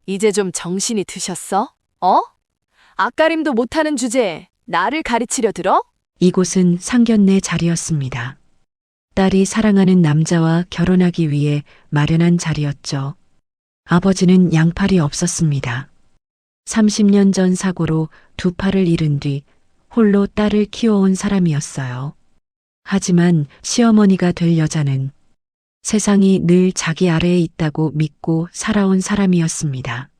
이제 좀 정신이 드셨어? 어? 앞가림도 못하는 주제에 나를 가르치려 들어? 이곳은 상견례 자리였습니다. 딸이 사랑하는 남자와 결혼하기 위해 마련한 자리였죠. 아버지는 양팔이 없었습니다. 30년 전 사고로 두 팔을 잃은 뒤 홀로 딸을 키워온 사람이었어요. 하지만 시어머니가 될 여자는 세상이 늘 자기 아래에 있다고 믿고 살아온 사람이었습니다.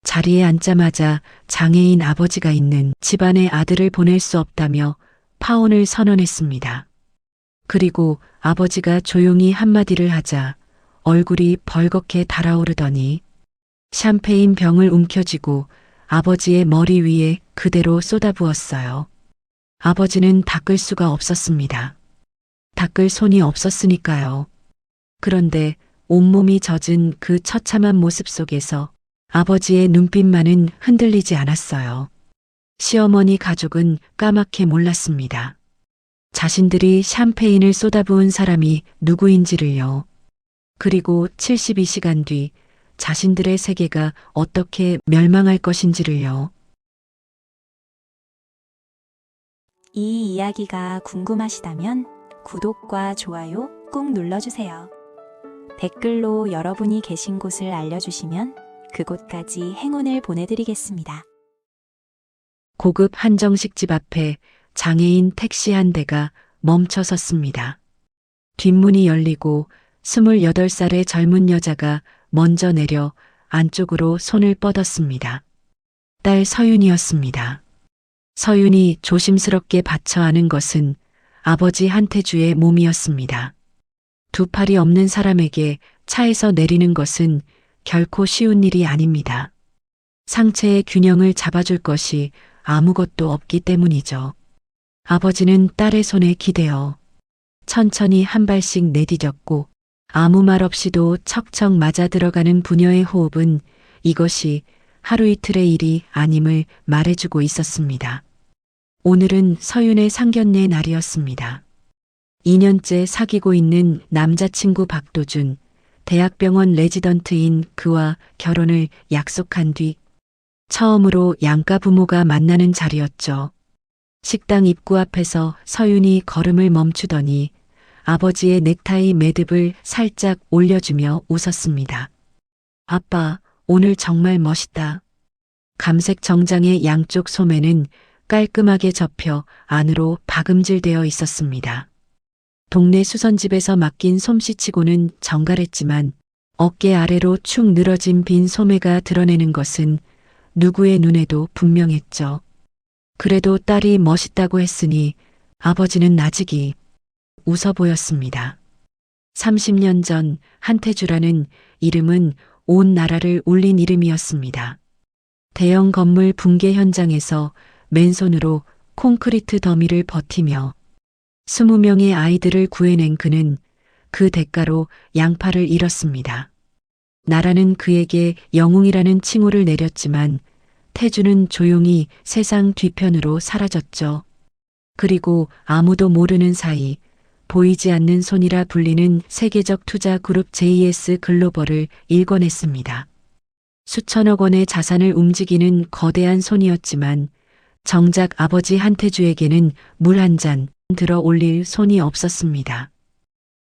자리에 앉자마자 장애인 아버지가 있는 집안에 아들을 보낼 수 없다며 파혼을 선언했습니다. 그리고 아버지가 조용히 한마디를 하자 얼굴이 벌겋게 달아오르더니 샴페인 병을 움켜쥐고 아버지의 머리 위에 그대로 쏟아부었어요. 아버지는 닦을 수가 없었습니다. 닦을 손이 없었으니까요. 그런데 온몸이 젖은 그 처참한 모습 속에서 아버지의 눈빛만은 흔들리지 않았어요. 시어머니 가족은 까맣게 몰랐습니다. 자신들이 샴페인을 쏟아부은 사람이 누구인지를요. 그리고 72시간 뒤 자신들의 세계가 어떻게 멸망할 것인지를요. 이 이야기가 궁금하시다면 구독과 좋아요 꾹 눌러주세요. 댓글로 여러분이 계신 곳을 알려주시면 그곳까지 행운을 보내드리겠습니다. 고급 한정식 집 앞에 장애인 택시 한 대가 멈춰 섰습니다. 뒷문이 열리고 28살의 젊은 여자가 먼저 내려 안쪽으로 손을 뻗었습니다. 딸 서윤이었습니다. 서윤이 조심스럽게 받쳐 안은 것은 아버지 한태주의 몸이었습니다. 두 팔이 없는 사람에게 차에서 내리는 것은 결코 쉬운 일이 아닙니다. 상체의 균형을 잡아줄 것이 아무것도 없기 때문이죠. 아버지는 딸의 손에 기대어 천천히 한 발씩 내디뎠고 아무 말 없이도 척척 맞아 들어가는 부녀의 호흡은 이것이 하루 이틀의 일이 아님을 말해주고 있었습니다. 오늘은 서윤의 상견례 날이었습니다. 2년째 사귀고 있는 남자친구 박도준, 대학병원 레지던트인 그와 결혼을 약속한 뒤 처음으로 양가 부모가 만나는 자리였죠. 식당 입구 앞에서 서윤이 걸음을 멈추더니 아버지의 넥타이 매듭을 살짝 올려주며 웃었습니다. 아빠, 오늘 정말 멋있다. 감색 정장의 양쪽 소매는 깔끔하게 접혀 안으로 박음질되어 있었습니다. 동네 수선집에서 맡긴 솜씨치고는 정갈했지만 어깨 아래로 축 늘어진 빈 소매가 드러내는 것은 누구의 눈에도 분명했죠. 그래도 딸이 멋있다고 했으니 아버지는 나직이 웃어 보였습니다. 30년 전 한태주라는 이름은 온 나라를 울린 이름이었습니다. 대형 건물 붕괴 현장에서 맨손으로 콘크리트 더미를 버티며 20명의 아이들을 구해낸 그는 그 대가로 양팔을 잃었습니다. 나라는 그에게 영웅이라는 칭호를 내렸지만 태주는 조용히 세상 뒤편으로 사라졌죠. 그리고 아무도 모르는 사이 보이지 않는 손이라 불리는 세계적 투자 그룹 JS 글로벌을 일궈냈습니다. 수천억 원의 자산을 움직이는 거대한 손이었지만 정작 아버지 한태주에게는 물 한 잔 들어 올릴 손이 없었습니다.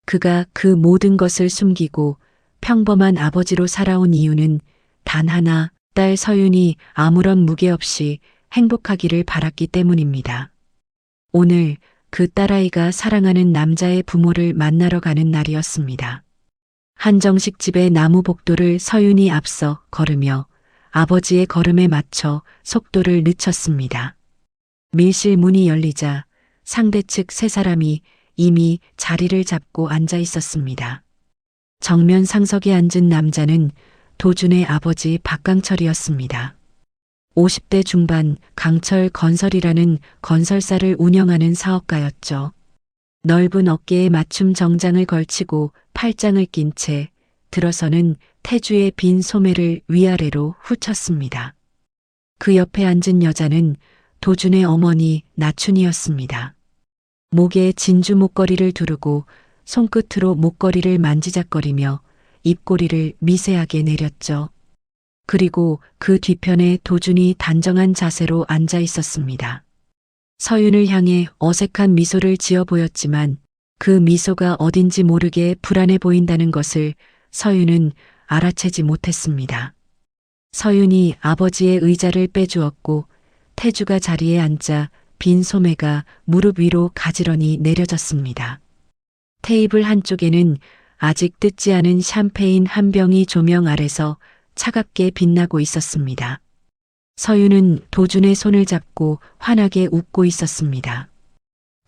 그가 그 모든 것을 숨기고 평범한 아버지로 살아온 이유는 단 하나, 딸 서윤이 아무런 무게 없이 행복하기를 바랐기 때문입니다. 오늘 그 딸아이가 사랑하는 남자의 부모를 만나러 가는 날이었습니다. 한정식 집의 나무 복도를 서윤이 앞서 걸으며 아버지의 걸음에 맞춰 속도를 늦췄습니다. 밀실 문이 열리자 상대 측 세 사람이 이미 자리를 잡고 앉아 있었습니다. 정면 상석에 앉은 남자는 도준의 아버지 박강철이었습니다. 50대 중반 강철 건설이라는 건설사를 운영하는 사업가였죠. 넓은 어깨에 맞춤 정장을 걸치고 팔짱을 낀 채 들어서는 태주의 빈 소매를 위아래로 훑었습니다. 그 옆에 앉은 여자는 도준의 어머니 나춘이었습니다. 목에 진주 목걸이를 두르고 손끝으로 목걸이를 만지작거리며 입꼬리를 미세하게 내렸죠. 그리고 그 뒤편에 도준이 단정한 자세로 앉아 있었습니다. 서윤을 향해 어색한 미소를 지어 보였지만 그 미소가 어딘지 모르게 불안해 보인다는 것을 서윤은 알아채지 못했습니다. 서윤이 아버지의 의자를 빼주었고 태주가 자리에 앉자 빈 소매가 무릎 위로 가지런히 내려졌습니다. 테이블 한쪽에는 아직 뜯지 않은 샴페인 한 병이 조명 아래서 차갑게 빛나고 있었습니다. 서윤은 도준의 손을 잡고 환하게 웃고 있었습니다.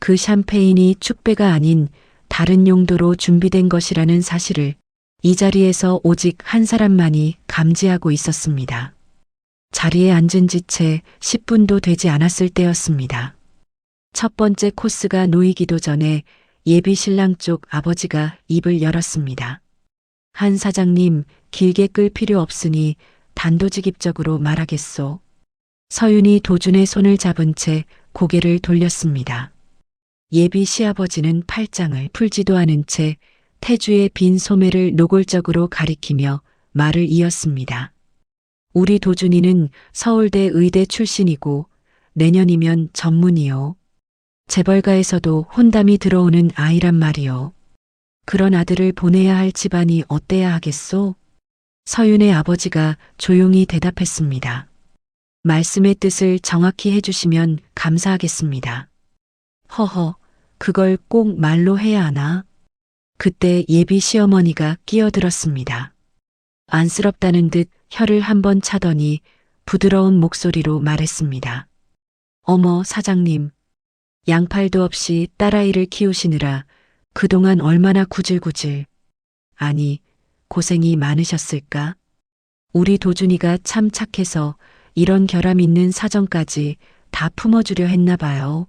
그 샴페인이 축배가 아닌 다른 용도로 준비된 것이라는 사실을 이 자리에서 오직 한 사람만이 감지하고 있었습니다. 자리에 앉은 지 채 10분도 되지 않았을 때였습니다. 첫 번째 코스가 놓이기도 전에 예비 신랑 쪽 아버지가 입을 열었습니다. 한 사장님, 길게 끌 필요 없으니 단도직입적으로 말하겠소. 서윤이 도준의 손을 잡은 채 고개를 돌렸습니다. 예비 시아버지는 팔짱을 풀지도 않은 채 태주의 빈 소매를 노골적으로 가리키며 말을 이었습니다. 우리 도준이는 서울대 의대 출신이고 내년이면 전문이요. 재벌가에서도 혼담이 들어오는 아이란 말이요. 그런 아들을 보내야 할 집안이 어때야 하겠소? 서윤의 아버지가 조용히 대답했습니다. 말씀의 뜻을 정확히 해주시면 감사하겠습니다. 허허, 그걸 꼭 말로 해야 하나? 그때 예비 시어머니가 끼어들었습니다. 안쓰럽다는 듯 혀를 한번 차더니 부드러운 목소리로 말했습니다. 어머, 사장님. 양팔도 없이 딸아이를 키우시느라 그동안 얼마나 구질구질. 아니, 고생이 많으셨을까? 우리 도준이가 참 착해서 이런 결함 있는 사정까지 다 품어주려 했나 봐요.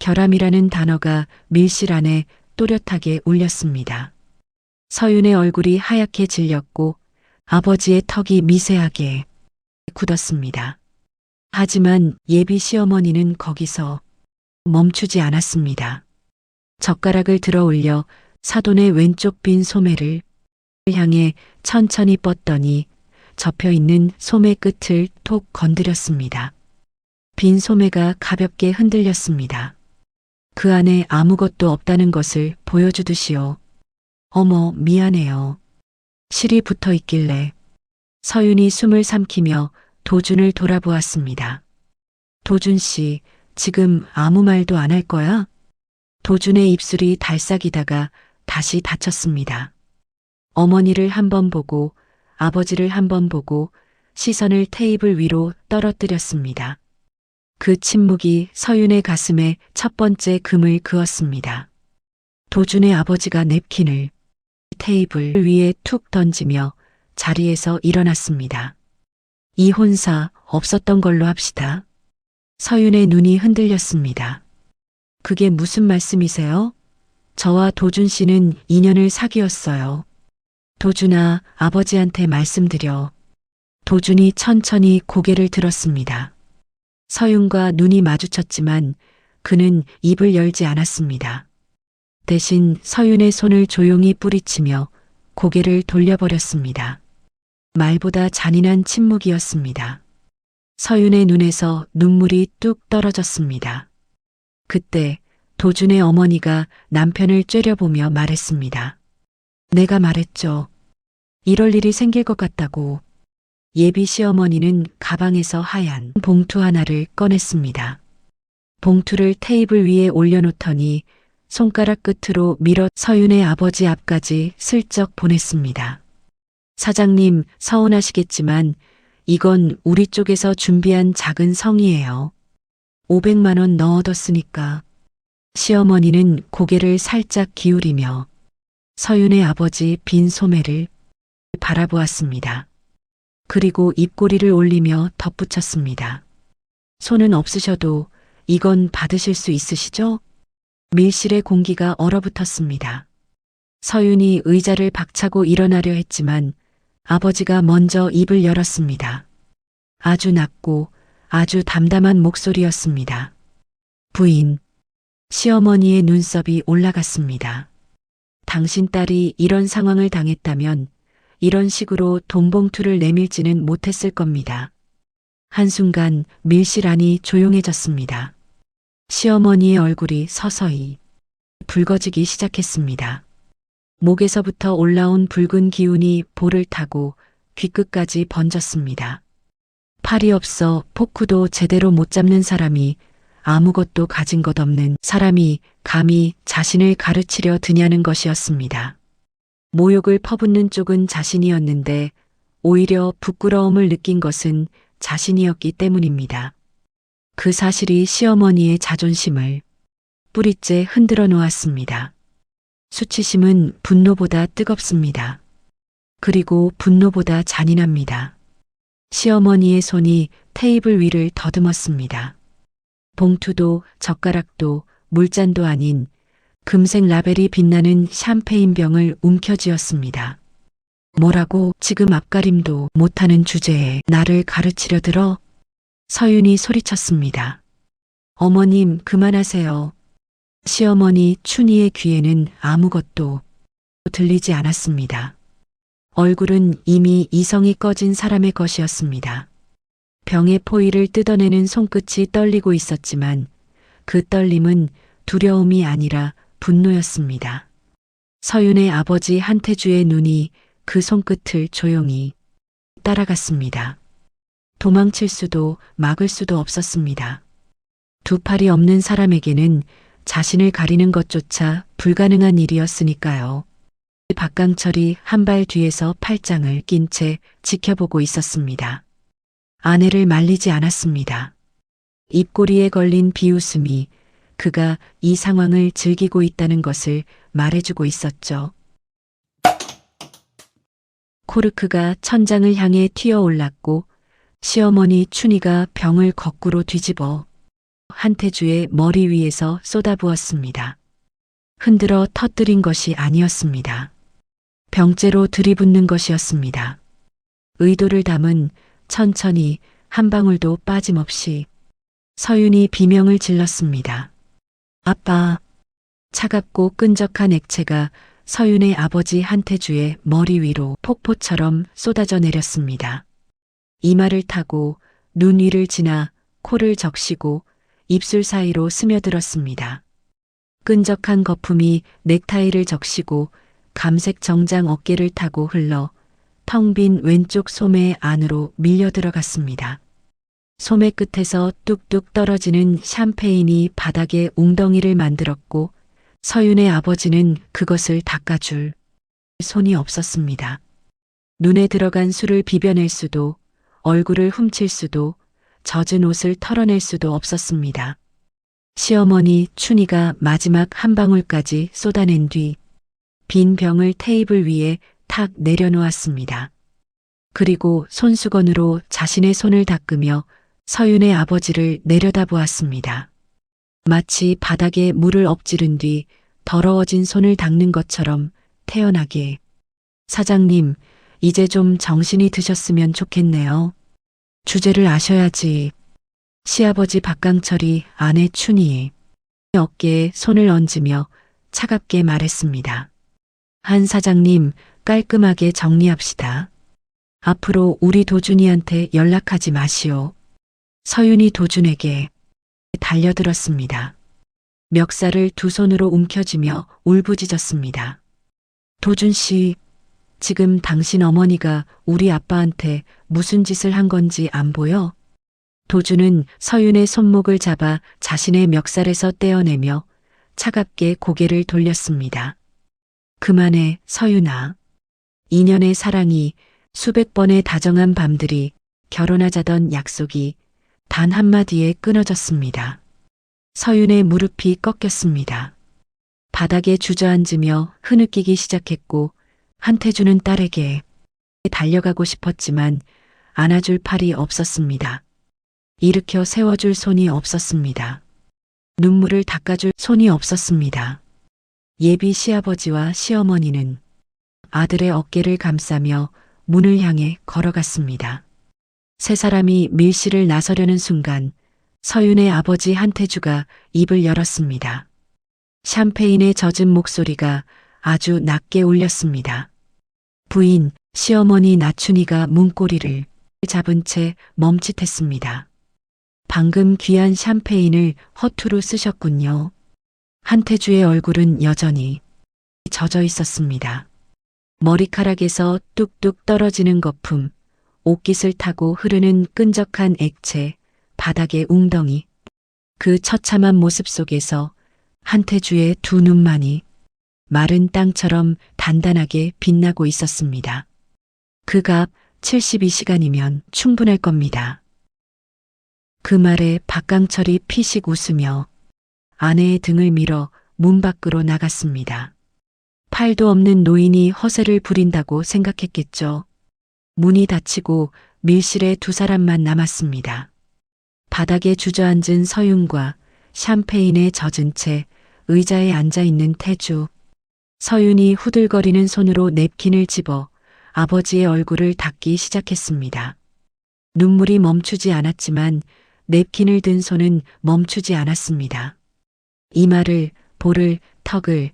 결함이라는 단어가 밀실 안에 또렷하게 울렸습니다. 서윤의 얼굴이 하얗게 질렸고 아버지의 턱이 미세하게 굳었습니다. 하지만 예비 시어머니는 거기서 멈추지 않았습니다. 젓가락을 들어 올려 사돈의 왼쪽 빈 소매를 향해 천천히 뻗더니 접혀 있는 소매 끝을 톡 건드렸습니다. 빈 소매가 가볍게 흔들렸습니다. 그 안에 아무것도 없다는 것을 보여주듯이요. 어머, 미안해요. 실이 붙어 있길래. 서윤이 숨을 삼키며 도준을 돌아보았습니다. 도준 씨, 지금 아무 말도 안 할 거야? 도준의 입술이 달싹이다가 다시 닫혔습니다. 어머니를 한 번 보고 아버지를 한 번 보고 시선을 테이블 위로 떨어뜨렸습니다. 그 침묵이 서윤의 가슴에 첫 번째 금을 그었습니다. 도준의 아버지가 냅킨을 테이블 위에 툭 던지며 자리에서 일어났습니다. 이 혼사 없었던 걸로 합시다. 서윤의 눈이 흔들렸습니다. 그게 무슨 말씀이세요? 저와 도준 씨는 인연을 사귀었어요. 도준아, 아버지한테 말씀드려. 도준이 천천히 고개를 들었습니다. 서윤과 눈이 마주쳤지만 그는 입을 열지 않았습니다. 대신 서윤의 손을 조용히 뿌리치며 고개를 돌려버렸습니다. 말보다 잔인한 침묵이었습니다. 서윤의 눈에서 눈물이 뚝 떨어졌습니다. 그때 도준의 어머니가 남편을 째려보며 말했습니다. 내가 말했죠. 이럴 일이 생길 것 같다고. 예비 시어머니는 가방에서 하얀 봉투 하나를 꺼냈습니다. 봉투를 테이블 위에 올려놓더니 손가락 끝으로 밀어 서윤의 아버지 앞까지 슬쩍 보냈습니다. 사장님, 서운하시겠지만 이건 우리 쪽에서 준비한 작은 성의예요. 500만 원 넣어뒀으니까. 시어머니는 고개를 살짝 기울이며 서윤의 아버지 빈 소매를 바라보았습니다. 그리고 입꼬리를 올리며 덧붙였습니다. 손은 없으셔도 이건 받으실 수 있으시죠? 밀실의 공기가 얼어붙었습니다. 서윤이 의자를 박차고 일어나려 했지만 아버지가 먼저 입을 열었습니다. 아주 낮고 아주 담담한 목소리였습니다. 부인. 시어머니의 눈썹이 올라갔습니다. 당신 딸이 이런 상황을 당했다면 이런 식으로 돈봉투를 내밀지는 못했을 겁니다. 한순간 밀실 안이 조용해졌습니다. 시어머니의 얼굴이 서서히 붉어지기 시작했습니다. 목에서부터 올라온 붉은 기운이 볼을 타고 귀끝까지 번졌습니다. 팔이 없어 포크도 제대로 못 잡는 사람이, 아무것도 가진 것 없는 사람이 감히 자신을 가르치려 드냐는 것이었습니다. 모욕을 퍼붓는 쪽은 자신이었는데 오히려 부끄러움을 느낀 것은 자신이었기 때문입니다. 그 사실이 시어머니의 자존심을 뿌리째 흔들어 놓았습니다. 수치심은 분노보다 뜨겁습니다. 그리고 분노보다 잔인합니다. 시어머니의 손이 테이블 위를 더듬었습니다. 봉투도 젓가락도 물잔도 아닌 금색 라벨이 빛나는 샴페인 병을 움켜쥐었습니다. 뭐라고 지금 앞가림도 못하는 주제에 나를 가르치려 들어? 서윤이 소리쳤습니다. 어머님, 그만하세요. 시어머니 춘희의 귀에는 아무것도 들리지 않았습니다. 얼굴은 이미 이성이 꺼진 사람의 것이었습니다. 병의 포의를 뜯어내는 손끝이 떨리고 있었지만 그 떨림은 두려움이 아니라 분노였습니다. 서윤의 아버지 한태주의 눈이 그 손끝을 조용히 따라갔습니다. 도망칠 수도 막을 수도 없었습니다. 두 팔이 없는 사람에게는 자신을 가리는 것조차 불가능한 일이었으니까요. 박강철이 한 발 뒤에서 팔짱을 낀 채 지켜보고 있었습니다. 아내를 말리지 않았습니다. 입꼬리에 걸린 비웃음이 그가 이 상황을 즐기고 있다는 것을 말해주고 있었죠. 코르크가 천장을 향해 튀어올랐고 시어머니 춘희가 병을 거꾸로 뒤집어 한태주의 머리 위에서 쏟아부었습니다. 흔들어 터뜨린 것이 아니었습니다. 병째로 들이붓는 것이었습니다. 의도를 담은 천천히 한 방울도 빠짐없이 서윤이 비명을 질렀습니다. 아빠. 차갑고 끈적한 액체가 서윤의 아버지 한태주의 머리 위로 폭포처럼 쏟아져 내렸습니다. 이마를 타고 눈 위를 지나 코를 적시고 입술 사이로 스며들었습니다. 끈적한 거품이 넥타이를 적시고 감색 정장 어깨를 타고 흘러 텅 빈 왼쪽 소매 안으로 밀려 들어갔습니다. 소매 끝에서 뚝뚝 떨어지는 샴페인이 바닥에 웅덩이를 만들었고 서윤의 아버지는 그것을 닦아줄 손이 없었습니다. 눈에 들어간 술을 비벼낼 수도, 얼굴을 훔칠 수도, 젖은 옷을 털어낼 수도 없었습니다. 시어머니 춘희가 마지막 한 방울까지 쏟아낸 뒤 빈 병을 테이블 위에 탁 내려놓았습니다. 그리고 손수건으로 자신의 손을 닦으며 서윤의 아버지를 내려다보았습니다. 마치 바닥에 물을 엎지른 뒤 더러워진 손을 닦는 것처럼 태연하게. 사장님, 이제 좀 정신이 드셨으면 좋겠네요. 주제를 아셔야지. 시아버지 박강철이 아내 춘희의 어깨에 손을 얹으며 차갑게 말했습니다. 한 사장님, 깔끔하게 정리합시다. 앞으로 우리 도준이한테 연락하지 마시오. 서윤이 도준에게 달려들었습니다. 멱살을 두 손으로 움켜쥐며 울부짖었습니다. 도준 씨, 지금 당신 어머니가 우리 아빠한테 무슨 짓을 한 건지 안 보여? 도준은 서윤의 손목을 잡아 자신의 멱살에서 떼어내며 차갑게 고개를 돌렸습니다. 그만해, 서윤아. 2년의 사랑이, 수백 번의 다정한 밤들이, 결혼하자던 약속이 단 한마디에 끊어졌습니다. 서윤의 무릎이 꺾였습니다. 바닥에 주저앉으며 흐느끼기 시작했고 한태주는 딸에게 달려가고 싶었지만 안아줄 팔이 없었습니다. 일으켜 세워줄 손이 없었습니다. 눈물을 닦아줄 손이 없었습니다. 예비 시아버지와 시어머니는 아들의 어깨를 감싸며 문을 향해 걸어갔습니다. 세 사람이 밀실을 나서려는 순간 서윤의 아버지 한태주가 입을 열었습니다. 샴페인에 젖은 목소리가 아주 낮게 울렸습니다. 부인, 시어머니 나춘이가 문고리를 잡은 채 멈칫했습니다. 방금 귀한 샴페인을 허투루 쓰셨군요. 한태주의 얼굴은 여전히 젖어 있었습니다. 머리카락에서 뚝뚝 떨어지는 거품, 옷깃을 타고 흐르는 끈적한 액체, 바닥의 웅덩이. 그 처참한 모습 속에서 한태주의 두 눈만이 마른 땅처럼 단단하게 빛나고 있었습니다. 그 값 72시간이면 충분할 겁니다. 그 말에 박강철이 피식 웃으며 아내의 등을 밀어 문 밖으로 나갔습니다. 팔도 없는 노인이 허세를 부린다고 생각했겠죠. 문이 닫히고 밀실에 두 사람만 남았습니다. 바닥에 주저앉은 서윤과 샴페인에 젖은 채 의자에 앉아있는 태주. 서윤이 후들거리는 손으로 냅킨을 집어 아버지의 얼굴을 닦기 시작했습니다. 눈물이 멈추지 않았지만 냅킨을 든 손은 멈추지 않았습니다. 이마를, 볼을, 턱을,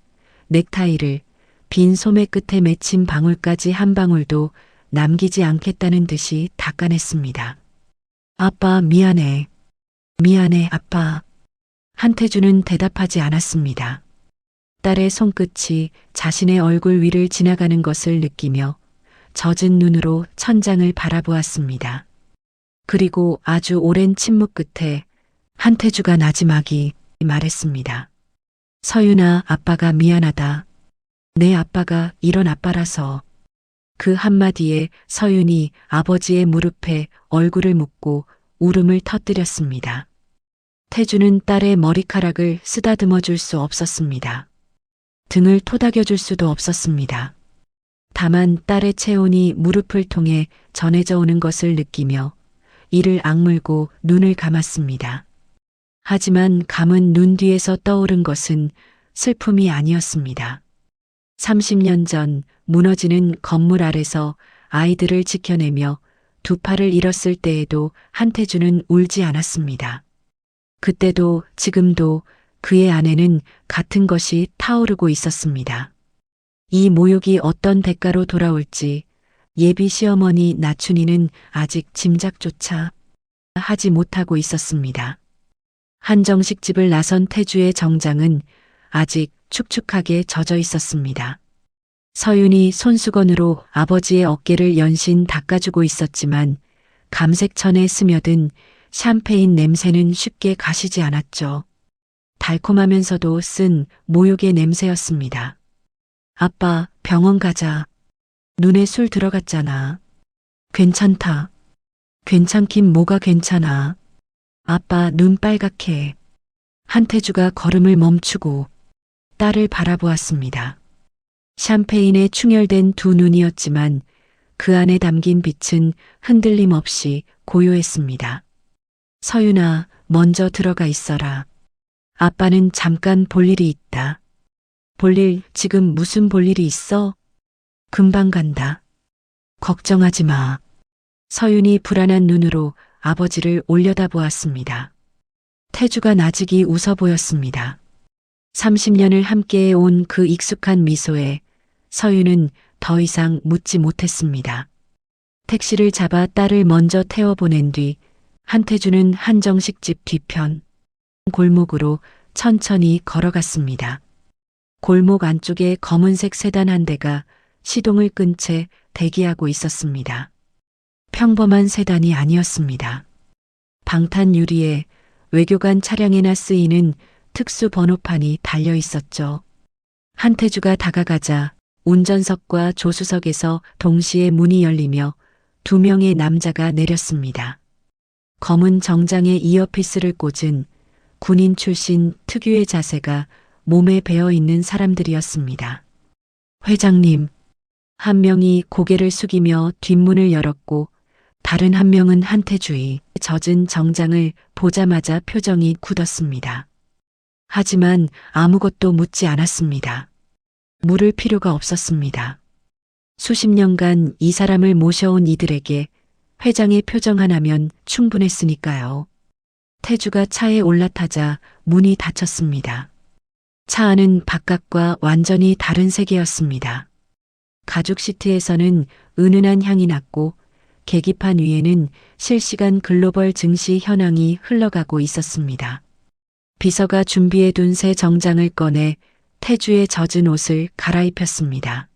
넥타이를, 빈 소매 끝에 맺힌 방울까지 한 방울도 남기지 않겠다는 듯이 닦아냈습니다. 아빠 미안해. 미안해 아빠. 한태주는 대답하지 않았습니다. 딸의 손끝이 자신의 얼굴 위를 지나가는 것을 느끼며 젖은 눈으로 천장을 바라보았습니다. 그리고 아주 오랜 침묵 끝에 한태주가 나지막이 말했습니다. 서윤아, 아빠가 미안하다. 내 아빠가 이런 아빠라서. 그 한마디에 서윤이 아버지의 무릎에 얼굴을 묻고 울음을 터뜨렸습니다. 태주는 딸의 머리카락을 쓰다듬어 줄 수 없었습니다. 등을 토닥여 줄 수도 없었습니다. 다만 딸의 체온이 무릎을 통해 전해져 오는 것을 느끼며 이를 악물고 눈을 감았습니다. 하지만 감은 눈 뒤에서 떠오른 것은 슬픔이 아니었습니다. 30년 전 무너지는 건물 아래서 아이들을 지켜내며 두 팔을 잃었을 때에도 한태주는 울지 않았습니다. 그때도 지금도 그의 안에는 같은 것이 타오르고 있었습니다. 이 모욕이 어떤 대가로 돌아올지 예비 시어머니 나춘이는 아직 짐작조차 하지 못하고 있었습니다. 한정식 집을 나선 태주의 정장은 아직 축축하게 젖어 있었습니다. 서윤이 손수건으로 아버지의 어깨를 연신 닦아주고 있었지만 감색천에 스며든 샴페인 냄새는 쉽게 가시지 않았죠. 달콤하면서도 쓴 모욕의 냄새였습니다. 아빠, 병원 가자. 눈에 술 들어갔잖아. 괜찮다. 괜찮긴 뭐가 괜찮아. 아빠 눈 빨갛게. 한태주가 걸음을 멈추고 딸을 바라보았습니다. 샴페인에 충혈된 두 눈이었지만 그 안에 담긴 빛은 흔들림 없이 고요했습니다. 서윤아, 먼저 들어가 있어라. 아빠는 잠깐 볼 일이 있다. 볼일, 지금 무슨 볼일이 있어? 금방 간다. 걱정하지 마. 서윤이 불안한 눈으로 아버지를 올려다보았습니다. 태주가 나직이 웃어 보였습니다. 30년을 함께해 온 그 익숙한 미소에 서윤은 더 이상 묻지 못했습니다. 택시를 잡아 딸을 먼저 태워보낸 뒤 한태주는 한정식 집 뒤편 골목으로 천천히 걸어갔습니다. 골목 안쪽에 검은색 세단 한 대가 시동을 끈 채 대기하고 있었습니다. 평범한 세단이 아니었습니다. 방탄 유리에 외교관 차량에나 쓰이는 특수 번호판이 달려 있었죠. 한태주가 다가가자 운전석과 조수석에서 동시에 문이 열리며 두 명의 남자가 내렸습니다. 검은 정장에 이어피스를 꽂은 군인 출신 특유의 자세가 몸에 배어 있는 사람들이었습니다. 회장님, 한 명이 고개를 숙이며 뒷문을 열었고 다른 한 명은 한태주의 젖은 정장을 보자마자 표정이 굳었습니다. 하지만 아무것도 묻지 않았습니다. 물을 필요가 없었습니다. 수십 년간 이 사람을 모셔온 이들에게 회장의 표정 하나면 충분했으니까요. 태주가 차에 올라타자 문이 닫혔습니다. 차 안은 바깥과 완전히 다른 세계였습니다. 가죽 시트에서는 은은한 향이 났고 계기판 위에는 실시간 글로벌 증시 현황이 흘러가고 있었습니다. 비서가 준비해둔 새 정장을 꺼내 태주의 젖은 옷을 갈아입혔습니다.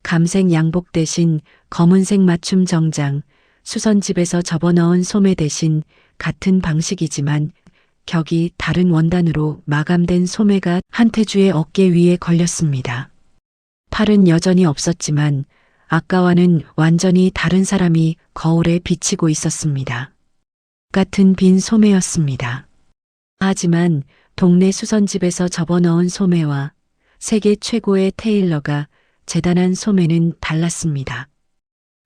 감색 양복 대신 검은색 맞춤 정장, 수선집에서 접어넣은 소매 대신 같은 방식이지만 격이 다른 원단으로 마감된 소매가 한태주의 어깨 위에 걸렸습니다. 팔은 여전히 없었지만 아까와는 완전히 다른 사람이 거울에 비치고 있었습니다. 같은 빈 소매였습니다. 하지만 동네 수선집에서 접어넣은 소매와 세계 최고의 테일러가 재단한 소매는 달랐습니다.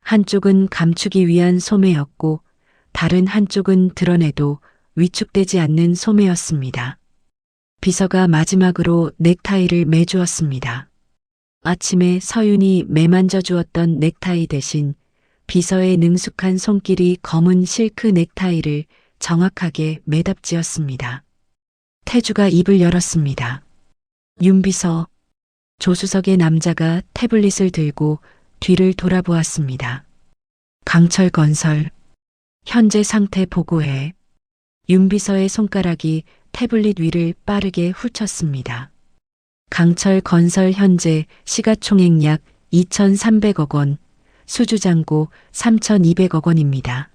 한쪽은 감추기 위한 소매였고 다른 한쪽은 드러내도 위축되지 않는 소매였습니다. 비서가 마지막으로 넥타이를 매주었습니다. 아침에 서윤이 매만져 주었던 넥타이 대신 비서의 능숙한 손길이 검은 실크 넥타이를 정확하게 매답지었습니다. 태주가 입을 열었습니다. 윤비서. 조수석의 남자가 태블릿을 들고 뒤를 돌아보았습니다. 강철건설. 현재 상태 보고해. 윤비서의 손가락이 태블릿 위를 빠르게 훑쳤습니다. 강철건설 현재 시가총액 약 2,300억 원, 수주잔고 3,200억 원입니다.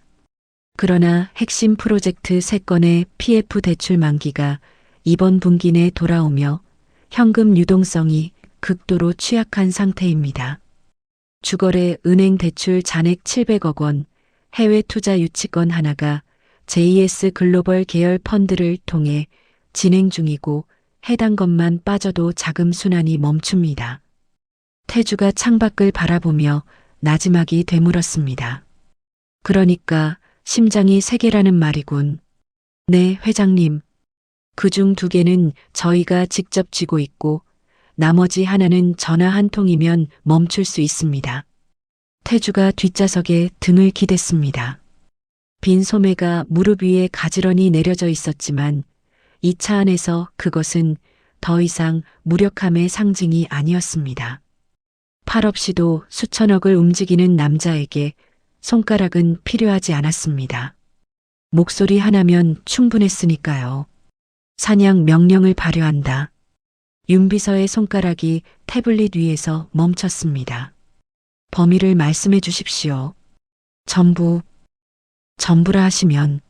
그러나 핵심 프로젝트 3건의 PF 대출 만기가 이번 분기 내 돌아오며 현금 유동성이 극도로 취약한 상태입니다. 주거래 은행 대출 잔액 700억 원, 해외 투자 유치권 하나가 JS 글로벌 계열 펀드를 통해 진행 중이고 해당 것만 빠져도 자금 순환이 멈춥니다. 태주가 창밖을 바라보며 나지막이 되물었습니다. 그러니까 심장이 3개라는 말이군. 네, 회장님. 그중 2개는 저희가 직접 쥐고 있고 나머지 하나는 전화 한 통이면 멈출 수 있습니다. 태주가 뒷좌석에 등을 기댔습니다. 빈 소매가 무릎 위에 가지런히 내려져 있었지만 이 차 안에서 그것은 더 이상 무력함의 상징이 아니었습니다. 팔 없이도 수천억을 움직이는 남자에게 손가락은 필요하지 않았습니다. 목소리 하나면 충분했으니까요. 사냥 명령을 발효한다. 윤비서의 손가락이 태블릿 위에서 멈췄습니다. 범위를 말씀해 주십시오. 전부라 하시면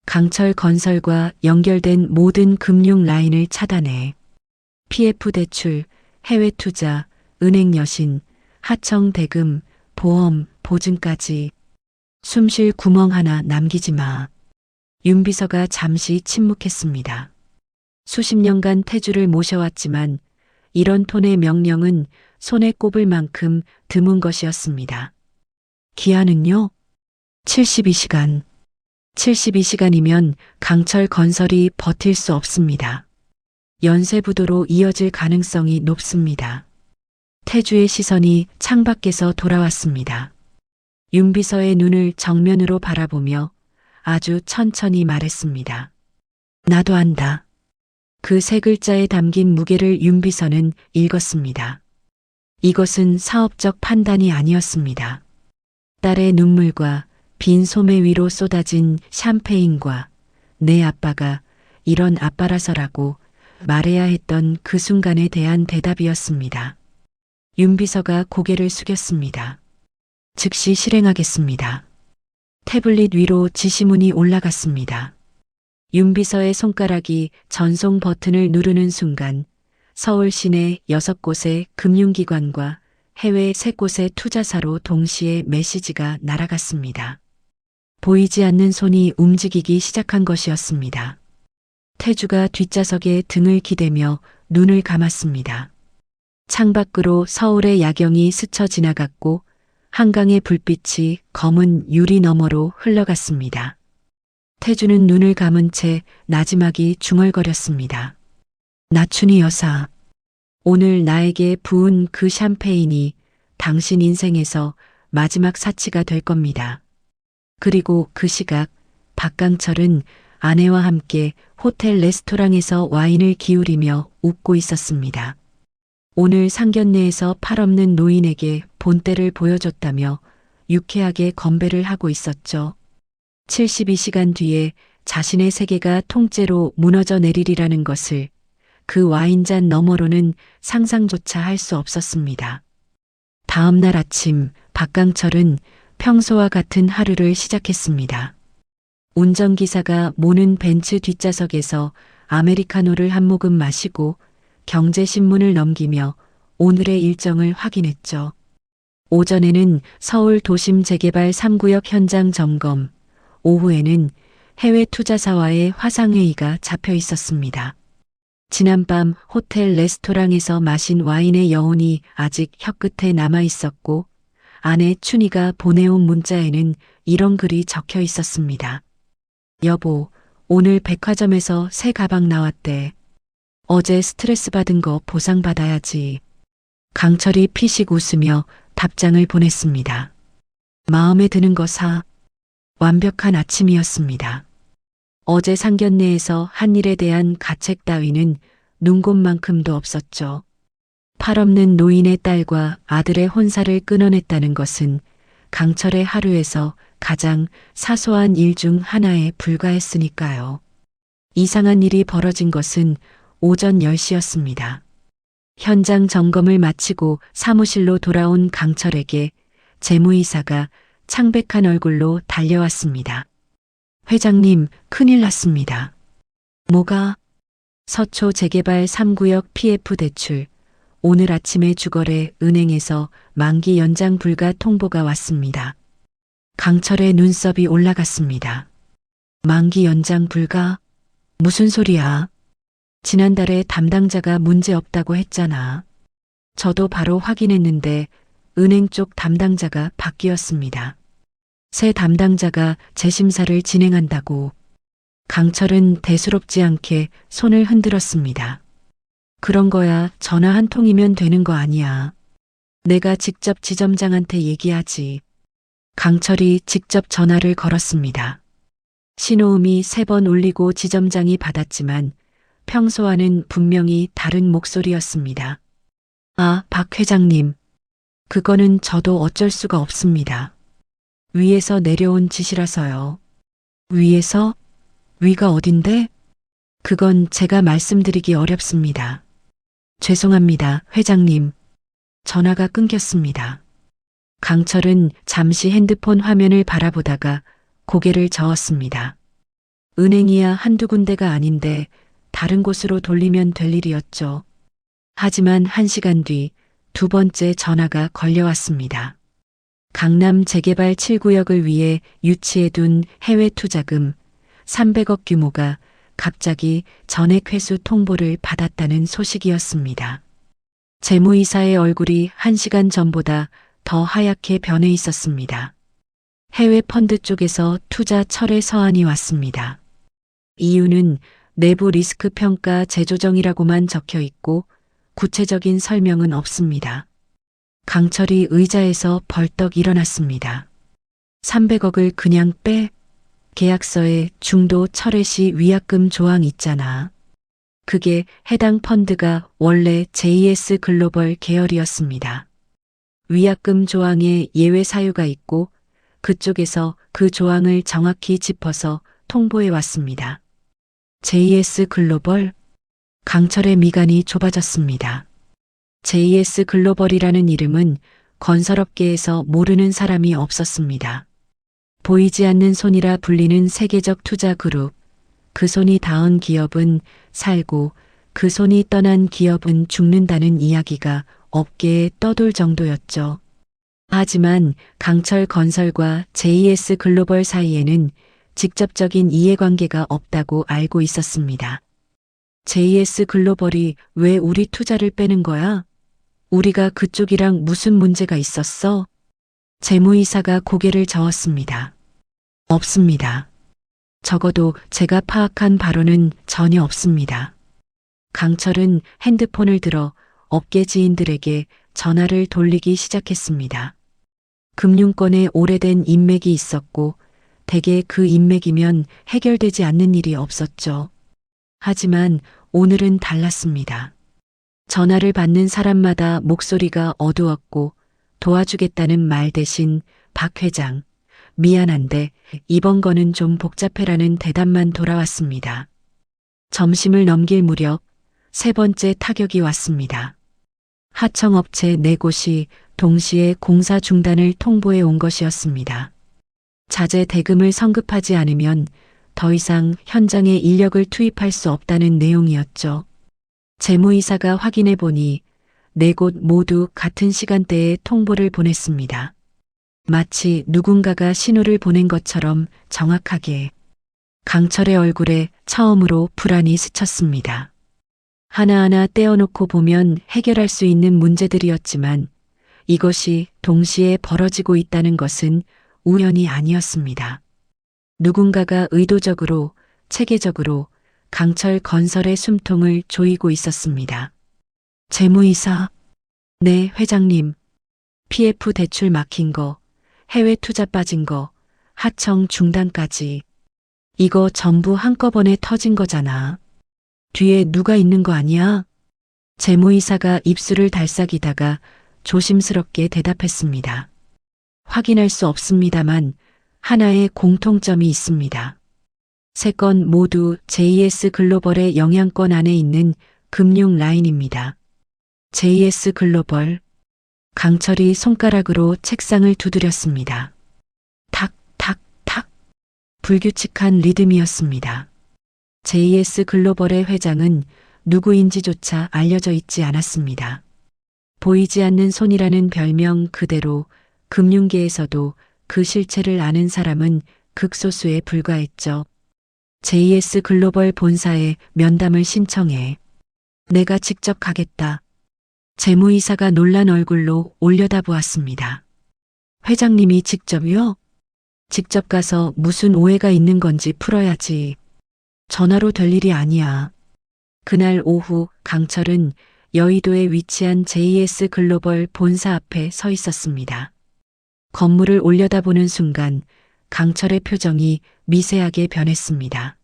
강철 건설과 연결된 모든 금융 라인을 차단해 PF 대출, 해외 투자, 은행 여신, 하청 대금, 보험, 보증까지 숨쉴 구멍 하나 남기지 마. 윤비서가 잠시 침묵했습니다. 수십 년간 태주를 모셔왔지만 이런 톤의 명령은 손에 꼽을 만큼 드문 것이었습니다. 기한은요? 72시간. 72시간이면 강철 건설이 버틸 수 없습니다. 연쇄부도로 이어질 가능성이 높습니다. 태주의 시선이 창밖에서 돌아왔습니다. 윤비서의 눈을 정면으로 바라보며 아주 천천히 말했습니다. 나도 안다. 그 3글자에 담긴 무게를 윤비서는 읽었습니다. 이것은 사업적 판단이 아니었습니다. 딸의 눈물과 빈 소매 위로 쏟아진 샴페인과 내 아빠가 이런 아빠라서라고 말해야 했던 그 순간에 대한 대답이었습니다. 윤비서가 고개를 숙였습니다. 즉시 실행하겠습니다. 태블릿 위로 지시문이 올라갔습니다. 윤비서의 손가락이 전송 버튼을 누르는 순간 서울 시내 6곳의 금융기관과 해외 3곳의 투자사로 동시에 메시지가 날아갔습니다. 보이지 않는 손이 움직이기 시작한 것이었습니다. 태주가 뒷좌석에 등을 기대며 눈을 감았습니다. 창밖으로 서울의 야경이 스쳐 지나갔고 한강의 불빛이 검은 유리 너머로 흘러갔습니다. 태주는 눈을 감은 채 나지막이 중얼거렸습니다. 나춘희 여사, 오늘 나에게 부은 그 샴페인이 당신 인생에서 마지막 사치가 될 겁니다. 그리고 그 시각 박강철은 아내와 함께 호텔 레스토랑에서 와인을 기울이며 웃고 있었습니다. 오늘 상견례에서 팔없는 노인에게 본때를 보여줬다며 유쾌하게 건배를 하고 있었죠. 72시간 뒤에 자신의 세계가 통째로 무너져 내리리라는 것을 그 와인잔 너머로는 상상조차 할 수 없었습니다. 다음 날 아침 박강철은 평소와 같은 하루를 시작했습니다. 운전기사가 모는 벤츠 뒷좌석에서 아메리카노를 한 모금 마시고 경제신문을 넘기며 오늘의 일정을 확인했죠. 오전에는 서울 도심 재개발 3구역 현장 점검, 오후에는 해외 투자사와의 화상회의가 잡혀 있었습니다. 지난밤 호텔 레스토랑에서 마신 와인의 여운이 아직 혀끝에 남아 있었고 아내 춘희가 보내온 문자에는 이런 글이 적혀 있었습니다. 여보, 오늘 백화점에서 새 가방 나왔대. 어제 스트레스 받은 거 보상받아야지. 강철이 피식 웃으며 답장을 보냈습니다. 마음에 드는 거 사. 완벽한 아침이었습니다. 어제 상견례에서 한 일에 대한 가책 따위는 눈곱만큼도 없었죠. 팔없는 노인의 딸과 아들의 혼사를 끊어냈다는 것은 강철의 하루에서 가장 사소한 일 중 하나에 불과했으니까요. 이상한 일이 벌어진 것은 오전 10시였습니다. 현장 점검을 마치고 사무실로 돌아온 강철에게 재무이사가 창백한 얼굴로 달려왔습니다. 회장님, 큰일 났습니다. 뭐가? 서초 재개발 3구역 PF 대출. 오늘 아침에 주거래 은행에서 만기 연장 불가 통보가 왔습니다. 강철의 눈썹이 올라갔습니다. 만기 연장 불가? 무슨 소리야? 지난달에 담당자가 문제 없다고 했잖아. 저도 바로 확인했는데 은행 쪽 담당자가 바뀌었습니다. 새 담당자가 재심사를 진행한다고. 강철은 대수롭지 않게 손을 흔들었습니다. 그런 거야 전화 한 통이면 되는 거 아니야. 내가 직접 지점장한테 얘기하지. 강철이 직접 전화를 걸었습니다. 신호음이 3번 울리고 지점장이 받았지만 평소와는 분명히 다른 목소리였습니다. 아, 박 회장님. 그거는 저도 어쩔 수가 없습니다. 위에서 내려온 지시라서요. 위에서? 위가 어딘데? 그건 제가 말씀드리기 어렵습니다. 죄송합니다, 회장님. 전화가 끊겼습니다. 강철은 잠시 핸드폰 화면을 바라보다가 고개를 저었습니다. 은행이야 한두 군데가 아닌데 다른 곳으로 돌리면 될 일이었죠. 하지만 1시간 뒤 2번째 전화가 걸려왔습니다. 강남 재개발 7구역을 위해 유치해둔 해외 투자금 300억 규모가 갑자기 전액 회수 통보를 받았다는 소식이었습니다. 재무이사의 얼굴이 1시간 전보다 더 하얗게 변해 있었습니다. 해외 펀드 쪽에서 투자 철회 서한이 왔습니다. 이유는 내부 리스크 평가 재조정이라고만 적혀 있고 구체적인 설명은 없습니다. 강철이 의자에서 벌떡 일어났습니다. 300억을 그냥 빼? 계약서에 중도 철회 시 위약금 조항 있잖아. 그게 해당 펀드가 원래 JS 글로벌 계열이었습니다. 위약금 조항에 예외 사유가 있고 그쪽에서 그 조항을 정확히 짚어서 통보해 왔습니다. JS 글로벌? 강철의 미간이 좁아졌습니다. JS 글로벌이라는 이름은 건설업계에서 모르는 사람이 없었습니다. 보이지 않는 손이라 불리는 세계적 투자 그룹. 그 손이 닿은 기업은 살고 그 손이 떠난 기업은 죽는다는 이야기가 업계에 떠돌 정도였죠. 하지만 강철 건설과 JS 글로벌 사이에는 직접적인 이해관계가 없다고 알고 있었습니다. JS 글로벌이 왜 우리 투자를 빼는 거야? 우리가 그쪽이랑 무슨 문제가 있었어? 재무이사가 고개를 저었습니다. 없습니다. 적어도 제가 파악한 바로는 전혀 없습니다. 강철은 핸드폰을 들어 업계 지인들에게 전화를 돌리기 시작했습니다. 금융권에 오래된 인맥이 있었고 대개 그 인맥이면 해결되지 않는 일이 없었죠. 하지만 오늘은 달랐습니다. 전화를 받는 사람마다 목소리가 어두웠고 도와주겠다는 말 대신 박 회장, 미안한데 이번 거는 좀 복잡해라는 대답만 돌아왔습니다. 점심을 넘길 무렵 세 번째 타격이 왔습니다. 하청업체 4곳이 동시에 공사 중단을 통보해 온 것이었습니다. 자재 대금을 성급하지 않으면 더 이상 현장에 인력을 투입할 수 없다는 내용이었죠. 재무이사가 확인해 보니 4곳 모두 같은 시간대에 통보를 보냈습니다. 마치 누군가가 신호를 보낸 것처럼 정확하게. 강철의 얼굴에 처음으로 불안이 스쳤습니다. 하나하나 떼어놓고 보면 해결할 수 있는 문제들이었지만 이것이 동시에 벌어지고 있다는 것은 우연이 아니었습니다. 누군가가 의도적으로, 체계적으로 강철 건설의 숨통을 조이고 있었습니다. 재무이사. 네, 회장님. PF 대출 막힌 거, 해외 투자 빠진 거, 하청 중단까지. 이거 전부 한꺼번에 터진 거잖아. 뒤에 누가 있는 거 아니야? 재무이사가 입술을 달싹이다가 조심스럽게 대답했습니다. 확인할 수 없습니다만 하나의 공통점이 있습니다. 3건 모두 JS 글로벌의 영향권 안에 있는 금융 라인입니다. JS 글로벌. 강철이 손가락으로 책상을 두드렸습니다. 탁, 탁, 탁. 불규칙한 리듬이었습니다. JS 글로벌의 회장은 누구인지조차 알려져 있지 않았습니다. 보이지 않는 손이라는 별명 그대로 금융계에서도 그 실체를 아는 사람은 극소수에 불과했죠. JS 글로벌 본사에 면담을 신청해. 내가 직접 가겠다. 재무이사가 놀란 얼굴로 올려다보았습니다. 회장님이 직접요? 직접 가서 무슨 오해가 있는 건지 풀어야지. 전화로 될 일이 아니야. 그날 오후 강철은 여의도에 위치한 JS 글로벌 본사 앞에 서 있었습니다. 건물을 올려다보는 순간 강철의 표정이 미세하게 변했습니다.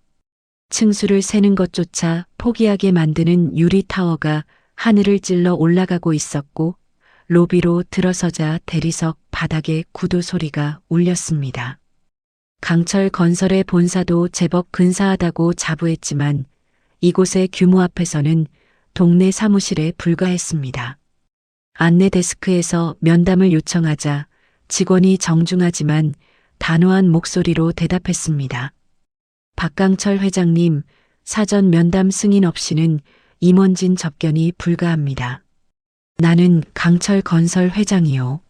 층수를 세는 것조차 포기하게 만드는 유리타워가 하늘을 찔러 올라가고 있었고 로비로 들어서자 대리석 바닥에 구두 소리가 울렸습니다. 강철 건설의 본사도 제법 근사하다고 자부했지만 이곳의 규모 앞에서는 동네 사무실에 불과했습니다. 안내 데스크에서 면담을 요청하자 직원이 정중하지만 단호한 목소리로 대답했습니다. 박강철 회장님, 사전 면담 승인 없이는 임원진 접견이 불가합니다. 나는 강철 건설 회장이요.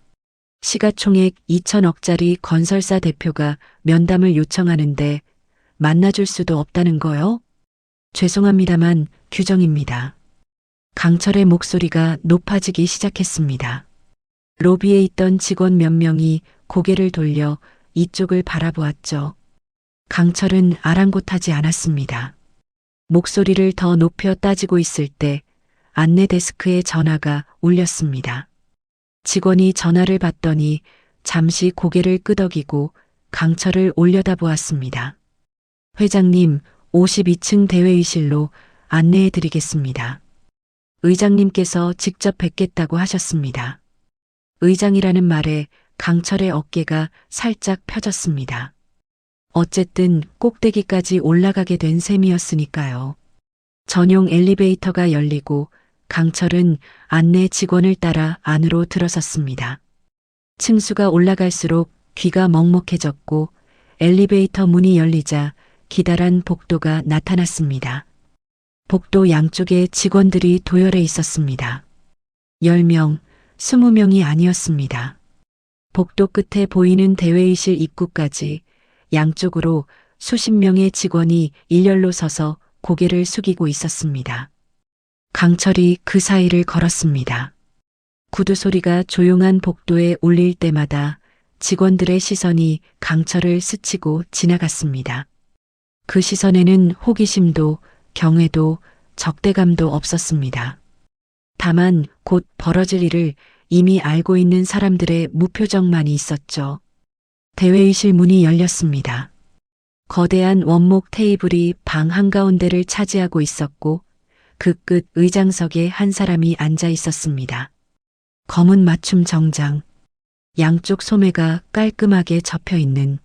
시가총액 2천억짜리 건설사 대표가 면담을 요청하는데 만나줄 수도 없다는 거요? 죄송합니다만 규정입니다. 강철의 목소리가 높아지기 시작했습니다. 로비에 있던 직원 몇 명이 고개를 돌려 이쪽을 바라보았죠. 강철은 아랑곳하지 않았습니다. 목소리를 더 높여 따지고 있을 때 안내 데스크에 전화가 울렸습니다. 직원이 전화를 받더니 잠시 고개를 끄덕이고 강철을 올려다보았습니다. 회장님, 52층 대회의실로 안내해 드리겠습니다. 의장님께서 직접 뵙겠다고 하셨습니다. 의장이라는 말에 강철의 어깨가 살짝 펴졌습니다. 어쨌든 꼭대기까지 올라가게 된 셈이었으니까요. 전용 엘리베이터가 열리고 강철은 안내 직원을 따라 안으로 들어섰습니다. 층수가 올라갈수록 귀가 먹먹해졌고 엘리베이터 문이 열리자 기다란 복도가 나타났습니다. 복도 양쪽에 직원들이 도열해 있었습니다. 10명, 20명이 아니었습니다. 복도 끝에 보이는 대회의실 입구까지 양쪽으로 수십 명의 직원이 일렬로 서서 고개를 숙이고 있었습니다. 강철이 그 사이를 걸었습니다. 구두 소리가 조용한 복도에 울릴 때마다 직원들의 시선이 강철을 스치고 지나갔습니다. 그 시선에는 호기심도 경외도 적대감도 없었습니다. 다만 곧 벌어질 일을 이미 알고 있는 사람들의 무표정만이 있었죠. 대회의실 문이 열렸습니다. 거대한 원목 테이블이 방 한가운데를 차지하고 있었고 그 끝 의장석에 한 사람이 앉아 있었습니다. 검은 맞춤 정장, 양쪽 소매가 깔끔하게 접혀 있는,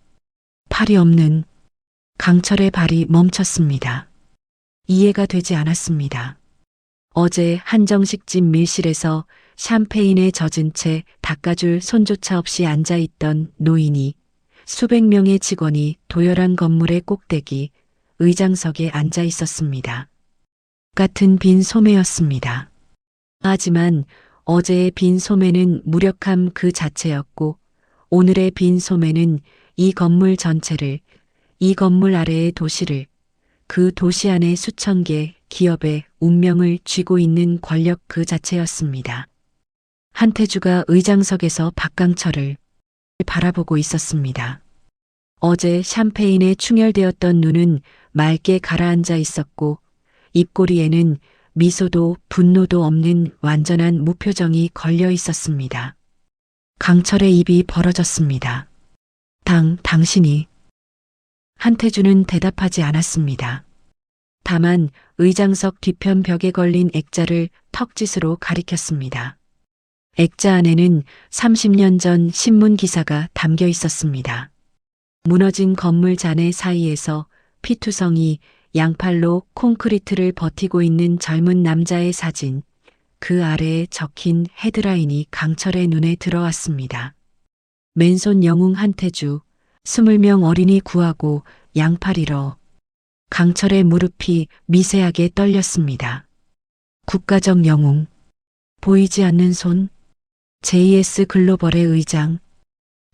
팔이 없는 강철의 발이 멈췄습니다. 이해가 되지 않았습니다. 어제 한정식집 밀실에서 샴페인에 젖은 채 닦아줄 손조차 없이 앉아있던 노인이 수백 명의 직원이 도열한 건물의 꼭대기 의장석에 앉아 있었습니다. 같은 빈 소매였습니다. 하지만 어제의 빈 소매는 무력함 그 자체였고 오늘의 빈 소매는 이 건물 전체를, 이 건물 아래의 도시를, 그 도시 안에 수천 개 기업의 운명을 쥐고 있는 권력 그 자체였습니다. 한태주가 의장석에서 박강철을 바라보고 있었습니다. 어제 샴페인에 충혈되었던 눈은 맑게 가라앉아 있었고 입꼬리에는 미소도 분노도 없는 완전한 무표정이 걸려 있었습니다. 강철의 입이 벌어졌습니다. 당신이. 한태주는 대답하지 않았습니다. 다만 의장석 뒤편 벽에 걸린 액자를 턱짓으로 가리켰습니다. 액자 안에는 30년 전 신문 기사가 담겨 있었습니다. 무너진 건물 잔해 사이에서 피투성이 양팔로 콘크리트를 버티고 있는 젊은 남자의 사진, 그 아래에 적힌 헤드라인이 강철의 눈에 들어왔습니다. 맨손 영웅 한태주, 20명 어린이 구하고 양팔 잃어. 강철의 무릎이 미세하게 떨렸습니다. 국가적 영웅, 보이지 않는 손, JS 글로벌의 의장,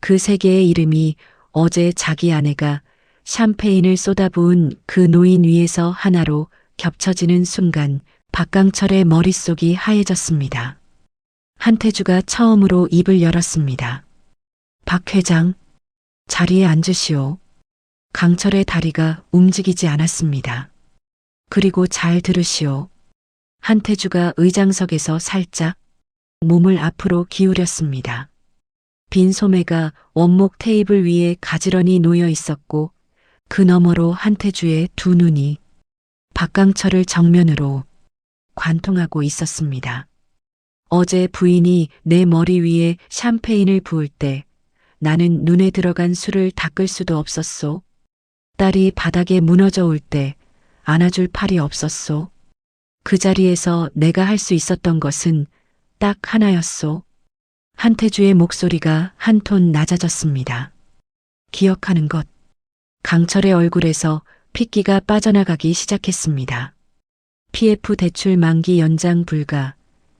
그 세 개의 이름이 어제 자기 아내가 샴페인을 쏟아부은 그 노인 위에서 하나로 겹쳐지는 순간 박강철의 머릿속이 하얘졌습니다. 한태주가 처음으로 입을 열었습니다. 박 회장, 자리에 앉으시오. 강철의 다리가 움직이지 않았습니다. 그리고 잘 들으시오. 한태주가 의장석에서 살짝 몸을 앞으로 기울였습니다. 빈 소매가 원목 테이블 위에 가지런히 놓여 있었고 그 너머로 한태주의 두 눈이 박강철을 정면으로 관통하고 있었습니다. 어제 부인이 내 머리 위에 샴페인을 부을 때 나는 눈에 들어간 술을 닦을 수도 없었소. 딸이 바닥에 무너져 올 때 안아줄 팔이 없었소. 그 자리에서 내가 할 수 있었던 것은 딱 하나였소. 한태주의 목소리가 한 톤 낮아졌습니다. 기억하는 것. 강철의 얼굴에서 핏기가 빠져나가기 시작했습니다. PF 대출 만기 연장 불가,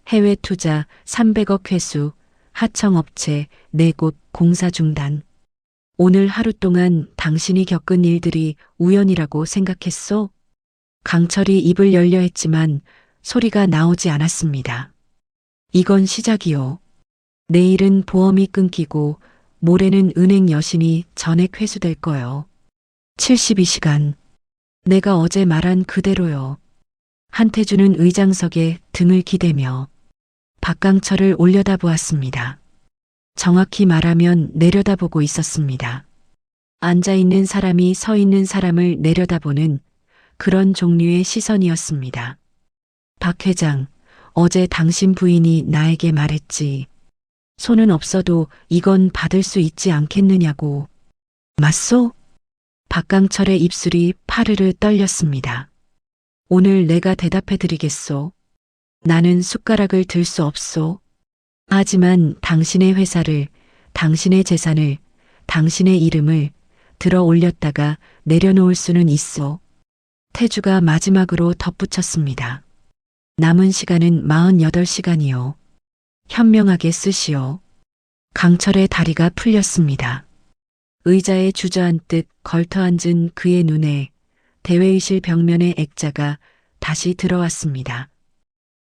해외 투자 300억 회수, 하청업체 4곳 공사 중단. 오늘 하루 동안 당신이 겪은 일들이 우연이라고 생각했소? 강철이 입을 열려 했지만 소리가 나오지 않았습니다. 이건 시작이요. 내일은 보험이 끊기고 모레는 은행 여신이 전액 회수될 거요. 72시간. 내가 어제 말한 그대로요. 한태주는 의장석에 등을 기대며 박강철을 올려다보았습니다. 정확히 말하면 내려다보고 있었습니다. 앉아있는 사람이 서 있는 사람을 내려다보는 그런 종류의 시선이었습니다. 박 회장, 어제 당신 부인이 나에게 말했지. 손은 없어도 이건 받을 수 있지 않겠느냐고. 맞소? 박강철의 입술이 파르르 떨렸습니다. 오늘 내가 대답해 드리겠소. 나는 숟가락을 들 수 없소. 하지만 당신의 회사를, 당신의 재산을, 당신의 이름을 들어 올렸다가 내려놓을 수는 있소. 태주가 마지막으로 덧붙였습니다. 남은 시간은 48시간이요. 현명하게 쓰시오. 강철의 다리가 풀렸습니다. 의자에 주저앉듯 걸터앉은 그의 눈에 대회의실 벽면의 액자가 다시 들어왔습니다.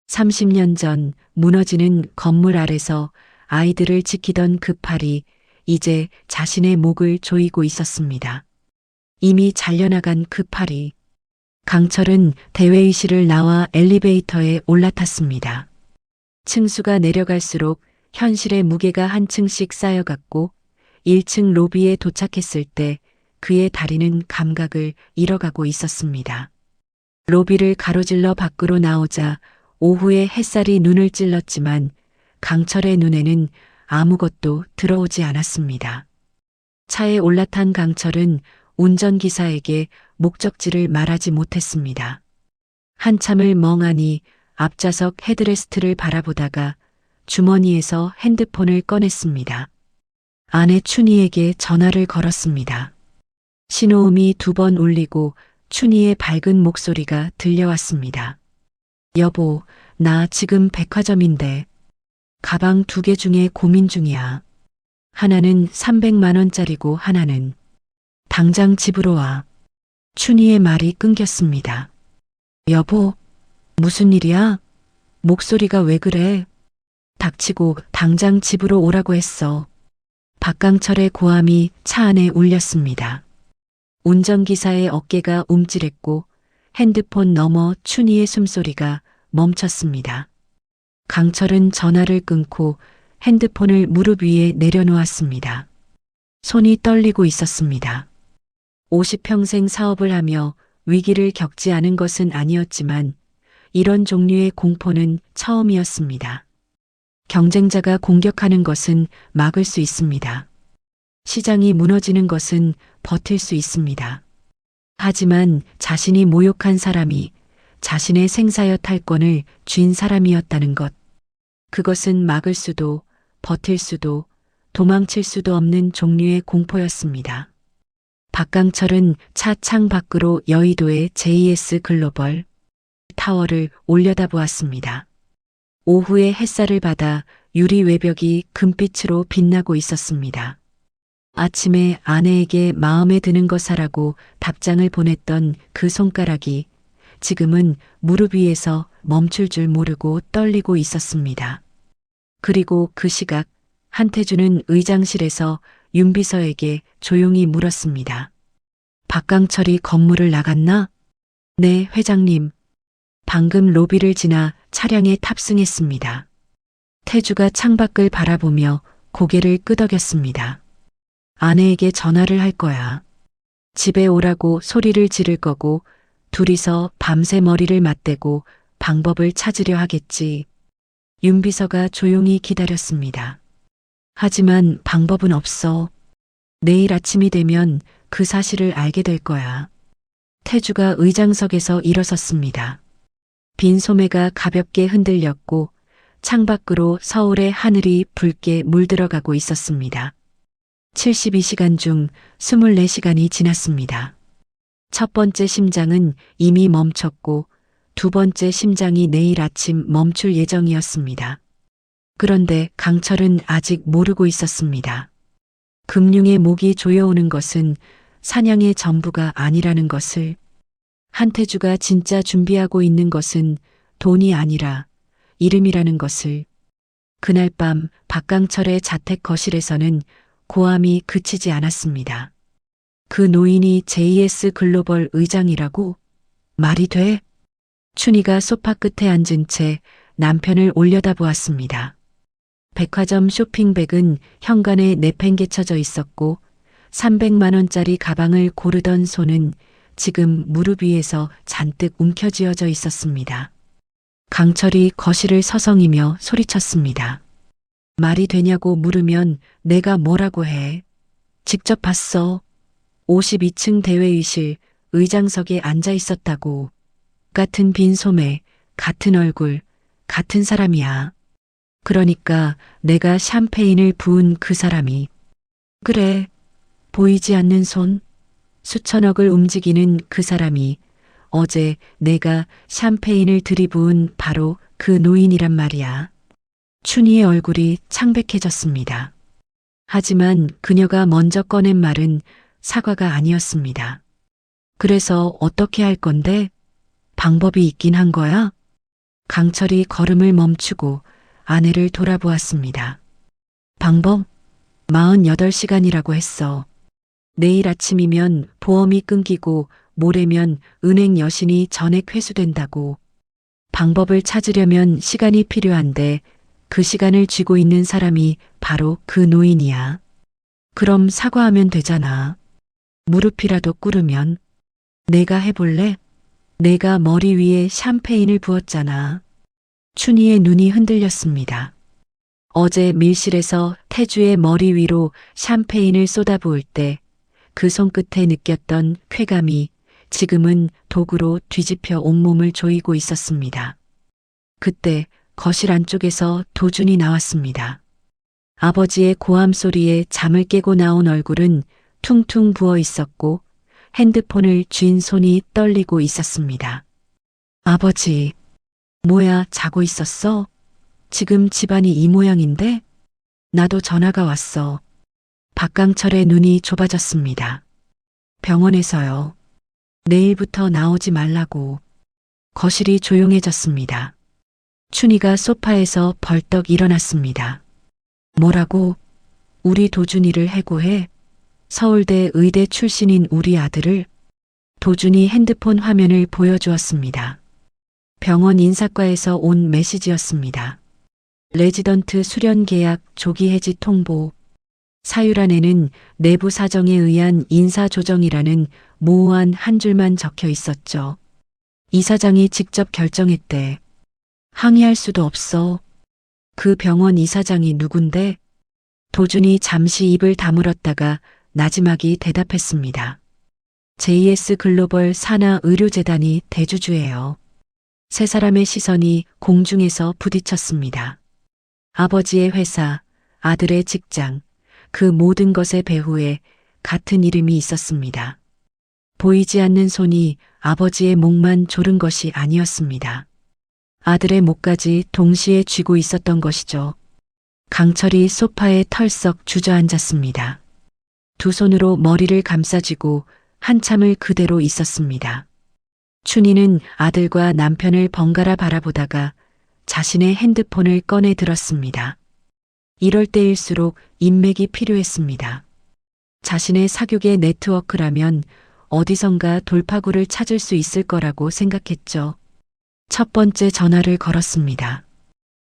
30년 전 무너지는 건물 아래서 아이들을 지키던 그 팔이 이제 자신의 목을 조이고 있었습니다. 이미 잘려나간 그 팔이. 강철은 대회의실을 나와 엘리베이터에 올라탔습니다. 층수가 내려갈수록 현실의 무게가 한 층씩 쌓여갔고 1층 로비에 도착했을 때 그의 다리는 감각을 잃어가고 있었습니다. 로비를 가로질러 밖으로 나오자 오후에 햇살이 눈을 찔렀지만 강철의 눈에는 아무것도 들어오지 않았습니다. 차에 올라탄 강철은 운전기사에게 목적지를 말하지 못했습니다. 한참을 멍하니 앞좌석 헤드레스트를 바라보다가 주머니에서 핸드폰을 꺼냈습니다. 아내 춘희에게 전화를 걸었습니다. 신호음이 2번 울리고 춘희의 밝은 목소리가 들려왔습니다. 여보, 나 지금 백화점인데 가방 2개 중에 고민 중이야. 하나는 300만 원짜리고 하나는 당장 집으로 와. 춘희의 말이 끊겼습니다. 여보, 무슨 일이야? 목소리가 왜 그래? 닥치고 당장 집으로 오라고 했어. 박강철의 고함이 차 안에 울렸습니다. 운전기사의 어깨가 움찔했고 핸드폰 너머 춘희의 숨소리가 멈췄습니다. 강철은 전화를 끊고 핸드폰을 무릎 위에 내려놓았습니다. 손이 떨리고 있었습니다. 50평생 사업을 하며 위기를 겪지 않은 것은 아니었지만 이런 종류의 공포는 처음이었습니다. 경쟁자가 공격하는 것은 막을 수 있습니다. 시장이 무너지는 것은 버틸 수 있습니다. 하지만 자신이 모욕한 사람이 자신의 생사여 탈권을 쥔 사람이었다는 것. 그것은 막을 수도 버틸 수도 도망칠 수도 없는 종류의 공포였습니다. 박강철은 차 창 밖으로 여의도의 JS 글로벌 타워를 올려다보았습니다. 오후의 햇살을 받아 유리 외벽이 금빛으로 빛나고 있었습니다. 아침에 아내에게 마음에 드는 거 사라고 답장을 보냈던 그 손가락이 지금은 무릎 위에서 멈출 줄 모르고 떨리고 있었습니다. 그리고 그 시각 한태주는 의장실에서 윤비서에게 조용히 물었습니다. 박강철이 건물을 나갔나? 네, 회장님. 방금 로비를 지나 차량에 탑승했습니다. 태주가 창밖을 바라보며 고개를 끄덕였습니다. 아내에게 전화를 할 거야. 집에 오라고 소리를 지를 거고 둘이서 밤새 머리를 맞대고 방법을 찾으려 하겠지. 윤비서가 조용히 기다렸습니다. 하지만 방법은 없어. 내일 아침이 되면 그 사실을 알게 될 거야. 태주가 의장석에서 일어섰습니다. 빈 소매가 가볍게 흔들렸고 창밖으로 서울의 하늘이 붉게 물들어가고 있었습니다. 72시간 중 24시간이 지났습니다. 첫 번째 심장은 이미 멈췄고 두 번째 심장이 내일 아침 멈출 예정이었습니다. 그런데 강철은 아직 모르고 있었습니다. 금융의 목이 조여오는 것은 사냥의 전부가 아니라는 것을, 한태주가 진짜 준비하고 있는 것은 돈이 아니라 이름이라는 것을. 그날 밤 박강철의 자택 거실에서는 고함이 그치지 않았습니다. 그 노인이 JS 글로벌 의장이라고? 말이 돼? 춘희가 소파 끝에 앉은 채 남편을 올려다보았습니다. 백화점 쇼핑백은 현관에 내팽개쳐져 있었고 300만 원짜리 가방을 고르던 손은 지금 무릎 위에서 잔뜩 움켜쥐어져 있었습니다. 강철이 거실을 서성이며 소리쳤습니다. 말이 되냐고 물으면 내가 뭐라고 해. 직접 봤어. 52층 대회의실 의장석에 앉아 있었다고. 같은 빈 소매, 같은 얼굴, 같은 사람이야. 그러니까 내가 샴페인을 부은 그 사람이. 그래, 보이지 않는 손, 수천억을 움직이는 그 사람이 어제 내가 샴페인을 들이부은 바로 그 노인이란 말이야. 춘희의 얼굴이 창백해졌습니다. 하지만 그녀가 먼저 꺼낸 말은 사과가 아니었습니다. 그래서 어떻게 할 건데? 방법이 있긴 한 거야? 강철이 걸음을 멈추고 아내를 돌아보았습니다. 방법? 48시간이라고 했어. 내일 아침이면 보험이 끊기고 모레면 은행 여신이 전액 회수된다고. 방법을 찾으려면 시간이 필요한데 그 시간을 쥐고 있는 사람이 바로 그 노인이야. 그럼 사과하면 되잖아. 무릎이라도 꿇으면. 내가 해볼래? 내가 머리 위에 샴페인을 부었잖아. 춘희의 눈이 흔들렸습니다. 어제 밀실에서 태주의 머리 위로 샴페인을 쏟아부을 때 그 손끝에 느꼈던 쾌감이 지금은 독으로 뒤집혀 온몸을 조이고 있었습니다. 그때 거실 안쪽에서 도준이 나왔습니다. 아버지의 고함 소리에 잠을 깨고 나온 얼굴은 퉁퉁 부어 있었고 핸드폰을 쥔 손이 떨리고 있었습니다. 아버지, 뭐야, 자고 있었어? 지금 집안이 이 모양인데? 나도 전화가 왔어. 박강철의 눈이 좁아졌습니다. 병원에서요. 내일부터 나오지 말라고. 거실이 조용해졌습니다. 춘희가 소파에서 벌떡 일어났습니다. 뭐라고? 우리 도준이를 해고해? 서울대 의대 출신인 우리 아들을? 도준이 핸드폰 화면을 보여주었습니다. 병원 인사과에서 온 메시지였습니다. 레지던트 수련 계약 조기 해지 통보. 사유란에는 내부 사정에 의한 인사 조정이라는 모호한 한 줄만 적혀 있었죠. 이사장이 직접 결정했대. 항의할 수도 없어. 그 병원 이사장이 누군데? 도준이 잠시 입을 다물었다가 나지막이 대답했습니다. JS 글로벌 산하 의료재단이 대주주예요. 세 사람의 시선이 공중에서 부딪혔습니다. 아버지의 회사, 아들의 직장, 그 모든 것의 배후에 같은 이름이 있었습니다. 보이지 않는 손이 아버지의 목만 조른 것이 아니었습니다. 아들의 목까지 동시에 쥐고 있었던 것이죠. 강철이 소파에 털썩 주저앉았습니다. 두 손으로 머리를 감싸쥐고 한참을 그대로 있었습니다. 춘희는 아들과 남편을 번갈아 바라보다가 자신의 핸드폰을 꺼내 들었습니다. 이럴 때일수록 인맥이 필요했습니다. 자신의 사교계 네트워크라면 어디선가 돌파구를 찾을 수 있을 거라고 생각했죠. 첫 번째 전화를 걸었습니다.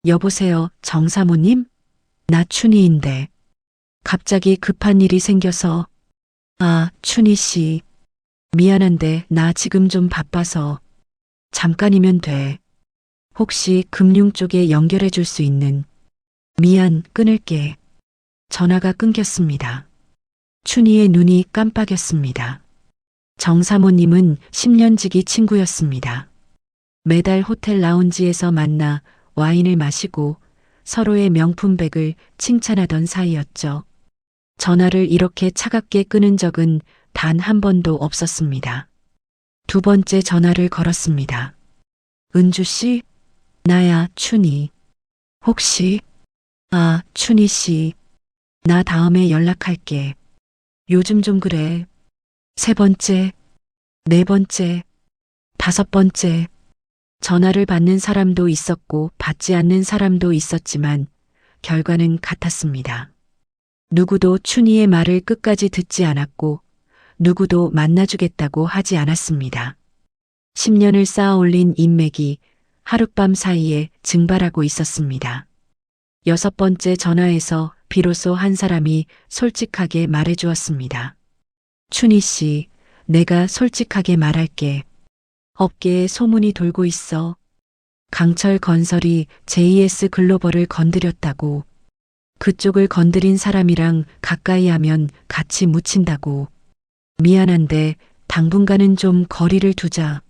여보세요, 정사모님? 나 춘희인데. 갑자기 급한 일이 생겨서. 아, 춘희 씨. 미안한데 나 지금 좀 바빠서. 잠깐이면 돼. 혹시 금융 쪽에 연결해 줄 수 있는. 미안, 끊을게. 전화가 끊겼습니다. 춘희의 눈이 깜빡였습니다. 정사모님은 10년 지기 친구였습니다. 매달 호텔 라운지에서 만나 와인을 마시고 서로의 명품백을 칭찬하던 사이였죠. 전화를 이렇게 차갑게 끊은 적은 단 한 번도 없었습니다. 두 번째 전화를 걸었습니다. 은주 씨? 나야, 춘희. 혹시? 아, 춘희 씨. 나 다음에 연락할게. 요즘 좀 그래. 세 번째, 네 번째, 다섯 번째. 전화를 받는 사람도 있었고 받지 않는 사람도 있었지만 결과는 같았습니다. 누구도 춘희의 말을 끝까지 듣지 않았고 누구도 만나주겠다고 하지 않았습니다. 10년을 쌓아 올린 인맥이 하룻밤 사이에 증발하고 있었습니다. 여섯 번째 전화에서 비로소 한 사람이 솔직하게 말해주었습니다. 춘희 씨, 내가 솔직하게 말할게. 업계에 소문이 돌고 있어. 강철 건설이 JS 글로벌을 건드렸다고. 그쪽을 건드린 사람이랑 가까이 하면 같이 묻힌다고. 미안한데 당분간은 좀 거리를 두자.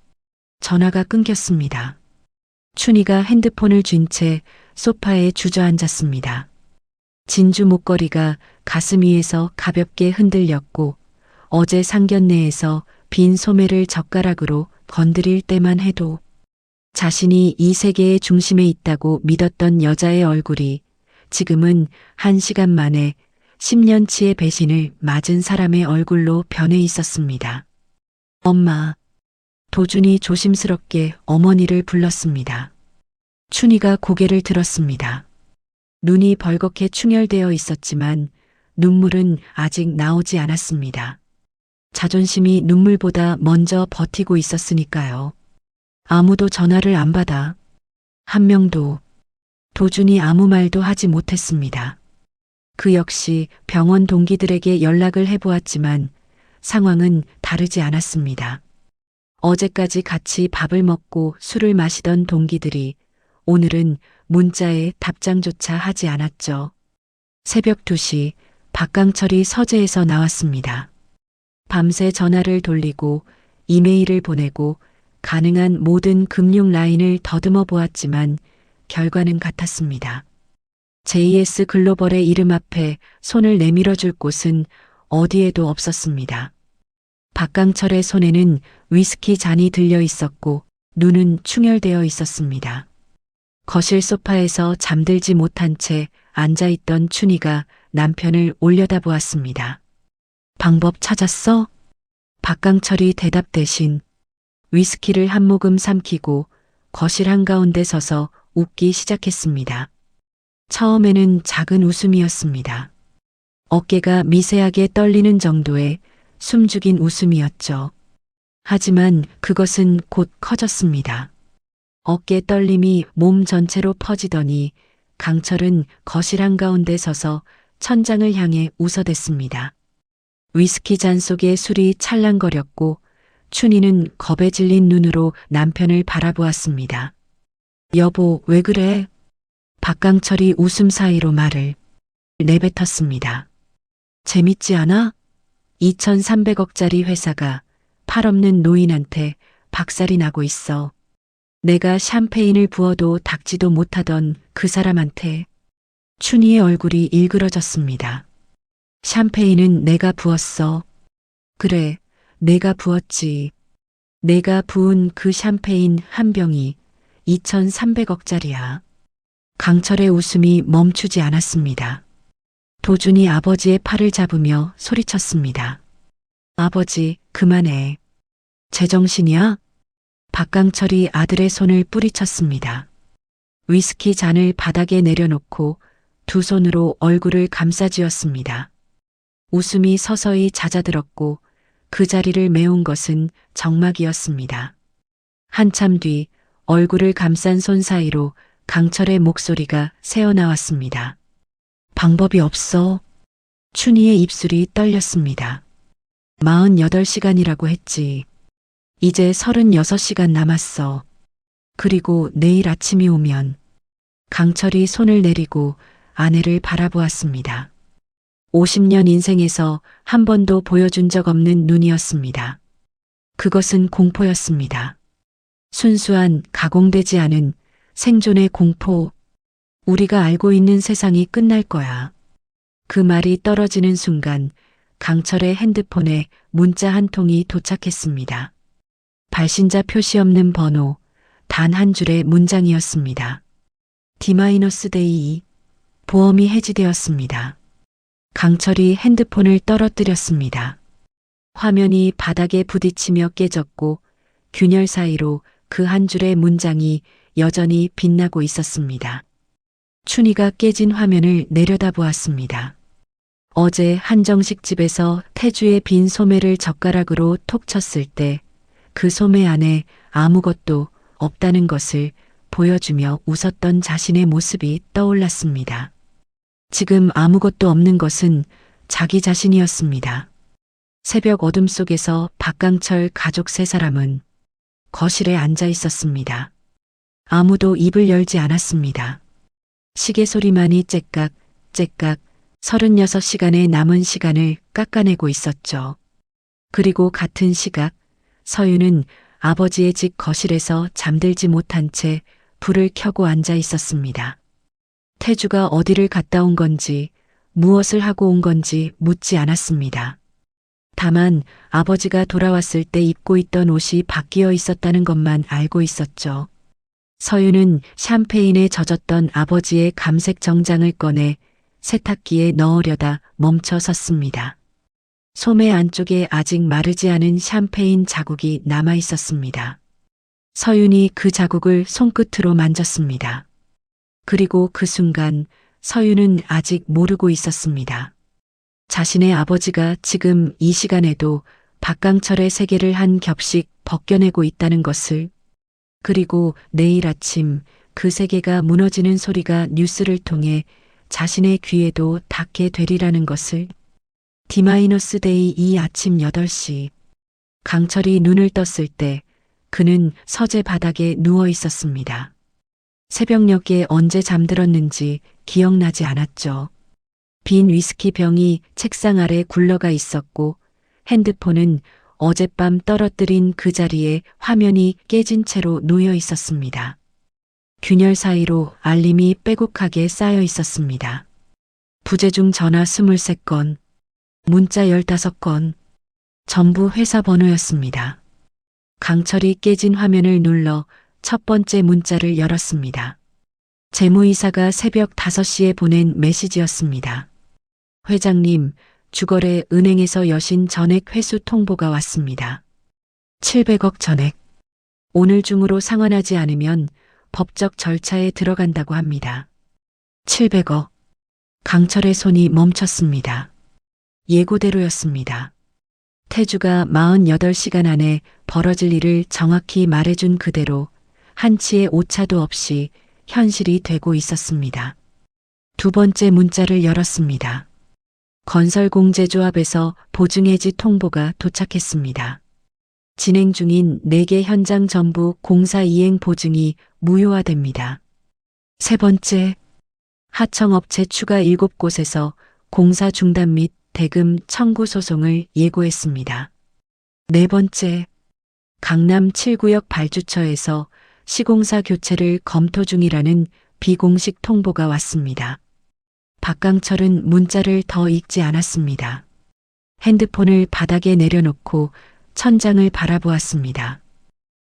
전화가 끊겼습니다. 춘희가 핸드폰을 쥔 채 소파에 주저앉았습니다. 진주 목걸이가 가슴 위에서 가볍게 흔들렸고 어제 상견례에서 빈 소매를 젓가락으로 건드릴 때만 해도 자신이 이 세계의 중심에 있다고 믿었던 여자의 얼굴이 지금은 1시간 만에 10년치의 배신을 맞은 사람의 얼굴로 변해 있었습니다. 엄마. 도준이 조심스럽게 어머니를 불렀습니다. 춘희가 고개를 들었습니다. 눈이 벌겋게 충혈되어 있었지만 눈물은 아직 나오지 않았습니다. 자존심이 눈물보다 먼저 버티고 있었으니까요. 아무도 전화를 안 받아. 한 명도. 도준이 아무 말도 하지 못했습니다. 그 역시 병원 동기들에게 연락을 해보았지만 상황은 다르지 않았습니다. 어제까지 같이 밥을 먹고 술을 마시던 동기들이 오늘은 문자에 답장조차 하지 않았죠. 새벽 2시 박강철이 서재에서 나왔습니다. 밤새 전화를 돌리고 이메일을 보내고 가능한 모든 금융 라인을 더듬어 보았지만 결과는 같았습니다. JS 글로벌의 이름 앞에 손을 내밀어 줄 곳은 어디에도 없었습니다. 박강철의 손에는 위스키 잔이 들려 있었고 눈은 충혈되어 있었습니다. 거실 소파에서 잠들지 못한 채 앉아있던 춘희가 남편을 올려다보았습니다. 방법 찾았어? 박강철이 대답 대신 위스키를 한 모금 삼키고 거실 한가운데 서서 웃기 시작했습니다. 처음에는 작은 웃음이었습니다. 어깨가 미세하게 떨리는 정도의 숨죽인 웃음이었죠. 하지만 그것은 곧 커졌습니다. 어깨 떨림이 몸 전체로 퍼지더니 강철은 거실 한가운데 서서 천장을 향해 웃어댔습니다. 위스키 잔 속에 술이 찰랑거렸고 춘희는 겁에 질린 눈으로 남편을 바라보았습니다. 여보, 왜 그래? 박강철이 웃음 사이로 말을 내뱉었습니다. 재밌지 않아? 2,300억짜리 회사가 팔없는 노인한테 박살이 나고 있어. 내가 샴페인을 부어도 닦지도 못하던 그 사람한테. 춘희의 얼굴이 일그러졌습니다. 샴페인은 내가 부었어. 그래, 내가 부었지. 내가 부은 그 샴페인 한 병이 2,300억짜리야. 강철의 웃음이 멈추지 않았습니다. 도준이 아버지의 팔을 잡으며 소리쳤습니다. 아버지, 그만해. 제정신이야? 박강철이 아들의 손을 뿌리쳤습니다. 위스키 잔을 바닥에 내려놓고 두 손으로 얼굴을 감싸쥐었습니다. 웃음이 서서히 잦아들었고 그 자리를 메운 것은 정막이었습니다. 한참 뒤 얼굴을 감싼 손 사이로 강철의 목소리가 새어나왔습니다. 방법이 없어. 춘희의 입술이 떨렸습니다. 48시간이라고 했지. 이제 36시간 남았어. 그리고 내일 아침이 오면. 강철이 손을 내리고 아내를 바라보았습니다. 50년 인생에서 한 번도 보여준 적 없는 눈이었습니다. 그것은 공포였습니다. 순수한 가공되지 않은 생존의 공포. 우리가 알고 있는 세상이 끝날 거야. 그 말이 떨어지는 순간 강철의 핸드폰에 문자 한 통이 도착했습니다. 발신자 표시 없는 번호, 단 한 줄의 문장이었습니다. D-데이. 보험이 해지되었습니다. 강철이 핸드폰을 떨어뜨렸습니다. 화면이 바닥에 부딪히며 깨졌고 균열 사이로 그 한 줄의 문장이 여전히 빛나고 있었습니다. 춘희가 깨진 화면을 내려다보았습니다. 어제 한정식 집에서 태주의 빈 소매를 젓가락으로 톡 쳤을 때 그 소매 안에 아무것도 없다는 것을 보여주며 웃었던 자신의 모습이 떠올랐습니다. 지금 아무것도 없는 것은 자기 자신이었습니다. 새벽 어둠 속에서 박강철 가족 3사람은 거실에 앉아 있었습니다. 아무도 입을 열지 않았습니다. 시계 소리만이 째깍 째깍 36시간의 남은 시간을 깎아내고 있었죠. 그리고 같은 시각 서윤은 아버지의 집 거실에서 잠들지 못한 채 불을 켜고 앉아 있었습니다. 태주가 어디를 갔다 온 건지 무엇을 하고 온 건지 묻지 않았습니다. 다만 아버지가 돌아왔을 때 입고 있던 옷이 바뀌어 있었다는 것만 알고 있었죠. 서윤은 샴페인에 젖었던 아버지의 감색 정장을 꺼내 세탁기에 넣으려다 멈춰 섰습니다. 소매 안쪽에 아직 마르지 않은 샴페인 자국이 남아 있었습니다. 서윤이 그 자국을 손끝으로 만졌습니다. 그리고 그 순간 서윤은 아직 모르고 있었습니다. 자신의 아버지가 지금 이 시간에도 박강철의 세계를 한 겹씩 벗겨내고 있다는 것을, 그리고 내일 아침 그 세계가 무너지는 소리가 뉴스를 통해 자신의 귀에도 닿게 되리라는 것을. D-데이 이 아침 8시 강철이 눈을 떴을 때 그는 서재 바닥에 누워 있었습니다. 새벽녘에 언제 잠들었는지 기억나지 않았죠. 빈 위스키 병이 책상 아래 굴러가 있었고 핸드폰은 어젯밤 떨어뜨린 그 자리에 화면이 깨진 채로 놓여 있었습니다. 균열 사이로 알림이 빼곡하게 쌓여 있었습니다. 부재중 전화 23건, 문자 15건, 전부 회사 번호였습니다. 강철이 깨진 화면을 눌러 첫 번째 문자를 열었습니다. 재무이사가 새벽 5시에 보낸 메시지였습니다. 회장님, 주거래 은행에서 여신 전액 회수 통보가 왔습니다. 700억 전액. 오늘 중으로 상환하지 않으면 법적 절차에 들어간다고 합니다. 700억. 강철의 손이 멈췄습니다. 예고대로였습니다. 태주가 48시간 안에 벌어질 일을 정확히 말해준 그대로 한치의 오차도 없이 현실이 되고 있었습니다. 두 번째 문자를 열었습니다. 건설공제조합에서 보증해지 통보가 도착했습니다. 진행 중인 4개 현장 전부 공사 이행 보증이 무효화됩니다. 세 번째, 하청업체 추가 7곳에서 공사 중단 및 대금 청구 소송을 예고했습니다. 네 번째, 강남 7구역 발주처에서 시공사 교체를 검토 중이라는 비공식 통보가 왔습니다. 박강철은 문자를 더 읽지 않았습니다. 핸드폰을 바닥에 내려놓고 천장을 바라보았습니다.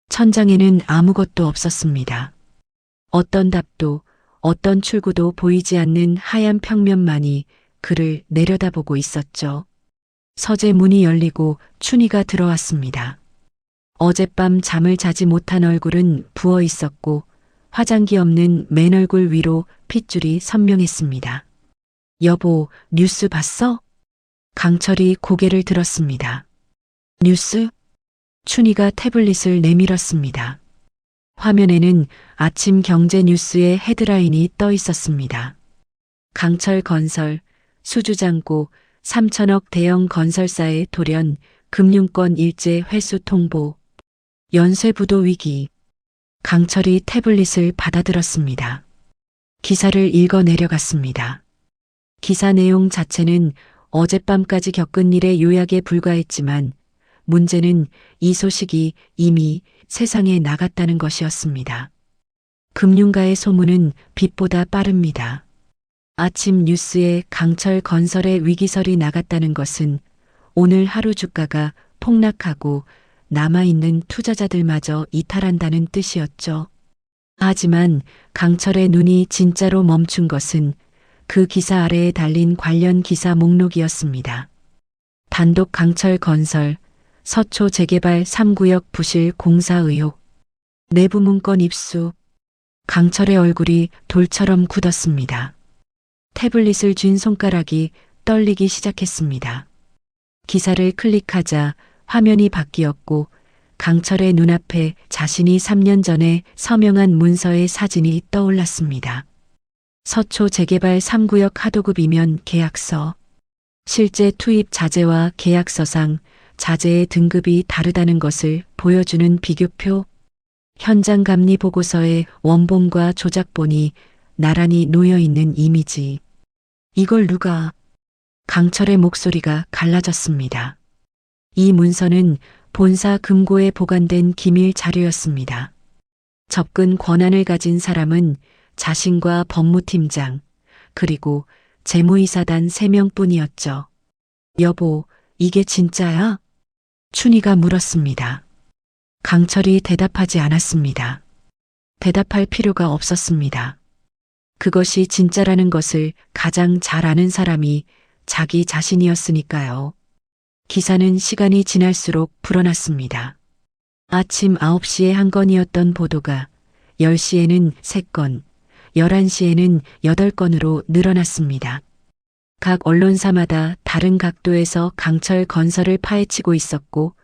천장에는 아무것도 없었습니다. 어떤 답도 어떤 출구도 보이지 않는 하얀 평면만이 그를 내려다보고 있었죠. 서재 문이 열리고 춘희가 들어왔습니다. 어젯밤 잠을 자지 못한 얼굴은 부어 있었고 화장기 없는 맨 얼굴 위로 핏줄이 선명했습니다. 여보, 뉴스 봤어? 강철이 고개를 들었습니다. 뉴스? 춘희가 태블릿을 내밀었습니다. 화면에는 아침 경제 뉴스의 헤드라인이 떠 있었습니다. 강철 건설, 수주장고, 3천억 대형 건설사의 돌연, 금융권 일제 회수 통보, 연쇄부도 위기. 강철이 태블릿을 받아들었습니다. 기사를 읽어 내려갔습니다. 기사 내용 자체는 어젯밤까지 겪은 일의 요약에 불과했지만 문제는 이 소식이 이미 세상에 나갔다는 것이었습니다. 금융가의 소문은 빛보다 빠릅니다. 아침 뉴스에 강철 건설의 위기설이 나갔다는 것은 오늘 하루 주가가 폭락하고 남아있는 투자자들마저 이탈한다는 뜻이었죠. 하지만 강철의 눈이 진짜로 멈춘 것은 그 기사 아래에 달린 관련 기사 목록이었습니다. 단독 강철 건설, 서초 재개발 3구역 부실 공사 의혹, 내부 문건 입수. 강철의 얼굴이 돌처럼 굳었습니다. 태블릿을 쥔 손가락이 떨리기 시작했습니다. 기사를 클릭하자 화면이 바뀌었고 강철의 눈앞에 자신이 3년 전에 서명한 문서의 사진이 떠올랐습니다. 서초 재개발 3구역 하도급이면 계약서. 실제 투입 자재와 계약서상 자재의 등급이 다르다는 것을 보여주는 비교표. 현장 감리 보고서의 원본과 조작본이 나란히 놓여있는 이미지. 이걸 누가? 강철의 목소리가 갈라졌습니다. 이 문서는 본사 금고에 보관된 기밀 자료였습니다. 접근 권한을 가진 사람은 자신과 법무팀장, 그리고 재무이사단 3명뿐이었죠. 여보, 이게 진짜야? 춘희가 물었습니다. 강철이 대답하지 않았습니다. 대답할 필요가 없었습니다. 그것이 진짜라는 것을 가장 잘 아는 사람이 자기 자신이었으니까요. 기사는 시간이 지날수록 불어났습니다. 아침 9시에 한 건이었던 보도가 10시에는 3건, 11시에는 8건으로 늘어났습니다. 각 언론사마다 다른 각도에서 강철 건설을 파헤치고 있었고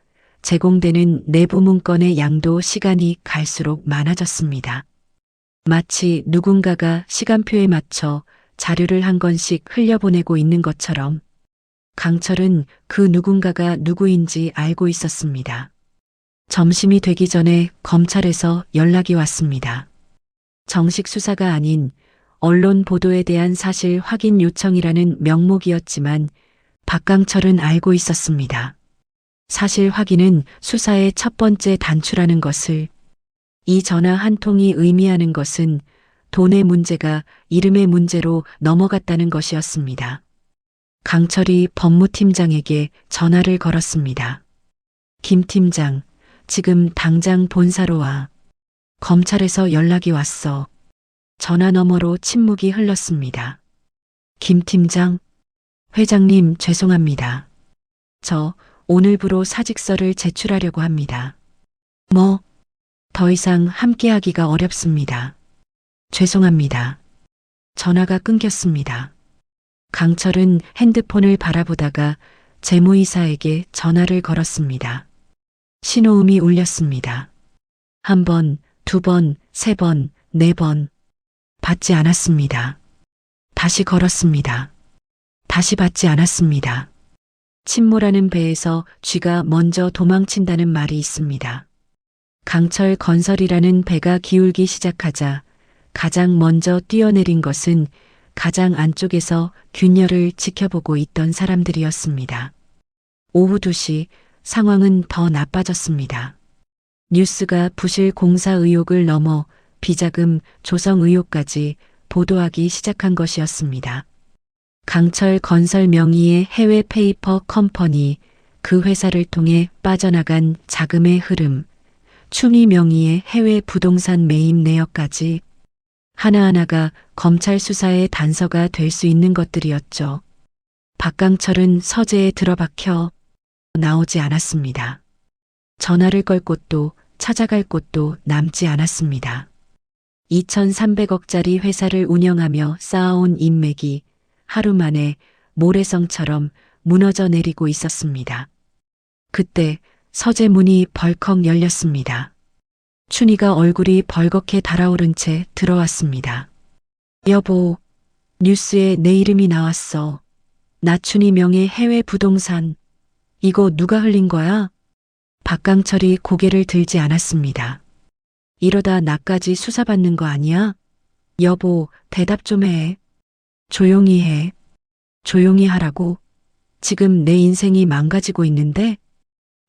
제공되는 내부 문건의 양도 시간이 갈수록 많아졌습니다. 마치 누군가가 시간표에 맞춰 자료를 한 건씩 흘려보내고 있는 것처럼 강철은 그 누군가가 누구인지 알고 있었습니다. 점심이 되기 전에 검찰에서 연락이 왔습니다. 정식 수사가 아닌 언론 보도에 대한 사실 확인 요청이라는 명목이었지만 박강철은 알고 있었습니다. 사실 확인은 수사의 첫 번째 단추라는 것을. 이 전화 한 통이 의미하는 것은 돈의 문제가 이름의 문제로 넘어갔다는 것이었습니다. 강철이 법무팀장에게 전화를 걸었습니다. 김 팀장, 지금 당장 본사로 와. 검찰에서 연락이 왔어. 전화 너머로 침묵이 흘렀습니다. 김 팀장, 회장님 죄송합니다. 저 오늘부로 사직서를 제출하려고 합니다. 뭐? 더 이상 함께하기가 어렵습니다. 죄송합니다. 전화가 끊겼습니다. 강철은 핸드폰을 바라보다가 재무이사에게 전화를 걸었습니다. 신호음이 울렸습니다. 한 번, 두 번, 세 번, 네 번. 받지 않았습니다. 다시 걸었습니다. 다시 받지 않았습니다. 침몰하는 배에서 쥐가 먼저 도망친다는 말이 있습니다. 강철 건설이라는 배가 기울기 시작하자 가장 먼저 뛰어내린 것은 가장 안쪽에서 균열을 지켜보고 있던 사람들이었습니다. 오후 2시 상황은 더 나빠졌습니다. 뉴스가 부실 공사 의혹을 넘어 비자금 조성 의혹까지 보도하기 시작한 것이었습니다. 강철 건설 명의의 해외 페이퍼 컴퍼니, 그 회사를 통해 빠져나간 자금의 흐름, 춘희 명의의 해외 부동산 매입 내역까지 하나하나가 검찰 수사의 단서가 될 수 있는 것들이었죠. 박강철은 서재에 들어박혀 나오지 않았습니다. 전화를 걸 곳도 찾아갈 곳도 남지 않았습니다. 2,300억짜리 회사를 운영하며 쌓아온 인맥이 하루 만에 모래성처럼 무너져 내리고 있었습니다. 그때 서재 문이 벌컥 열렸습니다. 춘희가 얼굴이 벌겋게 달아오른 채 들어왔습니다. 여보, 뉴스에 내 이름이 나왔어. 나춘희 명의 해외 부동산. 이거 누가 흘린 거야? 박강철이 고개를 들지 않았습니다. 이러다 나까지 수사받는 거 아니야? 여보, 대답 좀 해. 조용히 해. 조용히 하라고. 지금 내 인생이 망가지고 있는데?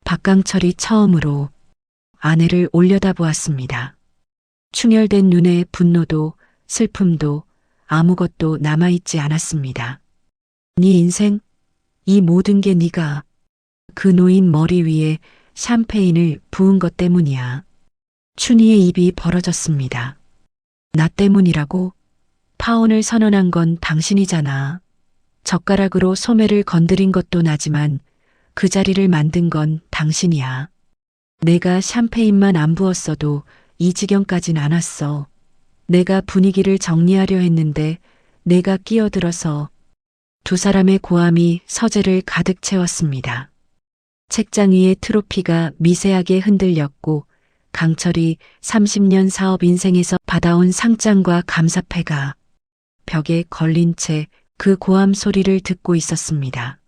박강철이 처음으로 아내를 올려다보았습니다. 충혈된 눈에 분노도 슬픔도 아무것도 남아있지 않았습니다. 네 인생? 이 모든 게 네가 그 노인 머리 위에 샴페인을 부은 것 때문이야. 춘희의 입이 벌어졌습니다. 나 때문이라고? 파혼을 선언한 건 당신이잖아. 젓가락으로 소매를 건드린 것도 나지만 그 자리를 만든 건 당신이야. 내가 샴페인만 안 부었어도 이 지경까진 않았어. 내가 분위기를 정리하려 했는데 내가 끼어들어서. 두 사람의 고함이 서재를 가득 채웠습니다. 책장 위의 트로피가 미세하게 흔들렸고 강철이 30년 사업 인생에서 받아온 상장과 감사패가 벽에 걸린 채 그 고함 소리를 듣고 있었습니다.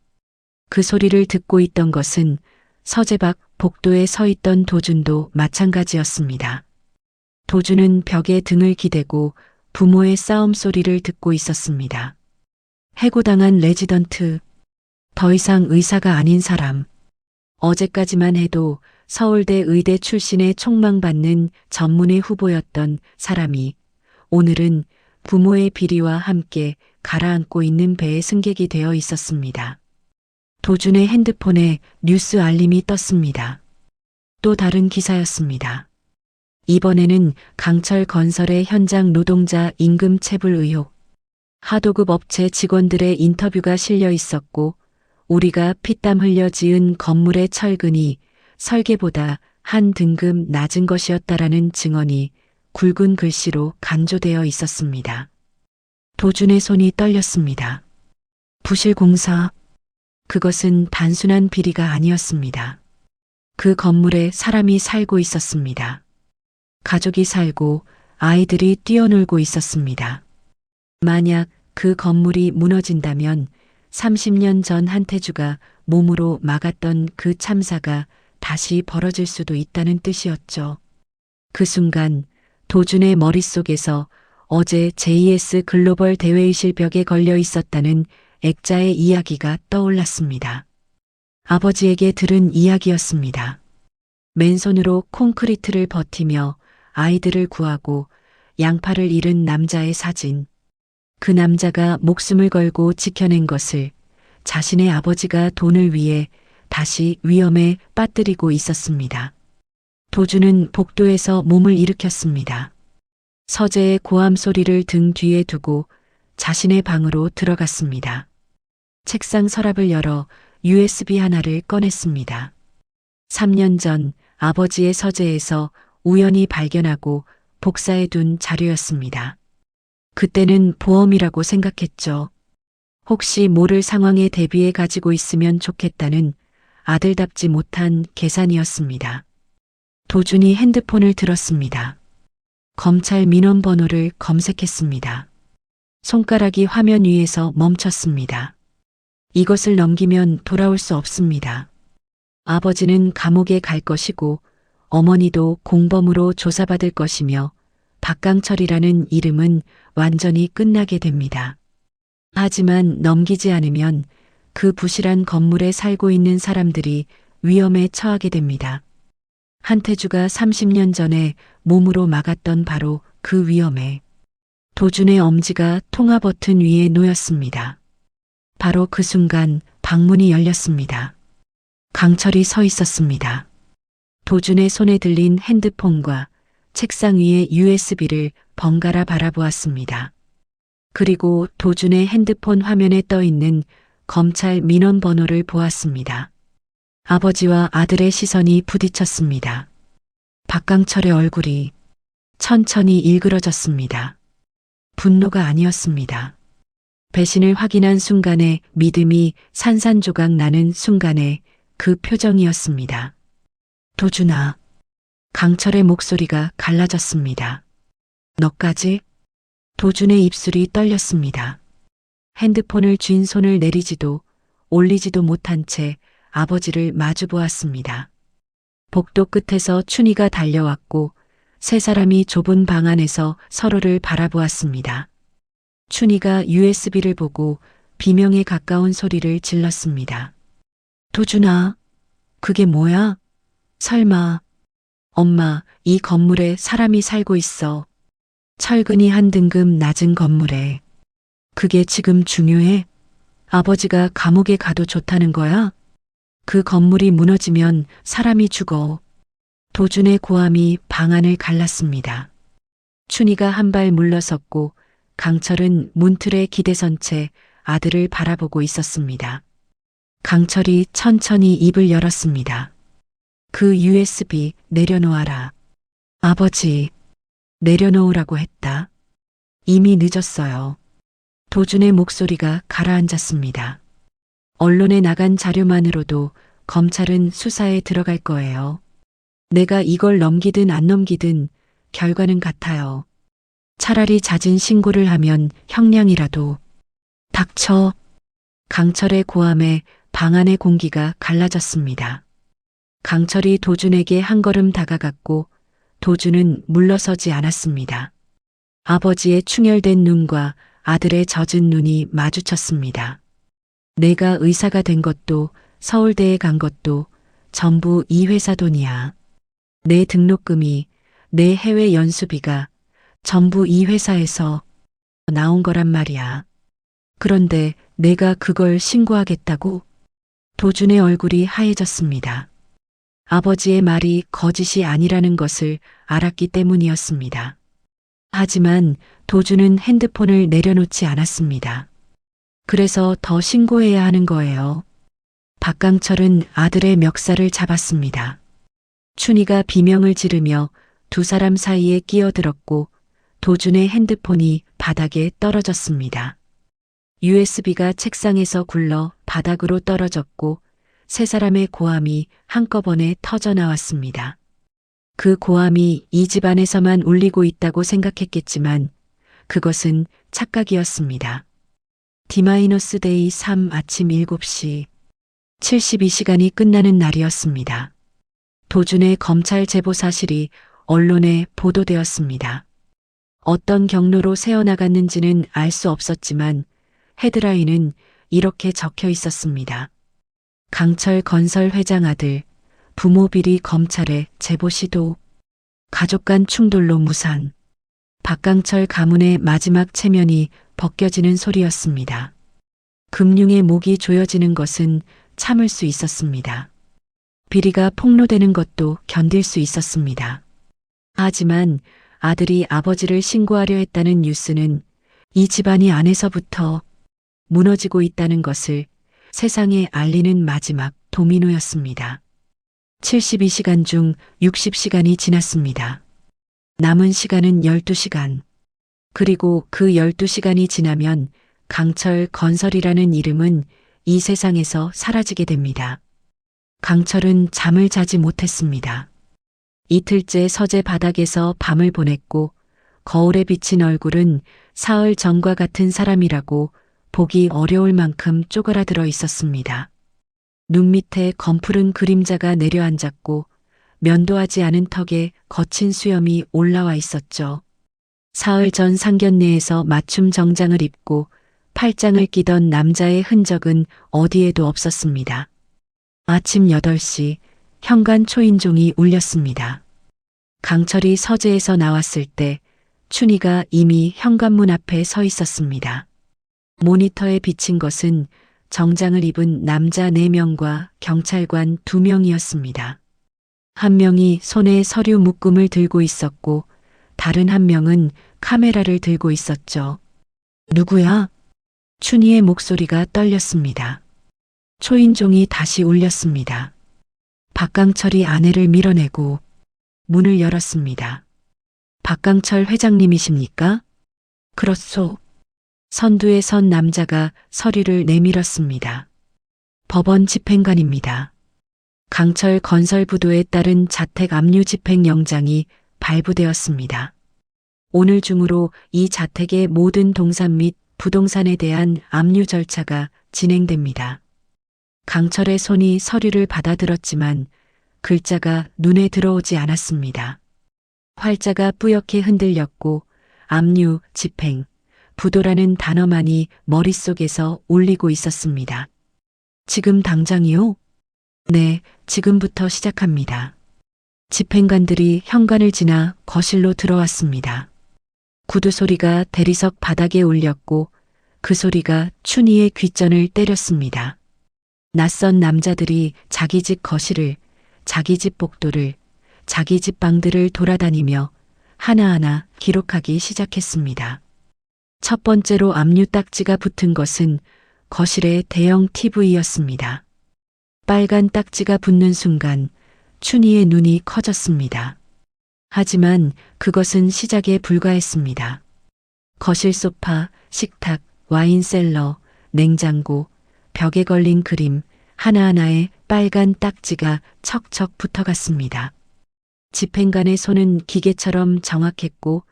그 소리를 듣고 있던 것은 서재 밖 복도에 서 있던 도준도 마찬가지였습니다. 도준은 벽에 등을 기대고 부모의 싸움 소리를 듣고 있었습니다. 해고당한 레지던트, 더 이상 의사가 아닌 사람, 어제까지만 해도 서울대 의대 출신의 촉망받는 전문의 후보였던 사람이 오늘은 부모의 비리와 함께 가라앉고 있는 배의 승객이 되어 있었습니다. 도준의 핸드폰에 뉴스 알림이 떴습니다. 또 다른 기사였습니다. 이번에는 강철 건설의 현장 노동자 임금 체불 의혹. 하도급 업체 직원들의 인터뷰가 실려 있었고 우리가 피땀 흘려 지은 건물의 철근이 설계보다 한 등급 낮은 것이었다라는 증언이 굵은 글씨로 간조되어 있었습니다. 도준의 손이 떨렸습니다. 부실공사. 그것은 단순한 비리가 아니었습니다. 그 건물에 사람이 살고 있었습니다. 가족이 살고 아이들이 뛰어놀고 있었습니다. 만약 그 건물이 무너진다면 30년 전 한태주가 몸으로 막았던 그 참사가 다시 벌어질 수도 있다는 뜻이었죠. 그 순간 도준의 머릿속에서 어제 JS 글로벌 대회의실 벽에 걸려 있었다는 액자의 이야기가 떠올랐습니다. 아버지에게 들은 이야기였습니다. 맨손으로 콘크리트를 버티며 아이들을 구하고 양팔을 잃은 남자의 사진. 그 남자가 목숨을 걸고 지켜낸 것을 자신의 아버지가 돈을 위해 다시 위험에 빠뜨리고 있었습니다. 도준은 복도에서 몸을 일으켰습니다. 서재의 고함 소리를 등 뒤에 두고 자신의 방으로 들어갔습니다. 책상 서랍을 열어 USB 하나를 꺼냈습니다. 3년 전 아버지의 서재에서 우연히 발견하고 복사해둔 자료였습니다. 그때는 보험이라고 생각했죠. 혹시 모를 상황에 대비해 가지고 있으면 좋겠다는 아들답지 못한 계산이었습니다. 도준이 핸드폰을 들었습니다. 검찰 민원 번호를 검색했습니다. 손가락이 화면 위에서 멈췄습니다. 이것을 넘기면 돌아올 수 없습니다. 아버지는 감옥에 갈 것이고 어머니도 공범으로 조사받을 것이며 박강철이라는 이름은 완전히 끝나게 됩니다. 하지만 넘기지 않으면 그 부실한 건물에 살고 있는 사람들이 위험에 처하게 됩니다. 한태주가 30년 전에 몸으로 막았던 바로 그 위험에 도준의 엄지가 통화 버튼 위에 놓였습니다. 바로 그 순간 방문이 열렸습니다. 강철이 서 있었습니다. 도준의 손에 들린 핸드폰과 책상 위의 USB를 번갈아 바라보았습니다. 그리고 도준의 핸드폰 화면에 떠 있는 검찰 민원 번호를 보았습니다. 아버지와 아들의 시선이 부딪혔습니다. 박강철의 얼굴이 천천히 일그러졌습니다. 분노가 아니었습니다. 배신을 확인한 순간에 믿음이 산산조각 나는 순간에 그 표정이었습니다. 도준아, 강철의 목소리가 갈라졌습니다. 너까지? 도준의 입술이 떨렸습니다. 핸드폰을 쥔 손을 내리지도 올리지도 못한 채 아버지를 마주 보았습니다. 복도 끝에서 춘희가 달려왔고 세 사람이 좁은 방 안에서 서로를 바라보았습니다. 춘희가 USB를 보고 비명에 가까운 소리를 질렀습니다. 도준아, 그게 뭐야? 설마. 엄마, 이 건물에 사람이 살고 있어. 철근이 한 등급 낮은 건물에. 그게 지금 중요해? 아버지가 감옥에 가도 좋다는 거야? 그 건물이 무너지면 사람이 죽어. 도준의 고함이 방 안을 갈랐습니다. 춘희가 한 발 물러섰고 강철은 문틀에 기대선 채 아들을 바라보고 있었습니다. 강철이 천천히 입을 열었습니다. 그 USB 내려놓아라. 아버지, 내려놓으라고 했다. 이미 늦었어요. 도준의 목소리가 가라앉았습니다. 언론에 나간 자료만으로도 검찰은 수사에 들어갈 거예요. 내가 이걸 넘기든 안 넘기든 결과는 같아요. 차라리 잦은 신고를 하면 형량이라도. 닥쳐. 강철의 고함에 방 안의 공기가 갈라졌습니다. 강철이 도준에게 한 걸음 다가갔고 도준은 물러서지 않았습니다. 아버지의 충혈된 눈과 아들의 젖은 눈이 마주쳤습니다. 내가 의사가 된 것도 서울대에 간 것도 전부 이 회사 돈이야. 내 등록금이, 내 해외 연수비가 전부 이 회사에서 나온 거란 말이야. 그런데 내가 그걸 신고하겠다고? 도준의 얼굴이 하얘졌습니다. 아버지의 말이 거짓이 아니라는 것을 알았기 때문이었습니다. 하지만 도준은 핸드폰을 내려놓지 않았습니다. 그래서 더 신고해야 하는 거예요. 박강철은 아들의 멱살을 잡았습니다. 춘희가 비명을 지르며 두 사람 사이에 끼어들었고 도준의 핸드폰이 바닥에 떨어졌습니다. USB가 책상에서 굴러 바닥으로 떨어졌고 세 사람의 고함이 한꺼번에 터져 나왔습니다. 그 고함이 이 집안에서만 울리고 있다고 생각했겠지만 그것은 착각이었습니다. D-데이 3 아침 7시 72시간이 끝나는 날이었습니다. 도준의 검찰 제보 사실이 언론에 보도되었습니다. 어떤 경로로 새어나갔는지는 알 수 없었지만 헤드라인은 이렇게 적혀 있었습니다. 강철 건설 회장 아들, 부모 비리 검찰에 제보 시도, 가족 간 충돌로 무산. 박강철 가문의 마지막 체면이 벗겨지는 소리였습니다. 금융의 목이 조여지는 것은 참을 수 있었습니다. 비리가 폭로되는 것도 견딜 수 있었습니다. 하지만 아들이 아버지를 신고하려 했다는 뉴스는 이 집안이 안에서부터 무너지고 있다는 것을 세상에 알리는 마지막 도미노였습니다. 72시간 중 60시간이 지났습니다. 남은 시간은 12시간. 그리고 그 12시간이 지나면 강철 건설이라는 이름은 이 세상에서 사라지게 됩니다. 강철은 잠을 자지 못했습니다. 이틀째 서재 바닥에서 밤을 보냈고 거울에 비친 얼굴은 사흘 전과 같은 사람이라고 보기 어려울 만큼 쪼그라들어 있었습니다. 눈 밑에 검푸른 그림자가 내려앉았고 면도하지 않은 턱에 거친 수염이 올라와 있었죠. 사흘 전 상견례에서 맞춤 정장을 입고 팔짱을 끼던 남자의 흔적은 어디에도 없었습니다. 아침 8시 현관 초인종이 울렸습니다. 강철이 서재에서 나왔을 때 춘희가 이미 현관문 앞에 서 있었습니다. 모니터에 비친 것은 정장을 입은 남자 4명과 경찰관 2명이었습니다. 한 명이 손에 서류 묶음을 들고 있었고 다른 한 명은 카메라를 들고 있었죠. 누구야? 춘희의 목소리가 떨렸습니다. 초인종이 다시 울렸습니다. 박강철이 아내를 밀어내고 문을 열었습니다. 박강철 회장님이십니까? 그렇소. 선두에 선 남자가 서류를 내밀었습니다. 법원 집행관입니다. 강철 건설부도에 따른 자택 압류 집행영장이 발부되었습니다. 오늘 중으로 이 자택의 모든 동산 및 부동산에 대한 압류 절차가 진행됩니다. 강철의 손이 서류를 받아들었지만 글자가 눈에 들어오지 않았습니다. 활자가 뿌옇게 흔들렸고 압류, 집행, 부도라는 단어만이 머릿속에서 울리고 있었습니다. 지금 당장이요? 네, 지금부터 시작합니다. 집행관들이 현관을 지나 거실로 들어왔습니다. 구두 소리가 대리석 바닥에 울렸고 그 소리가 춘희의 귓전을 때렸습니다. 낯선 남자들이 자기 집 거실을, 자기 집 복도를, 자기 집 방들을 돌아다니며 하나하나 기록하기 시작했습니다. 첫 번째로 압류 딱지가 붙은 것은 거실의 대형 TV였습니다. 빨간 딱지가 붙는 순간 춘희의 눈이 커졌습니다. 하지만 그것은 시작에 불과했습니다. 거실 소파, 식탁, 와인셀러, 냉장고, 벽에 걸린 그림 하나하나에 빨간 딱지가 척척 붙어갔습니다. 집행관의 손은 기계처럼 정확했고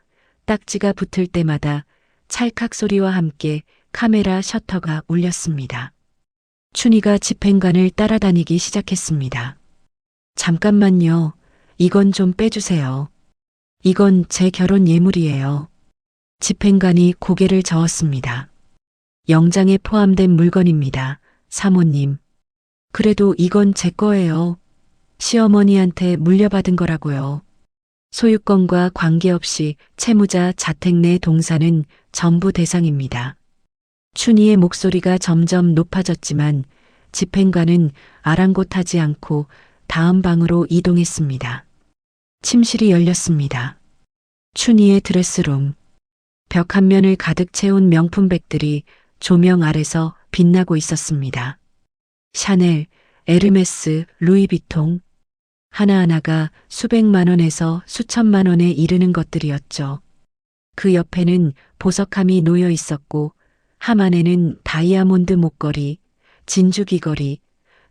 딱지가 붙을 때마다 찰칵 소리와 함께 카메라 셔터가 울렸습니다. 춘희가 집행관을 따라다니기 시작했습니다. 잠깐만요. 이건 좀 빼주세요. 이건 제 결혼 예물이에요. 집행관이 고개를 저었습니다. 영장에 포함된 물건입니다. 사모님. 그래도 이건 제 거예요. 시어머니한테 물려받은 거라고요. 소유권과 관계없이 채무자 자택 내 동산은 전부 대상입니다. 춘희의 목소리가 점점 높아졌지만 집행관은 아랑곳하지 않고 다음 방으로 이동했습니다. 침실이 열렸습니다. 춘희의 드레스룸. 벽 한 면을 가득 채운 명품백들이 조명 아래서 빛나고 있었습니다. 샤넬, 에르메스, 루이비통. 하나하나가 수백만 원에서 수천만 원에 이르는 것들이었죠. 그 옆에는 보석함이 놓여 있었고 함 안에는 다이아몬드 목걸이, 진주 귀걸이,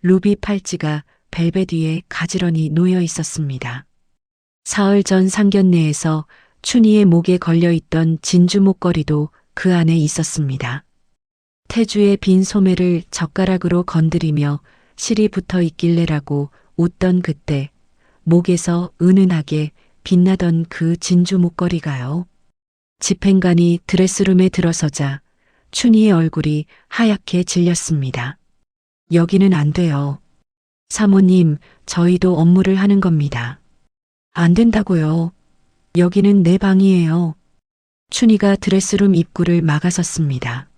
루비 팔찌가 벨벳 위에 가지런히 놓여 있었습니다. 사흘 전 상견례에서 춘희의 목에 걸려있던 진주 목걸이도 그 안에 있었습니다. 태주의 빈 소매를 젓가락으로 건드리며 실이 붙어 있길래라고 웃던 그때 목에서 은은하게 빛나던 그 진주 목걸이가요. 집행관이 드레스룸에 들어서자 춘희의 얼굴이 하얗게 질렸습니다. 여기는 안 돼요. 사모님, 저희도 업무를 하는 겁니다. 안 된다고요. 여기는 내 방이에요. 춘희가 드레스룸 입구를 막아섰습니다.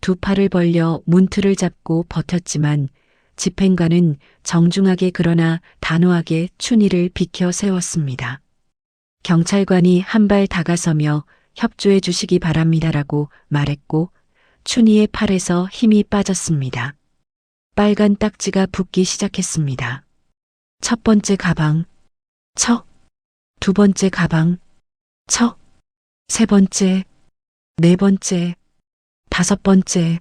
두 팔을 벌려 문틀을 잡고 버텼지만 집행관은 정중하게 그러나 단호하게 춘희를 비켜 세웠습니다. 경찰관이 한 발 다가서며 협조해 주시기 바랍니다라고 말했고 춘희의 팔에서 힘이 빠졌습니다. 빨간 딱지가 붙기 시작했습니다. 첫 번째 가방, 척. 두 번째 가방, 척. 세 번째, 네 번째, 다섯 번째.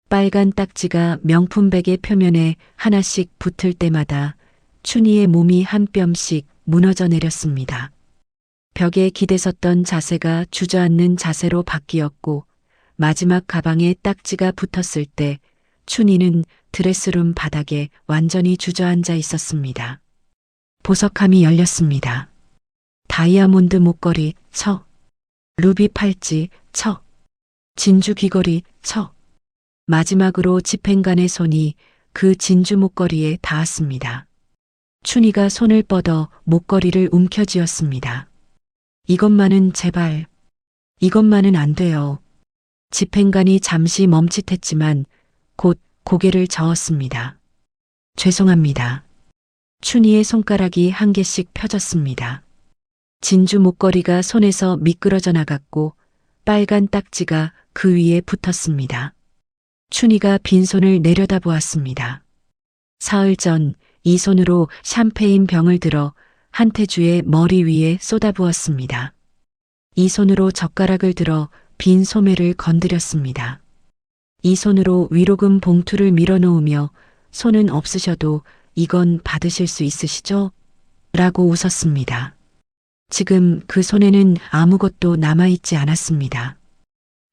빨간 딱지가 명품백의 표면에 하나씩 붙을 때마다 춘희의 몸이 한 뼘씩 무너져 내렸습니다. 벽에 기대섰던 자세가 주저앉는 자세로 바뀌었고 마지막 가방에 딱지가 붙었을 때 춘희는 드레스룸 바닥에 완전히 주저앉아 있었습니다. 보석함이 열렸습니다. 다이아몬드 목걸이, 척. 루비 팔찌, 척. 진주 귀걸이, 척. 마지막으로 집행관의 손이 그 진주 목걸이에 닿았습니다. 춘희가 손을 뻗어 목걸이를 움켜쥐었습니다. 이것만은 제발, 이것만은 안 돼요. 집행관이 잠시 멈칫했지만 곧 고개를 저었습니다. 죄송합니다. 춘희의 손가락이 한 개씩 펴졌습니다. 진주 목걸이가 손에서 미끄러져 나갔고 빨간 딱지가 그 위에 붙었습니다. 춘희가 빈손을 내려다보았습니다. 사흘 전 이 손으로 샴페인 병을 들어 한태주의 머리 위에 쏟아부었습니다. 이 손으로 젓가락을 들어 빈 소매를 건드렸습니다. 이 손으로 위로금 봉투를 밀어놓으며 손은 없으셔도 이건 받으실 수 있으시죠? 라고 웃었습니다. 지금 그 손에는 아무것도 남아있지 않았습니다.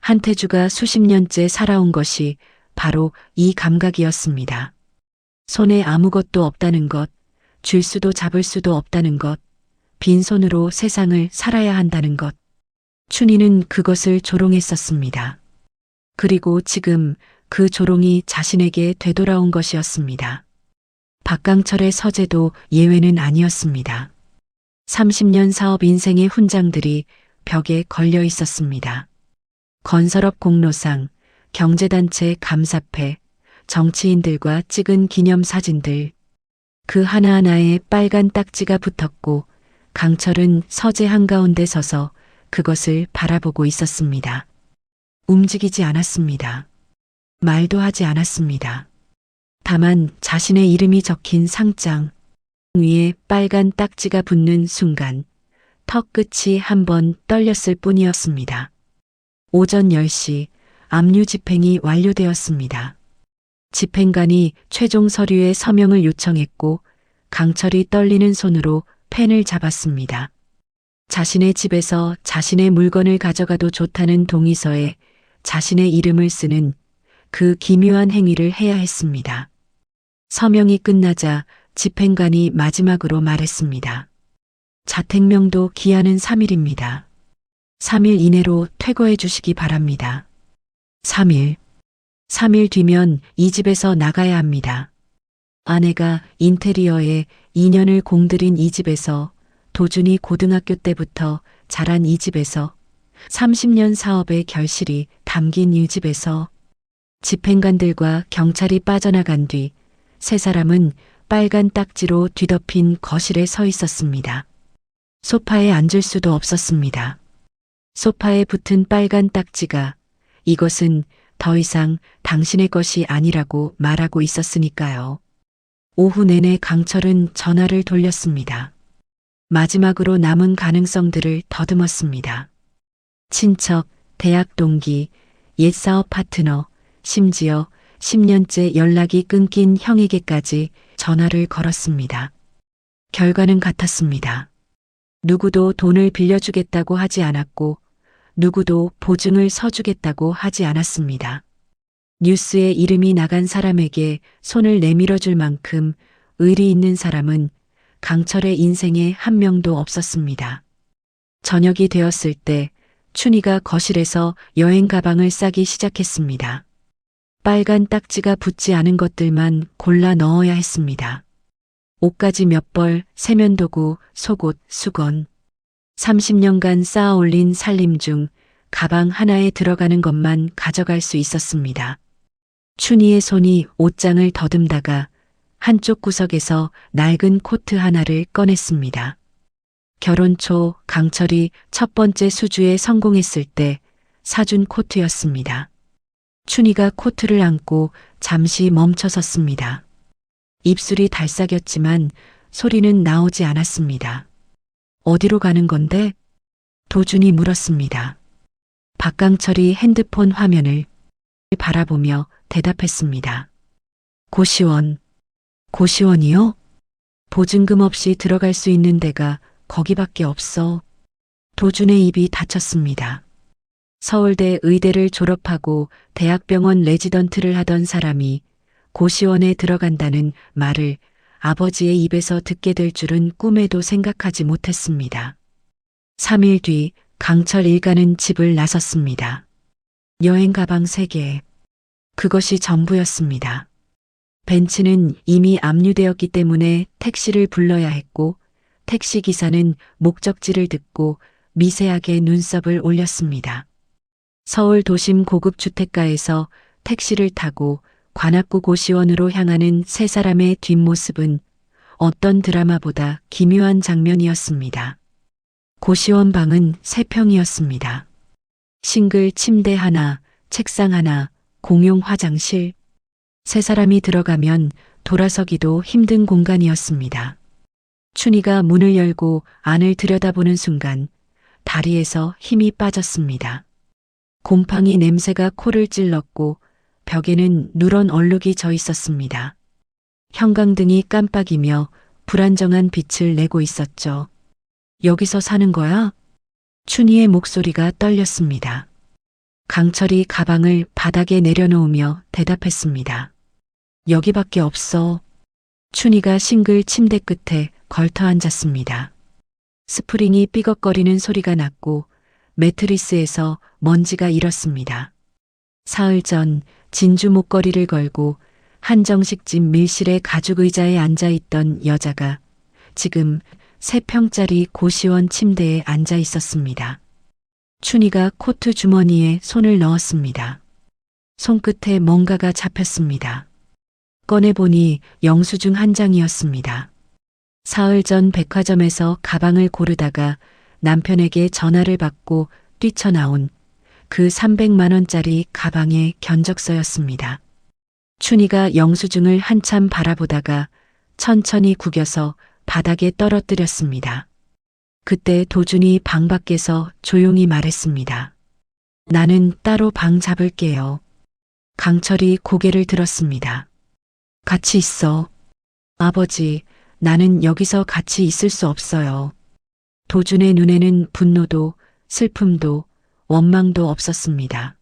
한태주가 수십 년째 살아온 것이 바로 이 감각이었습니다. 손에 아무것도 없다는 것, 줄 수도 잡을 수도 없다는 것, 빈손으로 세상을 살아야 한다는 것. 춘희는 그것을 조롱했었습니다. 그리고 지금 그 조롱이 자신에게 되돌아온 것이었습니다. 박강철의 서재도 예외는 아니었습니다. 30년 사업 인생의 훈장들이 벽에 걸려 있었습니다. 건설업 공로상, 경제단체 감사패, 정치인들과 찍은 기념사진들. 그 하나하나에 빨간 딱지가 붙었고 강철은 서재 한가운데 서서 그것을 바라보고 있었습니다. 움직이지 않았습니다. 말도 하지 않았습니다. 다만 자신의 이름이 적힌 상장 위에 빨간 딱지가 붙는 순간 턱 끝이 한번 떨렸을 뿐이었습니다. 오전 10시 압류 집행이 완료되었습니다. 집행관이 최종 서류에 서명을 요청했고 강철이 떨리는 손으로 펜을 잡았습니다. 자신의 집에서 자신의 물건을 가져가도 좋다는 동의서에 자신의 이름을 쓰는 그 기묘한 행위를 해야 했습니다. 서명이 끝나자 집행관이 마지막으로 말했습니다. 자택명도 기한은 3일입니다. 3일 이내로 퇴거해 주시기 바랍니다. 3일. 3일 뒤면 이 집에서 나가야 합니다. 아내가 인테리어에 2년을 공들인 이 집에서 도준이 고등학교 때부터 자란 이 집에서 30년 사업의 결실이 담긴 이 집에서 집행관들과 경찰이 빠져나간 뒤 세 사람은 빨간 딱지로 뒤덮인 거실에 서 있었습니다. 소파에 앉을 수도 없었습니다. 소파에 붙은 빨간 딱지가 이것은 더 이상 당신의 것이 아니라고 말하고 있었으니까요. 오후 내내 강철은 전화를 돌렸습니다. 마지막으로 남은 가능성들을 더듬었습니다. 친척, 대학 동기, 옛 사업 파트너, 심지어 10년째 연락이 끊긴 형에게까지 전화를 걸었습니다. 결과는 같았습니다. 누구도 돈을 빌려주겠다고 하지 않았고 누구도 보증을 서주겠다고 하지 않았습니다. 뉴스에 이름이 나간 사람에게 손을 내밀어 줄 만큼 의리 있는 사람은 강철의 인생에 한 명도 없었습니다. 저녁이 되었을 때 춘희가 거실에서 여행 가방을 싸기 시작했습니다. 빨간 딱지가 붙지 않은 것들만 골라 넣어야 했습니다. 옷가지 몇 벌, 세면도구, 속옷, 수건. 30년간 쌓아 올린 살림 중 가방 하나에 들어가는 것만 가져갈 수 있었습니다. 춘희의 손이 옷장을 더듬다가 한쪽 구석에서 낡은 코트 하나를 꺼냈습니다. 결혼 초 강철이 첫 번째 수주에 성공했을 때 사준 코트였습니다. 춘희가 코트를 안고 잠시 멈춰 섰습니다. 입술이 달싹였지만 소리는 나오지 않았습니다. 어디로 가는 건데? 도준이 물었습니다. 박강철이 핸드폰 화면을 바라보며 대답했습니다. 고시원. 고시원이요? 보증금 없이 들어갈 수 있는 데가 거기밖에 없어. 도준의 입이 닫혔습니다. 서울대 의대를 졸업하고 대학병원 레지던트를 하던 사람이 고시원에 들어간다는 말을 아버지의 입에서 듣게 될 줄은 꿈에도 생각하지 못했습니다. 3일 뒤 강철 일가는 집을 나섰습니다. 여행 가방 3개. 그것이 전부였습니다. 벤츠는 이미 압류되었기 때문에 택시를 불러야 했고 택시 기사는 목적지를 듣고 미세하게 눈썹을 올렸습니다. 서울 도심 고급 주택가에서 택시를 타고 관악구 고시원으로 향하는 세 사람의 뒷모습은 어떤 드라마보다 기묘한 장면이었습니다. 고시원 방은 3평이었습니다. 싱글 침대 하나, 책상 하나, 공용 화장실. 세 사람이 들어가면 돌아서기도 힘든 공간이었습니다. 춘희가 문을 열고 안을 들여다보는 순간 다리에서 힘이 빠졌습니다. 곰팡이 냄새가 코를 찔렀고 벽에는 누런 얼룩이 져 있었습니다. 형광등이 깜빡이며 불안정한 빛을 내고 있었죠. 여기서 사는 거야? 춘희의 목소리가 떨렸습니다. 강철이 가방을 바닥에 내려놓으며 대답했습니다. 여기밖에 없어. 춘희가 싱글 침대 끝에 걸터 앉았습니다. 스프링이 삐걱거리는 소리가 났고 매트리스에서 먼지가 일었습니다. 사흘 전 진주 목걸이를 걸고 한정식집 밀실의 가죽 의자에 앉아있던 여자가 지금 3평짜리 고시원 침대에 앉아 있었습니다. 춘희가 코트 주머니에 손을 넣었습니다. 손끝에 뭔가가 잡혔습니다. 꺼내보니 영수증 한 장이었습니다. 사흘 전 백화점에서 가방을 고르다가 남편에게 전화를 받고 뛰쳐나온 그 300만 원짜리 가방의 견적서였습니다. 춘희가 영수증을 한참 바라보다가 천천히 구겨서 바닥에 떨어뜨렸습니다. 그때 도준이 방 밖에서 조용히 말했습니다. 나는 따로 방 잡을게요. 강철이 고개를 들었습니다. 같이 있어. 아버지, 나는 여기서 같이 있을 수 없어요. 도준의 눈에는 분노도 슬픔도 원망도 없었습니다.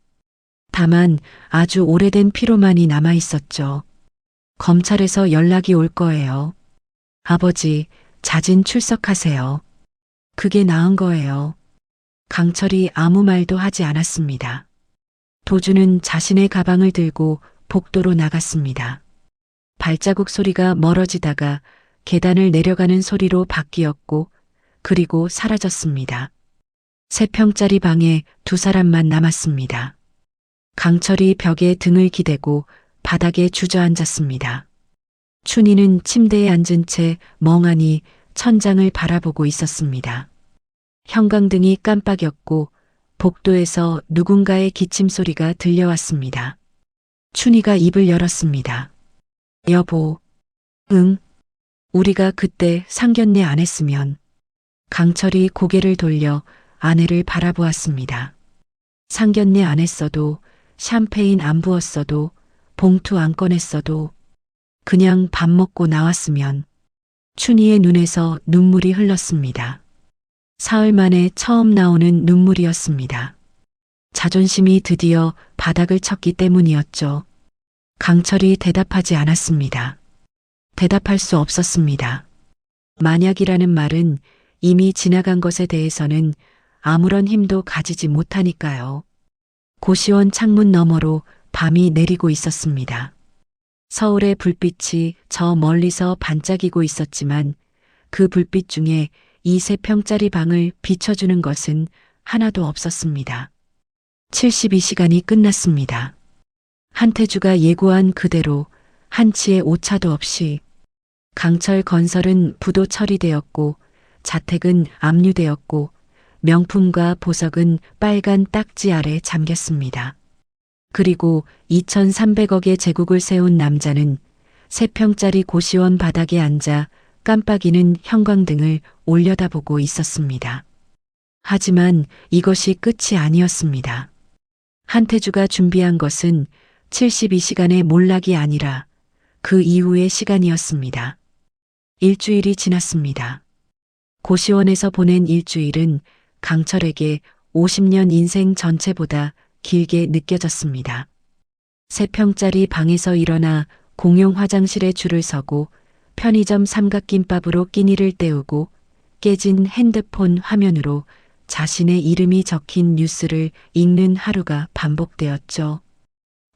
다만 아주 오래된 피로만이 남아 있었죠. 검찰에서 연락이 올 거예요. 아버지, 자진 출석하세요. 그게 나은 거예요. 강철이 아무 말도 하지 않았습니다. 도준은 자신의 가방을 들고 복도로 나갔습니다. 발자국 소리가 멀어지다가 계단을 내려가는 소리로 바뀌었고 그리고 사라졌습니다. 3평짜리 방에 2사람만 남았습니다. 강철이 벽에 등을 기대고 바닥에 주저앉았습니다. 춘희는 침대에 앉은 채 멍하니 천장을 바라보고 있었습니다. 형광등이 깜빡였고 복도에서 누군가의 기침 소리가 들려왔습니다. 춘희가 입을 열었습니다. 여보, 응? 우리가 그때 상견례 안 했으면. 강철이 고개를 돌려 아내를 바라보았습니다. 상견례 안 했어도 샴페인 안 부었어도 봉투 안 꺼냈어도 그냥 밥 먹고 나왔으면. 춘희의 눈에서 눈물이 흘렀습니다. 사흘 만에 처음 나오는 눈물이었습니다. 자존심이 드디어 바닥을 쳤기 때문이었죠. 강철이 대답하지 않았습니다. 대답할 수 없었습니다. 만약이라는 말은 이미 지나간 것에 대해서는 아무런 힘도 가지지 못하니까요. 고시원 창문 너머로 밤이 내리고 있었습니다. 서울의 불빛이 저 멀리서 반짝이고 있었지만 그 불빛 중에 이 3평짜리 방을 비춰주는 것은 하나도 없었습니다. 72시간이 끝났습니다. 한태주가 예고한 그대로 한치의 오차도 없이 강철 건설은 부도 처리되었고 자택은 압류되었고 명품과 보석은 빨간 딱지 아래 잠겼습니다. 그리고 2,300억의 제국을 세운 남자는 3평짜리 고시원 바닥에 앉아 깜빡이는 형광등을 올려다보고 있었습니다. 하지만 이것이 끝이 아니었습니다. 한태주가 준비한 것은 72시간의 몰락이 아니라 그 이후의 시간이었습니다. 일주일이 지났습니다. 고시원에서 보낸 일주일은 강철에게 50년 인생 전체보다 길게 느껴졌습니다. 3평짜리 방에서 일어나 공용 화장실에 줄을 서고 편의점 삼각김밥으로 끼니를 때우고 깨진 핸드폰 화면으로 자신의 이름이 적힌 뉴스를 읽는 하루가 반복되었죠.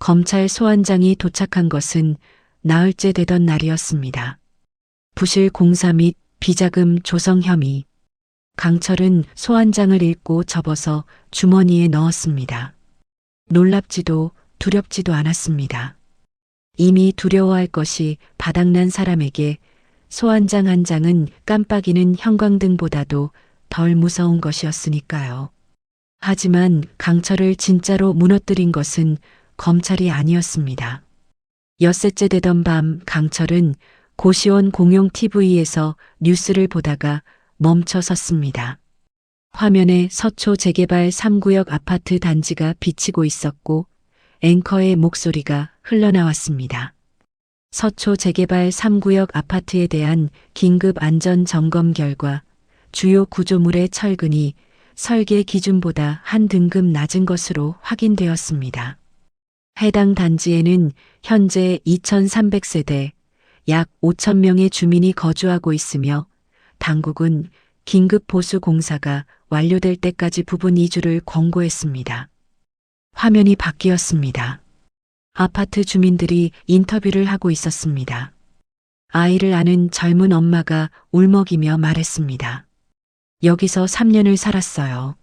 검찰 소환장이 도착한 것은 나흘째 되던 날이었습니다. 부실 공사 및 비자금 조성 혐의. 강철은 소환장을 읽고 접어서 주머니에 넣었습니다. 놀랍지도 두렵지도 않았습니다. 이미 두려워할 것이 바닥난 사람에게 소환장 한 장은 깜빡이는 형광등보다도 덜 무서운 것이었으니까요. 하지만 강철을 진짜로 무너뜨린 것은 검찰이 아니었습니다. 엿새째 되던 밤 강철은 고시원 공용 TV에서 뉴스를 보다가 멈춰 섰습니다. 화면에 서초 재개발 3구역 아파트 단지가 비치고 있었고 앵커의 목소리가 흘러나왔습니다. 서초 재개발 3구역 아파트에 대한 긴급 안전 점검 결과 주요 구조물의 철근이 설계 기준보다 한 등급 낮은 것으로 확인되었습니다. 해당 단지에는 현재 2,300세대 약 5,000명의 주민이 거주하고 있으며 당국은 긴급 보수 공사가 완료될 때까지 부분 이주를 권고했습니다. 화면이 바뀌었습니다. 아파트 주민들이 인터뷰를 하고 있었습니다. 아이를 아는 젊은 엄마가 울먹이며 말했습니다. 여기서 3년을 살았어요.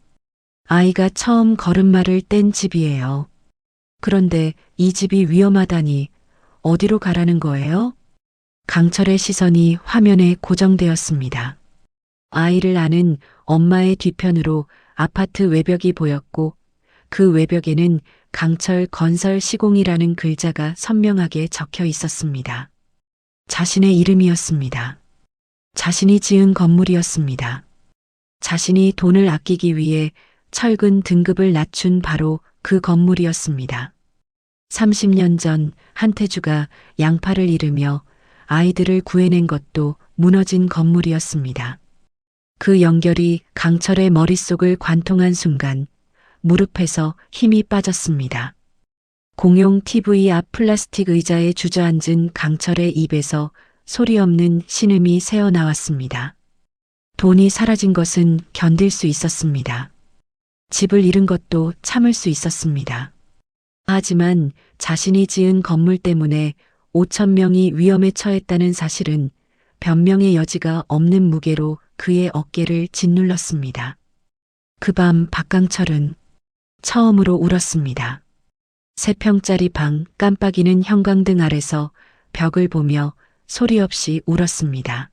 아이가 처음 걸음마를 뗀 집이에요. 그런데 이 집이 위험하다니 어디로 가라는 거예요? 강철의 시선이 화면에 고정되었습니다. 아이를 아는 엄마의 뒤편으로 아파트 외벽이 보였고 그 외벽에는 강철 건설 시공이라는 글자가 선명하게 적혀 있었습니다. 자신의 이름이었습니다. 자신이 지은 건물이었습니다. 자신이 돈을 아끼기 위해 철근 등급을 낮춘 바로 그 건물이었습니다. 30년 전 한태주가 양팔을 잃으며 아이들을 구해낸 것도 무너진 건물이었습니다. 그 연결이 강철의 머릿속을 관통한 순간 무릎에서 힘이 빠졌습니다. 공용 TV 앞 플라스틱 의자에 주저앉은 강철의 입에서 소리 없는 신음이 새어나왔습니다. 돈이 사라진 것은 견딜 수 있었습니다. 집을 잃은 것도 참을 수 있었습니다. 하지만 자신이 지은 건물 때문에 5,000명이 위험에 처했다는 사실은 변명의 여지가 없는 무게로 그의 어깨를 짓눌렀습니다. 그 밤 박강철은 처음으로 울었습니다. 3평짜리 방 깜빡이는 형광등 아래서 벽을 보며 소리 없이 울었습니다.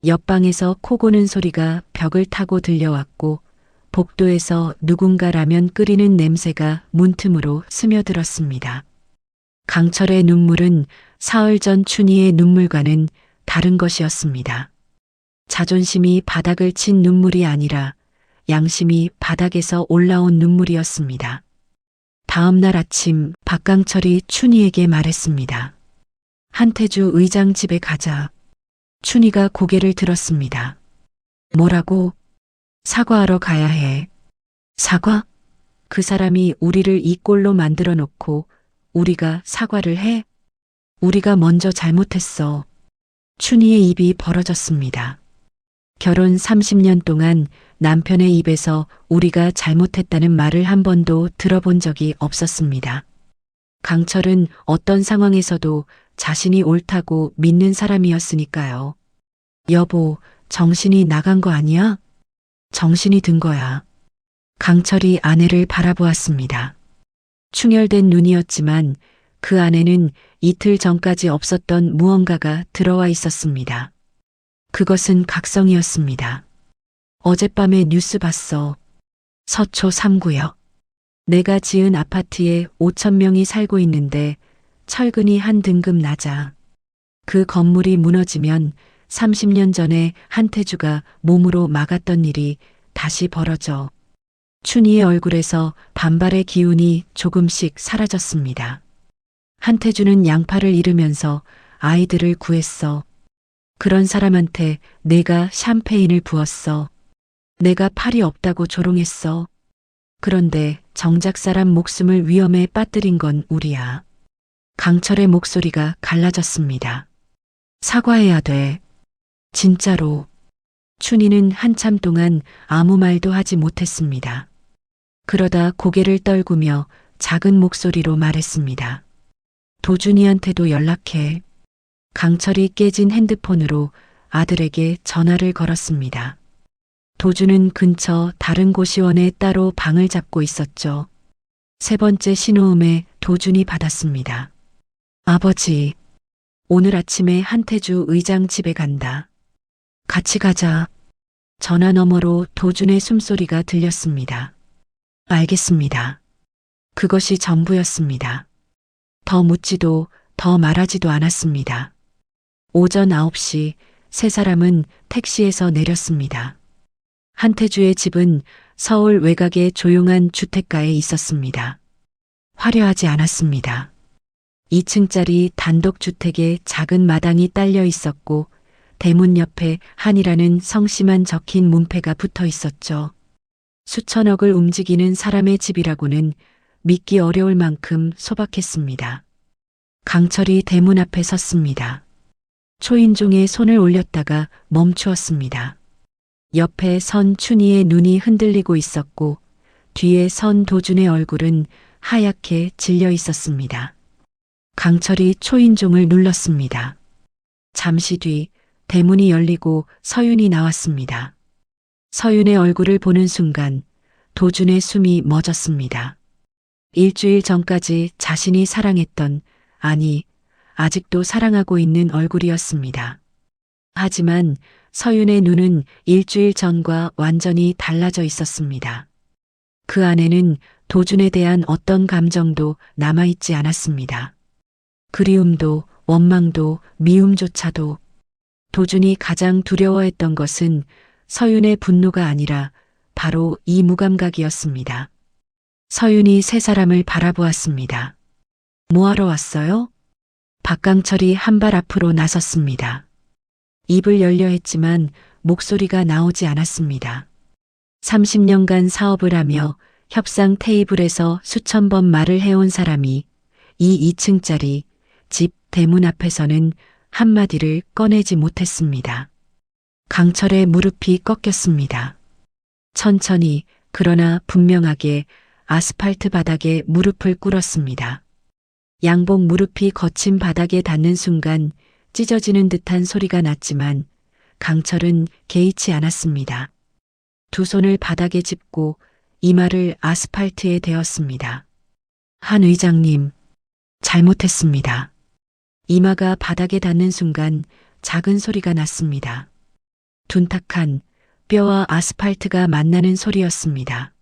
옆방에서 코 고는 소리가 벽을 타고 들려왔고 복도에서 누군가 라면 끓이는 냄새가 문틈으로 스며들었습니다. 강철의 눈물은 사흘 전 춘희의 눈물과는 다른 것이었습니다. 자존심이 바닥을 친 눈물이 아니라 양심이 바닥에서 올라온 눈물이었습니다. 다음 날 아침 박강철이 춘희에게 말했습니다. 한태주 의장 집에 가자. 춘희가 고개를 들었습니다. 뭐라고? 사과하러 가야 해. 사과? 그 사람이 우리를 이 꼴로 만들어 놓고 우리가 사과를 해? 우리가 먼저 잘못했어. 춘희의 입이 벌어졌습니다. 결혼 30년 동안 남편의 입에서 우리가 잘못했다는 말을 한 번도 들어본 적이 없었습니다. 강철은 어떤 상황에서도 자신이 옳다고 믿는 사람이었으니까요. 여보, 정신이 나간 거 아니야? 정신이 든 거야. 강철이 아내를 바라보았습니다. 충혈된 눈이었지만 그 안에는 이틀 전까지 없었던 무언가가 들어와 있었습니다. 그것은 각성이었습니다. 어젯밤에 뉴스 봤어. 서초 3구역. 내가 지은 아파트에 5천 명이 살고 있는데 철근이 한 등급 낮아. 그 건물이 무너지면 30년 전에 한태주가 몸으로 막았던 일이 다시 벌어져. 춘희의 얼굴에서 반발의 기운이 조금씩 사라졌습니다. 한태주는 양팔을 잃으면서 아이들을 구했어. 그런 사람한테 내가 샴페인을 부었어. 내가 팔이 없다고 조롱했어. 그런데 정작 사람 목숨을 위험에 빠뜨린 건 우리야. 강철의 목소리가 갈라졌습니다. 사과해야 돼. 진짜로. 춘희는 한참 동안 아무 말도 하지 못했습니다. 그러다 고개를 떨구며 작은 목소리로 말했습니다. 도준이한테도 연락해. 강철이 깨진 핸드폰으로 아들에게 전화를 걸었습니다. 도준은 근처 다른 고시원에 따로 방을 잡고 있었죠. 세 번째 신호음에 도준이 받았습니다. 아버지, 오늘 아침에 한태주 의장 집에 간다. 같이 가자. 전화 너머로 도준의 숨소리가 들렸습니다. 알겠습니다. 그것이 전부였습니다. 더 묻지도 더 말하지도 않았습니다. 오전 9시 세 사람은 택시에서 내렸습니다. 한태주의 집은 서울 외곽의 조용한 주택가에 있었습니다. 화려하지 않았습니다. 2층짜리 단독주택에 작은 마당이 딸려 있었고 대문 옆에 한이라는 성씨만 적힌 문패가 붙어 있었죠. 수천억을 움직이는 사람의 집이라고는 믿기 어려울 만큼 소박했습니다. 강철이 대문 앞에 섰습니다. 초인종에 손을 올렸다가 멈추었습니다. 옆에 선 춘희의 눈이 흔들리고 있었고 뒤에 선 도준의 얼굴은 하얗게 질려 있었습니다. 강철이 초인종을 눌렀습니다. 잠시 뒤 대문이 열리고 서윤이 나왔습니다. 서윤의 얼굴을 보는 순간 도준의 숨이 멎었습니다. 일주일 전까지 자신이 사랑했던, 아니, 아직도 사랑하고 있는 얼굴이었습니다. 하지만 서윤의 눈은 일주일 전과 완전히 달라져 있었습니다. 그 안에는 도준에 대한 어떤 감정도 남아있지 않았습니다. 그리움도, 원망도, 미움조차도. 도준이 가장 두려워했던 것은 서윤의 분노가 아니라 바로 이 무감각이었습니다. 서윤이 세 사람을 바라보았습니다. 뭐하러 왔어요? 박강철이 한 발 앞으로 나섰습니다. 입을 열려 했지만 목소리가 나오지 않았습니다. 30년간 사업을 하며 협상 테이블에서 수천 번 말을 해온 사람이 이 2층짜리 집 대문 앞에서는 한마디를 꺼내지 못했습니다. 강철의 무릎이 꺾였습니다. 천천히 그러나 분명하게 아스팔트 바닥에 무릎을 꿇었습니다. 양복 무릎이 거친 바닥에 닿는 순간 찢어지는 듯한 소리가 났지만 강철은 개의치 않았습니다. 두 손을 바닥에 짚고 이마를 아스팔트에 대었습니다. 한 의장님, 잘못했습니다. 이마가 바닥에 닿는 순간 작은 소리가 났습니다. 둔탁한 뼈와 아스팔트가 만나는 소리였습니다.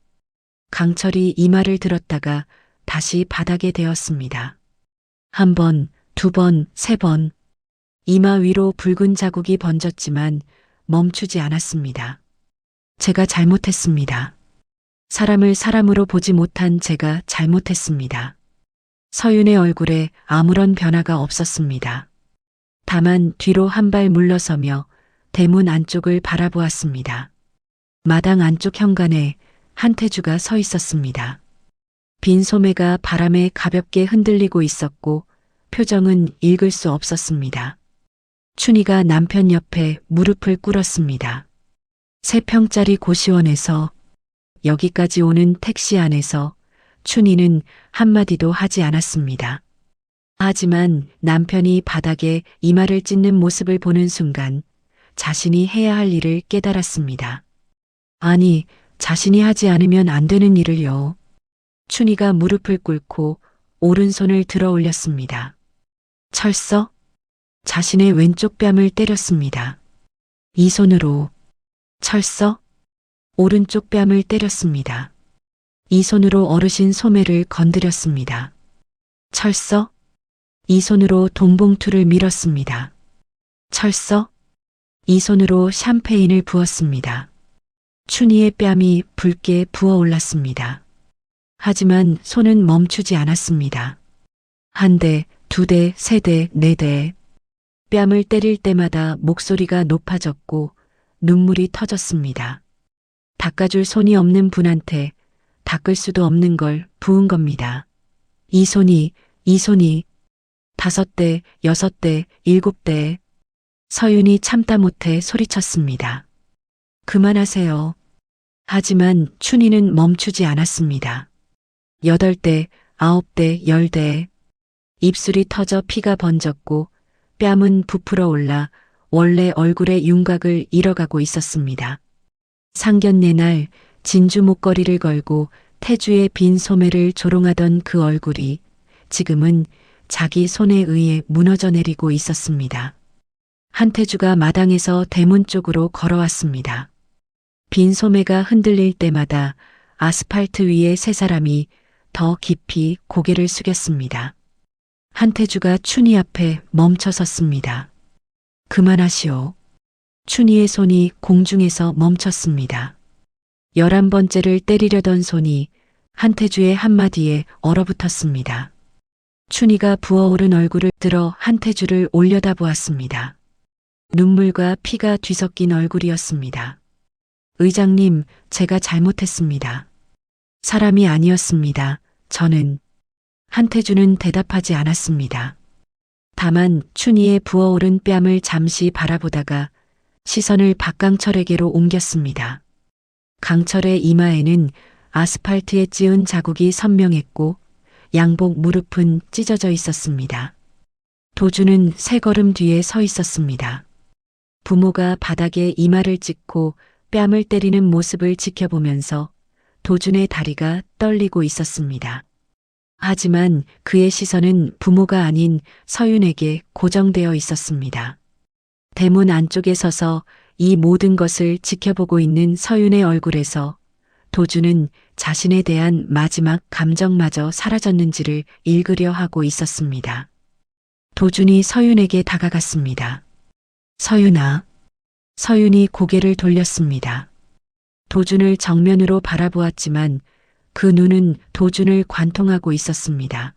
강철이 이마를 들었다가 다시 바닥에 대었습니다. 한 번, 두 번, 세 번. 이마 위로 붉은 자국이 번졌지만 멈추지 않았습니다. 제가 잘못했습니다. 사람을 사람으로 보지 못한 제가 잘못했습니다. 서윤의 얼굴에 아무런 변화가 없었습니다. 다만 뒤로 한 발 물러서며 대문 안쪽을 바라보았습니다. 마당 안쪽 현관에 한태주가 서 있었습니다. 빈 소매가 바람에 가볍게 흔들리고 있었고 표정은 읽을 수 없었습니다. 춘희가 남편 옆에 무릎을 꿇었습니다. 3평짜리 고시원에서 여기까지 오는 택시 안에서 춘희는 한마디도 하지 않았습니다. 하지만 남편이 바닥에 이마를 찢는 모습을 보는 순간 자신이 해야 할 일을 깨달았습니다. 아니, 자신이 하지 않으면 안 되는 일을요. 춘희가 무릎을 꿇고 오른손을 들어 올렸습니다. 철서? 자신의 왼쪽 뺨을 때렸습니다. 이 손으로. 철서? 오른쪽 뺨을 때렸습니다. 이 손으로 어르신 소매를 건드렸습니다. 철서? 이 손으로 돈봉투를 밀었습니다. 철서? 이 손으로 샴페인을 부었습니다. 춘희의 뺨이 붉게 부어올랐습니다. 하지만 손은 멈추지 않았습니다. 1대, 2대, 3대, 4대. 뺨을 때릴 때마다 목소리가 높아졌고 눈물이 터졌습니다. 닦아줄 손이 없는 분한테 닦을 수도 없는 걸 부은 겁니다. 이 손이 5대, 6대, 7대. 서윤이 참다 못해 소리쳤습니다. 그만하세요. 하지만 춘희는 멈추지 않았습니다. 8대, 9대, 10대. 입술이 터져 피가 번졌고 뺨은 부풀어 올라 원래 얼굴의 윤곽을 잃어가고 있었습니다. 상견례 날 진주 목걸이를 걸고 태주의 빈 소매를 조롱하던 그 얼굴이 지금은 자기 손에 의해 무너져 내리고 있었습니다. 한태주가 마당에서 대문 쪽으로 걸어왔습니다. 빈 소매가 흔들릴 때마다 아스팔트 위에 세 사람이 더 깊이 고개를 숙였습니다. 한태주가 춘희 앞에 멈춰 섰습니다. 그만하시오. 춘희의 손이 공중에서 멈췄습니다. 11번째를 때리려던 손이 한태주의 한마디에 얼어붙었습니다. 춘희가 부어오른 얼굴을 들어 한태주를 올려다보았습니다. 눈물과 피가 뒤섞인 얼굴이었습니다. 의장님, 제가 잘못했습니다. 사람이 아니었습니다. 저는. 한태주는 대답하지 않았습니다. 다만 춘희의 부어오른 뺨을 잠시 바라보다가 시선을 박강철에게로 옮겼습니다. 강철의 이마에는 아스팔트에 찌은 자국이 선명했고 양복 무릎은 찢어져 있었습니다. 도주는 3걸음 뒤에 서 있었습니다. 부모가 바닥에 이마를 찍고 뺨을 때리는 모습을 지켜보면서 도준의 다리가 떨리고 있었습니다. 하지만 그의 시선은 부모가 아닌 서윤에게 고정되어 있었습니다. 대문 안쪽에 서서 이 모든 것을 지켜보고 있는 서윤의 얼굴에서 도준은 자신에 대한 마지막 감정마저 사라졌는지를 읽으려 하고 있었습니다. 도준이 서윤에게 다가갔습니다. 서윤아. 서윤이 고개를 돌렸습니다. 도준을 정면으로 바라보았지만 그 눈은 도준을 관통하고 있었습니다.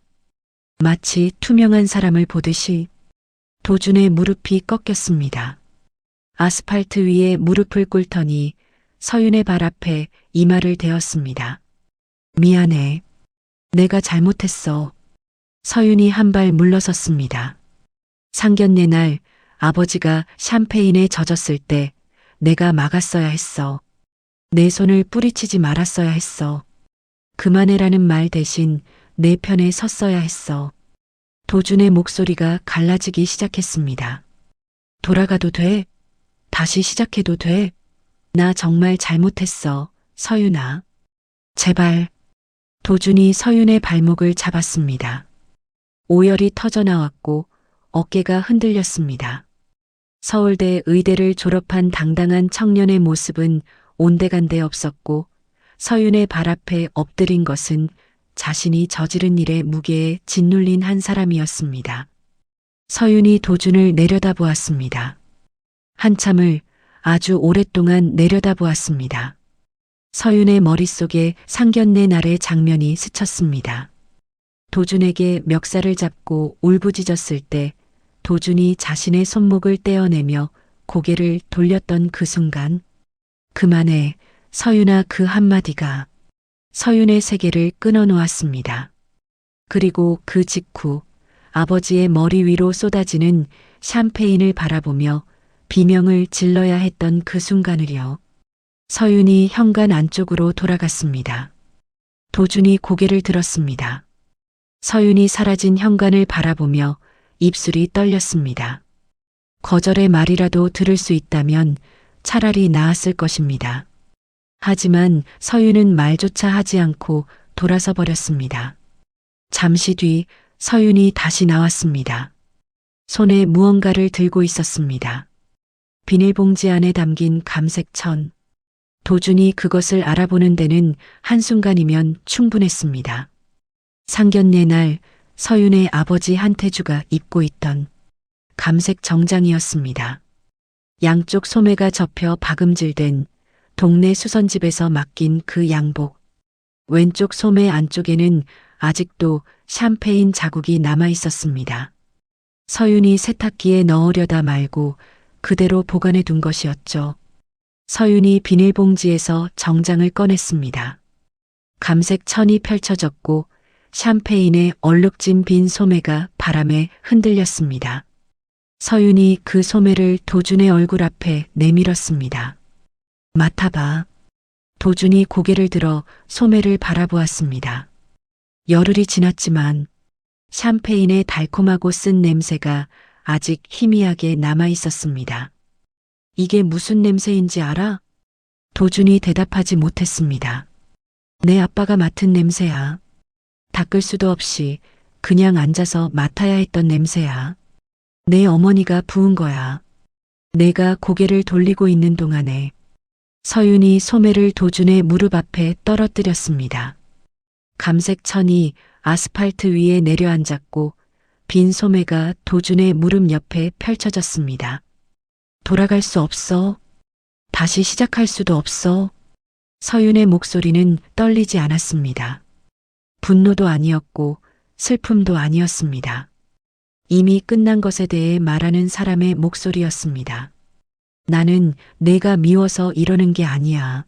마치 투명한 사람을 보듯이 도준의 무릎이 꺾였습니다. 아스팔트 위에 무릎을 꿇더니 서윤의 발 앞에 이마를 대었습니다. 미안해. 내가 잘못했어. 서윤이 한 발 물러섰습니다. 상견례 날 아버지가 샴페인에 젖었을 때 내가 막았어야 했어. 내 손을 뿌리치지 말았어야 했어. 그만해라는 말 대신 내 편에 섰어야 했어. 도준의 목소리가 갈라지기 시작했습니다. 돌아가도 돼? 다시 시작해도 돼? 나 정말 잘못했어, 서윤아. 제발. 도준이 서윤의 발목을 잡았습니다. 오열이 터져나왔고 어깨가 흔들렸습니다. 서울대 의대를 졸업한 당당한 청년의 모습은 온데간데 없었고 서윤의 발 앞에 엎드린 것은 자신이 저지른 일의 무게에 짓눌린 한 사람이었습니다. 서윤이 도준을 내려다보았습니다. 한참을 아주 오랫동안 내려다보았습니다. 서윤의 머릿속에 상견례 날의 장면이 스쳤습니다. 도준에게 멱살을 잡고 울부짖었을 때 도준이 자신의 손목을 떼어내며 고개를 돌렸던 그 순간 그만해 서윤아 그 한마디가 서윤의 세계를 끊어놓았습니다. 그리고 그 직후 아버지의 머리 위로 쏟아지는 샴페인을 바라보며 비명을 질러야 했던 그 순간을요. 서윤이 현관 안쪽으로 돌아갔습니다. 도준이 고개를 들었습니다. 서윤이 사라진 현관을 바라보며 입술이 떨렸습니다. 거절의 말이라도 들을 수 있다면 차라리 나았을 것입니다. 하지만 서윤은 말조차 하지 않고 돌아서 버렸습니다. 잠시 뒤 서윤이 다시 나왔습니다. 손에 무언가를 들고 있었습니다. 비닐봉지 안에 담긴 감색 천. 도준이 그것을 알아보는 데는 한순간이면 충분했습니다. 상견례 날 서윤의 아버지 한태주가 입고 있던 감색 정장이었습니다. 양쪽 소매가 접혀 박음질된 동네 수선집에서 맡긴 그 양복. 왼쪽 소매 안쪽에는 아직도 샴페인 자국이 남아 있었습니다. 서윤이 세탁기에 넣으려다 말고 그대로 보관해 둔 것이었죠. 서윤이 비닐봉지에서 정장을 꺼냈습니다. 감색 천이 펼쳐졌고 샴페인의 얼룩진 빈 소매가 바람에 흔들렸습니다. 서윤이 그 소매를 도준의 얼굴 앞에 내밀었습니다. 맡아봐. 도준이 고개를 들어 소매를 바라보았습니다. 열흘이 지났지만 샴페인의 달콤하고 쓴 냄새가 아직 희미하게 남아 있었습니다. 이게 무슨 냄새인지 알아? 도준이 대답하지 못했습니다. 내 아빠가 맡은 냄새야. 닦을 수도 없이 그냥 앉아서 맡아야 했던 냄새야. 내 어머니가 부은 거야. 내가 고개를 돌리고 있는 동안에 서윤이 소매를 도준의 무릎 앞에 떨어뜨렸습니다. 감색 천이 아스팔트 위에 내려앉았고 빈 소매가 도준의 무릎 옆에 펼쳐졌습니다. 돌아갈 수 없어. 다시 시작할 수도 없어. 서윤의 목소리는 떨리지 않았습니다. 분노도 아니었고 슬픔도 아니었습니다. 이미 끝난 것에 대해 말하는 사람의 목소리였습니다. 나는 내가 미워서 이러는 게 아니야.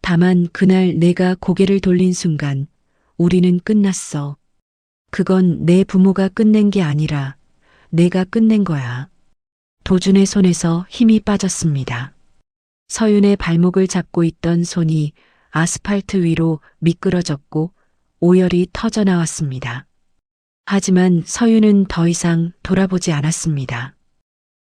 다만 그날 내가 고개를 돌린 순간 우리는 끝났어. 그건 내 부모가 끝낸 게 아니라 내가 끝낸 거야. 도준의 손에서 힘이 빠졌습니다. 서윤의 발목을 잡고 있던 손이 아스팔트 위로 미끄러졌고 오열이 터져 나왔습니다. 하지만 서윤은 더 이상 돌아보지 않았습니다.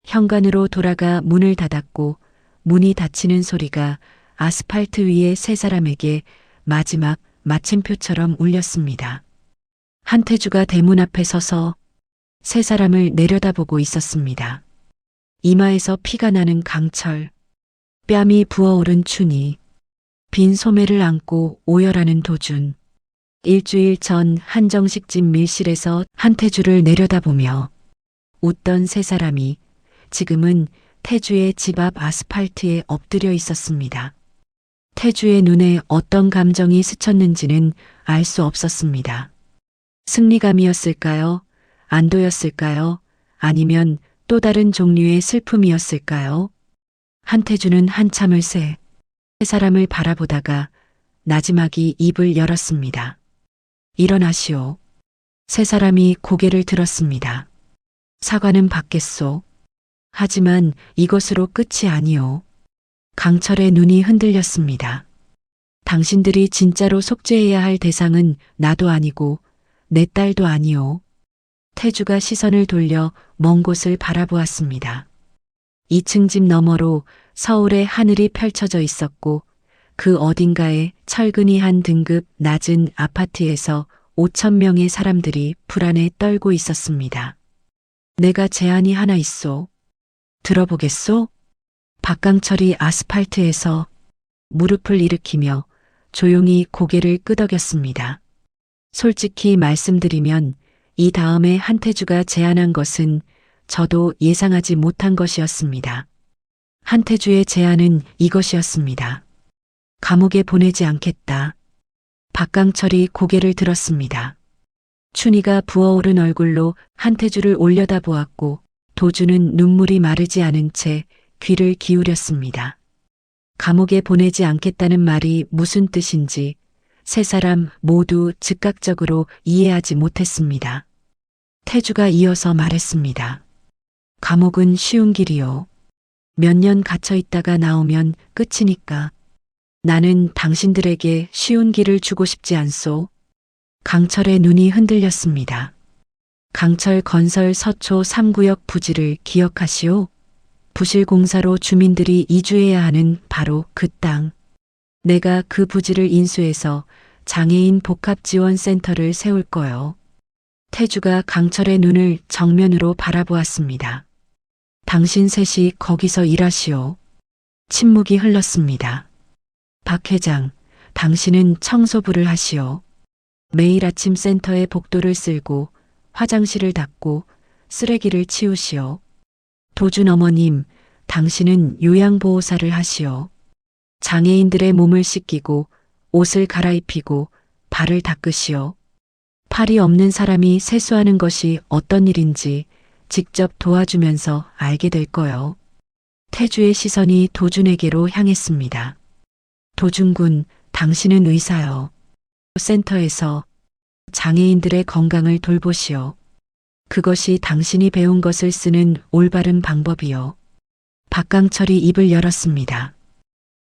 현관으로 돌아가 문을 닫았고 문이 닫히는 소리가 아스팔트 위의 세 사람에게 마지막 마침표처럼 울렸습니다. 한태주가 대문 앞에 서서 세 사람을 내려다보고 있었습니다. 이마에서 피가 나는 강철, 뺨이 부어오른 춘이, 빈 소매를 안고 오열하는 도준. 일주일 전 한정식집 밀실에서 한태주를 내려다보며 웃던 세 사람이 지금은 태주의 집 앞 아스팔트에 엎드려 있었습니다. 태주의 눈에 어떤 감정이 스쳤는지는 알 수 없었습니다. 승리감이었을까요? 안도였을까요? 아니면 또 다른 종류의 슬픔이었을까요? 한태주는 한참을 세 사람을 바라보다가 나지막이 입을 열었습니다. 일어나시오. 세 사람이 고개를 들었습니다. 사과는 받겠소. 하지만 이것으로 끝이 아니오. 강철의 눈이 흔들렸습니다. 당신들이 진짜로 속죄해야 할 대상은 나도 아니고 내 딸도 아니오. 태주가 시선을 돌려 먼 곳을 바라보았습니다. 2층 집 너머로 서울의 하늘이 펼쳐져 있었고 그 어딘가에 철근이 한 등급 낮은 아파트에서 5천 명의 사람들이 불안에 떨고 있었습니다. 내가 제안이 하나 있소. 들어보겠소? 박강철이 아스팔트에서 무릎을 일으키며 조용히 고개를 끄덕였습니다. 솔직히 말씀드리면 이 다음에 한태주가 제안한 것은 저도 예상하지 못한 것이었습니다. 한태주의 제안은 이것이었습니다. 감옥에 보내지 않겠다. 박강철이 고개를 들었습니다. 춘희가 부어오른 얼굴로 한태주를 올려다보았고 도주는 눈물이 마르지 않은 채 귀를 기울였습니다. 감옥에 보내지 않겠다는 말이 무슨 뜻인지 세 사람 모두 즉각적으로 이해하지 못했습니다. 태주가 이어서 말했습니다. 감옥은 쉬운 길이요. 몇 년 갇혀 있다가 나오면 끝이니까. 나는 당신들에게 쉬운 길을 주고 싶지 않소. 강철의 눈이 흔들렸습니다. 강철 건설 서초 3구역 부지를 기억하시오? 부실공사로 주민들이 이주해야 하는 바로 그 땅. 내가 그 부지를 인수해서 장애인 복합지원센터를 세울 거요. 태주가 강철의 눈을 정면으로 바라보았습니다. 당신 셋이 거기서 일하시오. 침묵이 흘렀습니다. 박 회장, 당신은 청소부를 하시오. 매일 아침 센터에 복도를 쓸고 화장실을 닦고 쓰레기를 치우시오. 도준 어머님, 당신은 요양보호사를 하시오. 장애인들의 몸을 씻기고 옷을 갈아입히고 발을 닦으시오. 팔이 없는 사람이 세수하는 것이 어떤 일인지 직접 도와주면서 알게 될 거요. 태주의 시선이 도준에게로 향했습니다. 도준군, 당신은 의사요. 센터에서 장애인들의 건강을 돌보시오. 그것이 당신이 배운 것을 쓰는 올바른 방법이요. 박강철이 입을 열었습니다.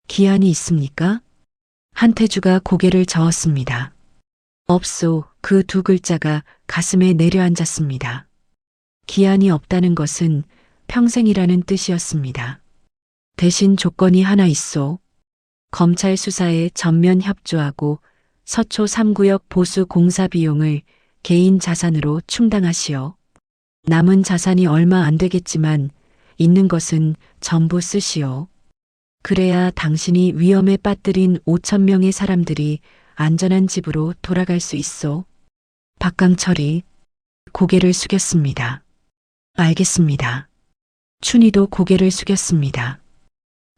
기한이 있습니까? 한태주가 고개를 저었습니다. 없소, 그 두 글자가 가슴에 내려앉았습니다. 기한이 없다는 것은 평생이라는 뜻이었습니다. 대신 조건이 하나 있소. 검찰 수사에 전면 협조하고 서초 3구역 보수 공사 비용을 개인 자산으로 충당하시오. 남은 자산이 얼마 안 되겠지만 있는 것은 전부 쓰시오. 그래야 당신이 위험에 빠뜨린 5천 명의 사람들이 안전한 집으로 돌아갈 수 있소. 박강철이 고개를 숙였습니다. 알겠습니다. 춘희도 고개를 숙였습니다.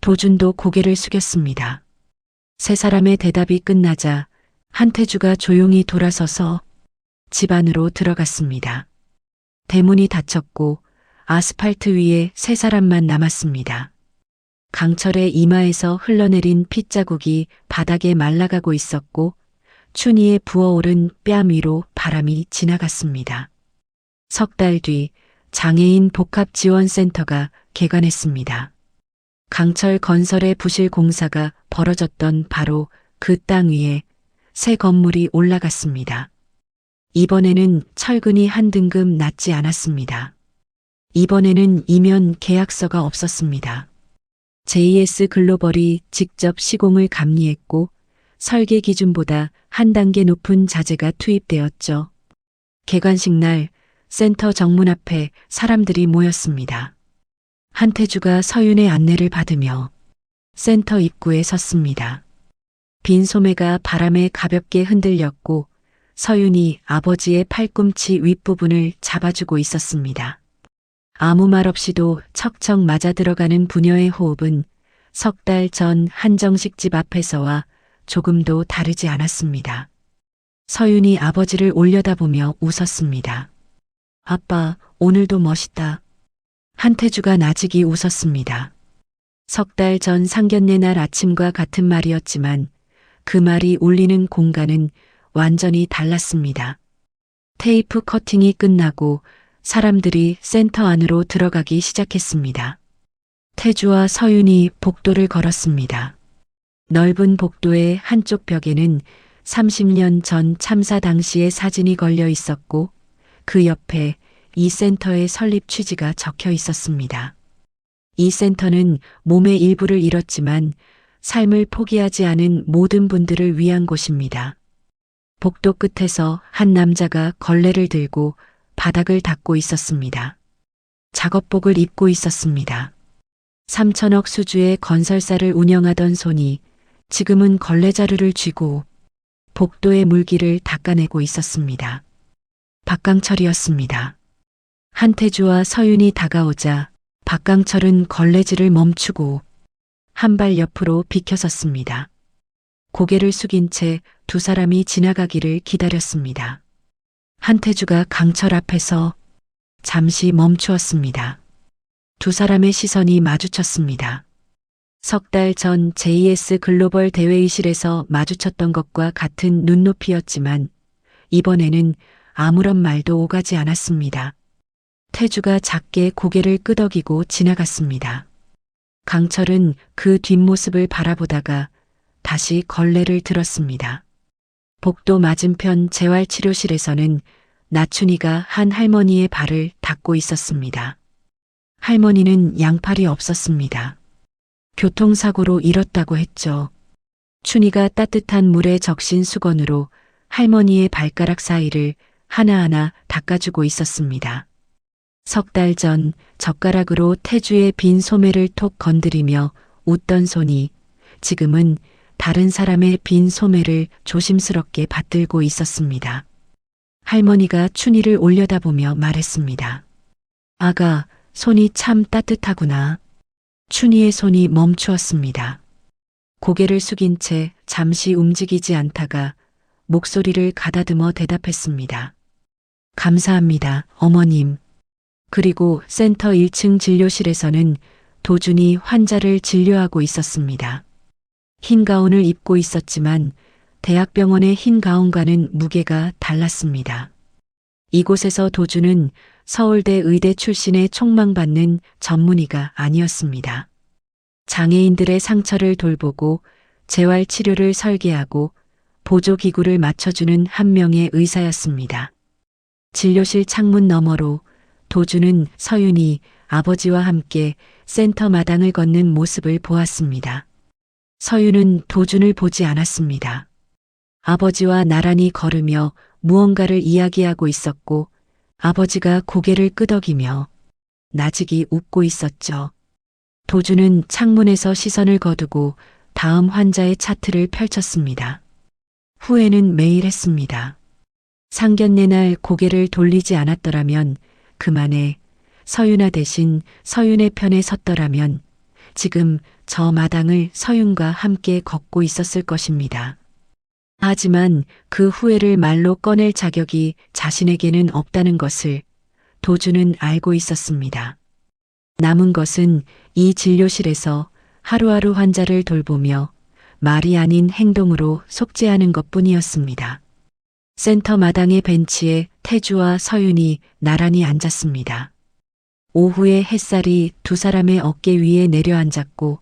도준도 고개를 숙였습니다. 세 사람의 대답이 끝나자 한태주가 조용히 돌아서서 집 안으로 들어갔습니다. 대문이 닫혔고 아스팔트 위에 세 사람만 남았습니다. 강철의 이마에서 흘러내린 핏자국이 바닥에 말라가고 있었고 춘희의 부어오른 뺨 위로 바람이 지나갔습니다. 석 달 뒤 장애인 복합지원센터가 개관했습니다. 강철 건설의 부실 공사가 벌어졌던 바로 그 땅 위에 새 건물이 올라갔습니다. 이번에는 철근이 한 등급 낮지 않았습니다. 이번에는 이면 계약서가 없었습니다. JS 글로벌이 직접 시공을 감리했고 설계 기준보다 한 단계 높은 자재가 투입되었죠. 개관식 날 센터 정문 앞에 사람들이 모였습니다. 한태주가 서윤의 안내를 받으며 센터 입구에 섰습니다. 빈 소매가 바람에 가볍게 흔들렸고 서윤이 아버지의 팔꿈치 윗부분을 잡아주고 있었습니다. 아무 말 없이도 척척 맞아 들어가는 부녀의 호흡은 석 달 전 한정식 집 앞에서와 조금도 다르지 않았습니다. 서윤이 아버지를 올려다보며 웃었습니다. 아빠, 오늘도 멋있다. 한태주가 나직이 웃었습니다. 석 달 전 상견례 날 아침과 같은 말이었지만 그 말이 울리는 공간은 완전히 달랐습니다. 테이프 커팅이 끝나고 사람들이 센터 안으로 들어가기 시작했습니다. 태주와 서윤이 복도를 걸었습니다. 넓은 복도의 한쪽 벽에는 30년 전 참사 당시의 사진이 걸려 있었고 그 옆에 이 센터의 설립 취지가 적혀 있었습니다. 이 센터는 몸의 일부를 잃었지만 삶을 포기하지 않은 모든 분들을 위한 곳입니다. 복도 끝에서 한 남자가 걸레를 들고 바닥을 닦고 있었습니다. 작업복을 입고 있었습니다. 3천억 수주의 건설사를 운영하던 손이 지금은 걸레자루를 쥐고 복도의 물기를 닦아내고 있었습니다. 박강철이었습니다. 한태주와 서윤이 다가오자 박강철은 걸레질을 멈추고 한 발 옆으로 비켜섰습니다. 고개를 숙인 채 두 사람이 지나가기를 기다렸습니다. 한태주가 강철 앞에서 잠시 멈추었습니다. 두 사람의 시선이 마주쳤습니다. 석 달 전 JS 글로벌 대회의실에서 마주쳤던 것과 같은 눈높이였지만 이번에는 아무런 말도 오가지 않았습니다. 태주가 작게 고개를 끄덕이고 지나갔습니다. 강철은 그 뒷모습을 바라보다가 다시 걸레를 들었습니다. 복도 맞은편 재활치료실에서는 나춘이가 한 할머니의 발을 닦고 있었습니다. 할머니는 양팔이 없었습니다. 교통사고로 잃었다고 했죠. 춘이가 따뜻한 물에 적신 수건으로 할머니의 발가락 사이를 하나하나 닦아주고 있었습니다. 석 달 전 젓가락으로 태주의 빈 소매를 톡 건드리며 웃던 손이 지금은 다른 사람의 빈 소매를 조심스럽게 받들고 있었습니다. 할머니가 춘이를 올려다보며 말했습니다. 아가, 손이 참 따뜻하구나. 춘이의 손이 멈추었습니다. 고개를 숙인 채 잠시 움직이지 않다가 목소리를 가다듬어 대답했습니다. 감사합니다, 어머님. 그리고 센터 1층 진료실에서는 도준이 환자를 진료하고 있었습니다. 흰 가운을 입고 있었지만 대학병원의 흰 가운과는 무게가 달랐습니다. 이곳에서 도준은 서울대 의대 출신의 촉망받는 전문의가 아니었습니다. 장애인들의 상처를 돌보고 재활치료를 설계하고 보조기구를 맞춰주는 한 명의 의사였습니다. 진료실 창문 너머로 도준은 서윤이 아버지와 함께 센터 마당을 걷는 모습을 보았습니다. 서윤은 도준을 보지 않았습니다. 아버지와 나란히 걸으며 무언가를 이야기하고 있었고 아버지가 고개를 끄덕이며 나직이 웃고 있었죠. 도준은 창문에서 시선을 거두고 다음 환자의 차트를 펼쳤습니다. 후회는 매일 했습니다. 상견례 날 고개를 돌리지 않았더라면 그만에 서윤아 대신 서윤의 편에 섰더라면 지금 저 마당을 서윤과 함께 걷고 있었을 것입니다. 하지만 그 후회를 말로 꺼낼 자격이 자신에게는 없다는 것을 도준은 알고 있었습니다. 남은 것은 이 진료실에서 하루하루 환자를 돌보며 말이 아닌 행동으로 속죄하는 것뿐이었습니다. 센터 마당의 벤치에 태주와 서윤이 나란히 앉았습니다. 오후의 햇살이 두 사람의 어깨 위에 내려앉았고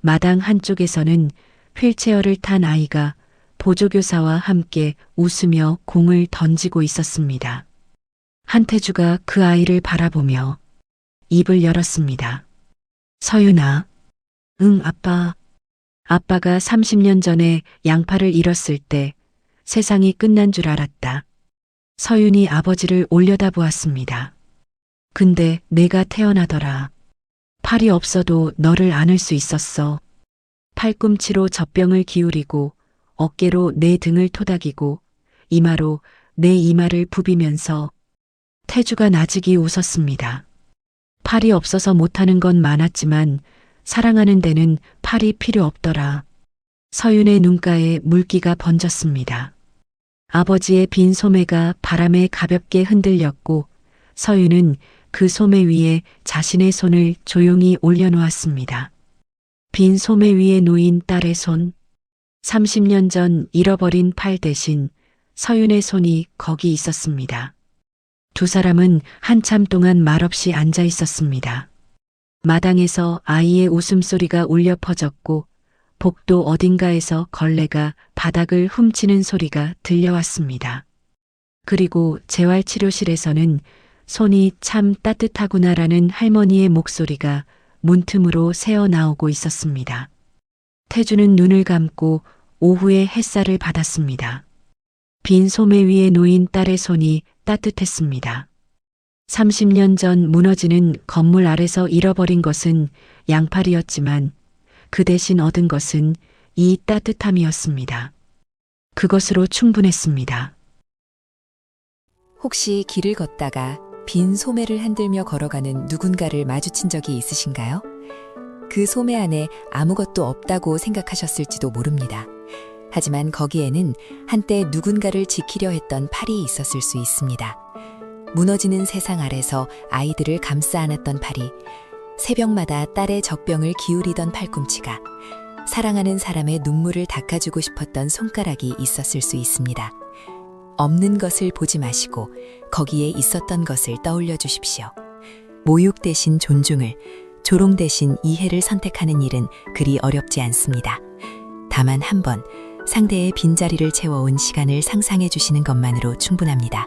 마당 한쪽에서는 휠체어를 탄 아이가 보조교사와 함께 웃으며 공을 던지고 있었습니다. 한태주가 그 아이를 바라보며 입을 열었습니다. 서윤아. 응, 아빠. 아빠가 30년 전에 양팔을 잃었을 때 세상이 끝난 줄 알았다. 서윤이 아버지를 올려다보았습니다. 근데 내가 태어나더라. 팔이 없어도 너를 안을 수 있었어. 팔꿈치로 젖병을 기울이고 어깨로 내 등을 토닥이고 이마로 내 이마를 부비면서 태주가 나직이 웃었습니다. 팔이 없어서 못하는 건 많았지만 사랑하는 데는 팔이 필요 없더라. 서윤의 눈가에 물기가 번졌습니다. 아버지의 빈 소매가 바람에 가볍게 흔들렸고 서윤은 그 소매 위에 자신의 손을 조용히 올려놓았습니다. 빈 소매 위에 놓인 딸의 손. 30년 전 잃어버린 팔 대신 서윤의 손이 거기 있었습니다. 두 사람은 한참 동안 말없이 앉아 있었습니다. 마당에서 아이의 웃음소리가 울려 퍼졌고 복도 어딘가에서 걸레가 바닥을 훔치는 소리가 들려왔습니다. 그리고 재활치료실에서는 손이 참 따뜻하구나라는 할머니의 목소리가 문틈으로 새어나오고 있었습니다. 태주는 눈을 감고 오후의 햇살을 받았습니다. 빈 소매 위에 놓인 딸의 손이 따뜻했습니다. 30년 전 무너지는 건물 아래서 잃어버린 것은 양팔이었지만 그 대신 얻은 것은 이 따뜻함이었습니다. 그것으로 충분했습니다. 혹시 길을 걷다가 빈 소매를 흔들며 걸어가는 누군가를 마주친 적이 있으신가요? 그 소매 안에 아무것도 없다고 생각하셨을지도 모릅니다. 하지만 거기에는 한때 누군가를 지키려 했던 팔이 있었을 수 있습니다. 무너지는 세상 아래서 아이들을 감싸 안았던 팔이, 새벽마다 딸의 젖병을 기울이던 팔꿈치가, 사랑하는 사람의 눈물을 닦아주고 싶었던 손가락이 있었을 수 있습니다. 없는 것을 보지 마시고 거기에 있었던 것을 떠올려 주십시오. 모욕 대신 존중을, 조롱 대신 이해를 선택하는 일은 그리 어렵지 않습니다. 다만 한 번 상대의 빈자리를 채워온 시간을 상상해 주시는 것만으로 충분합니다.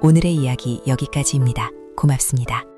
오늘의 이야기 여기까지입니다. 고맙습니다.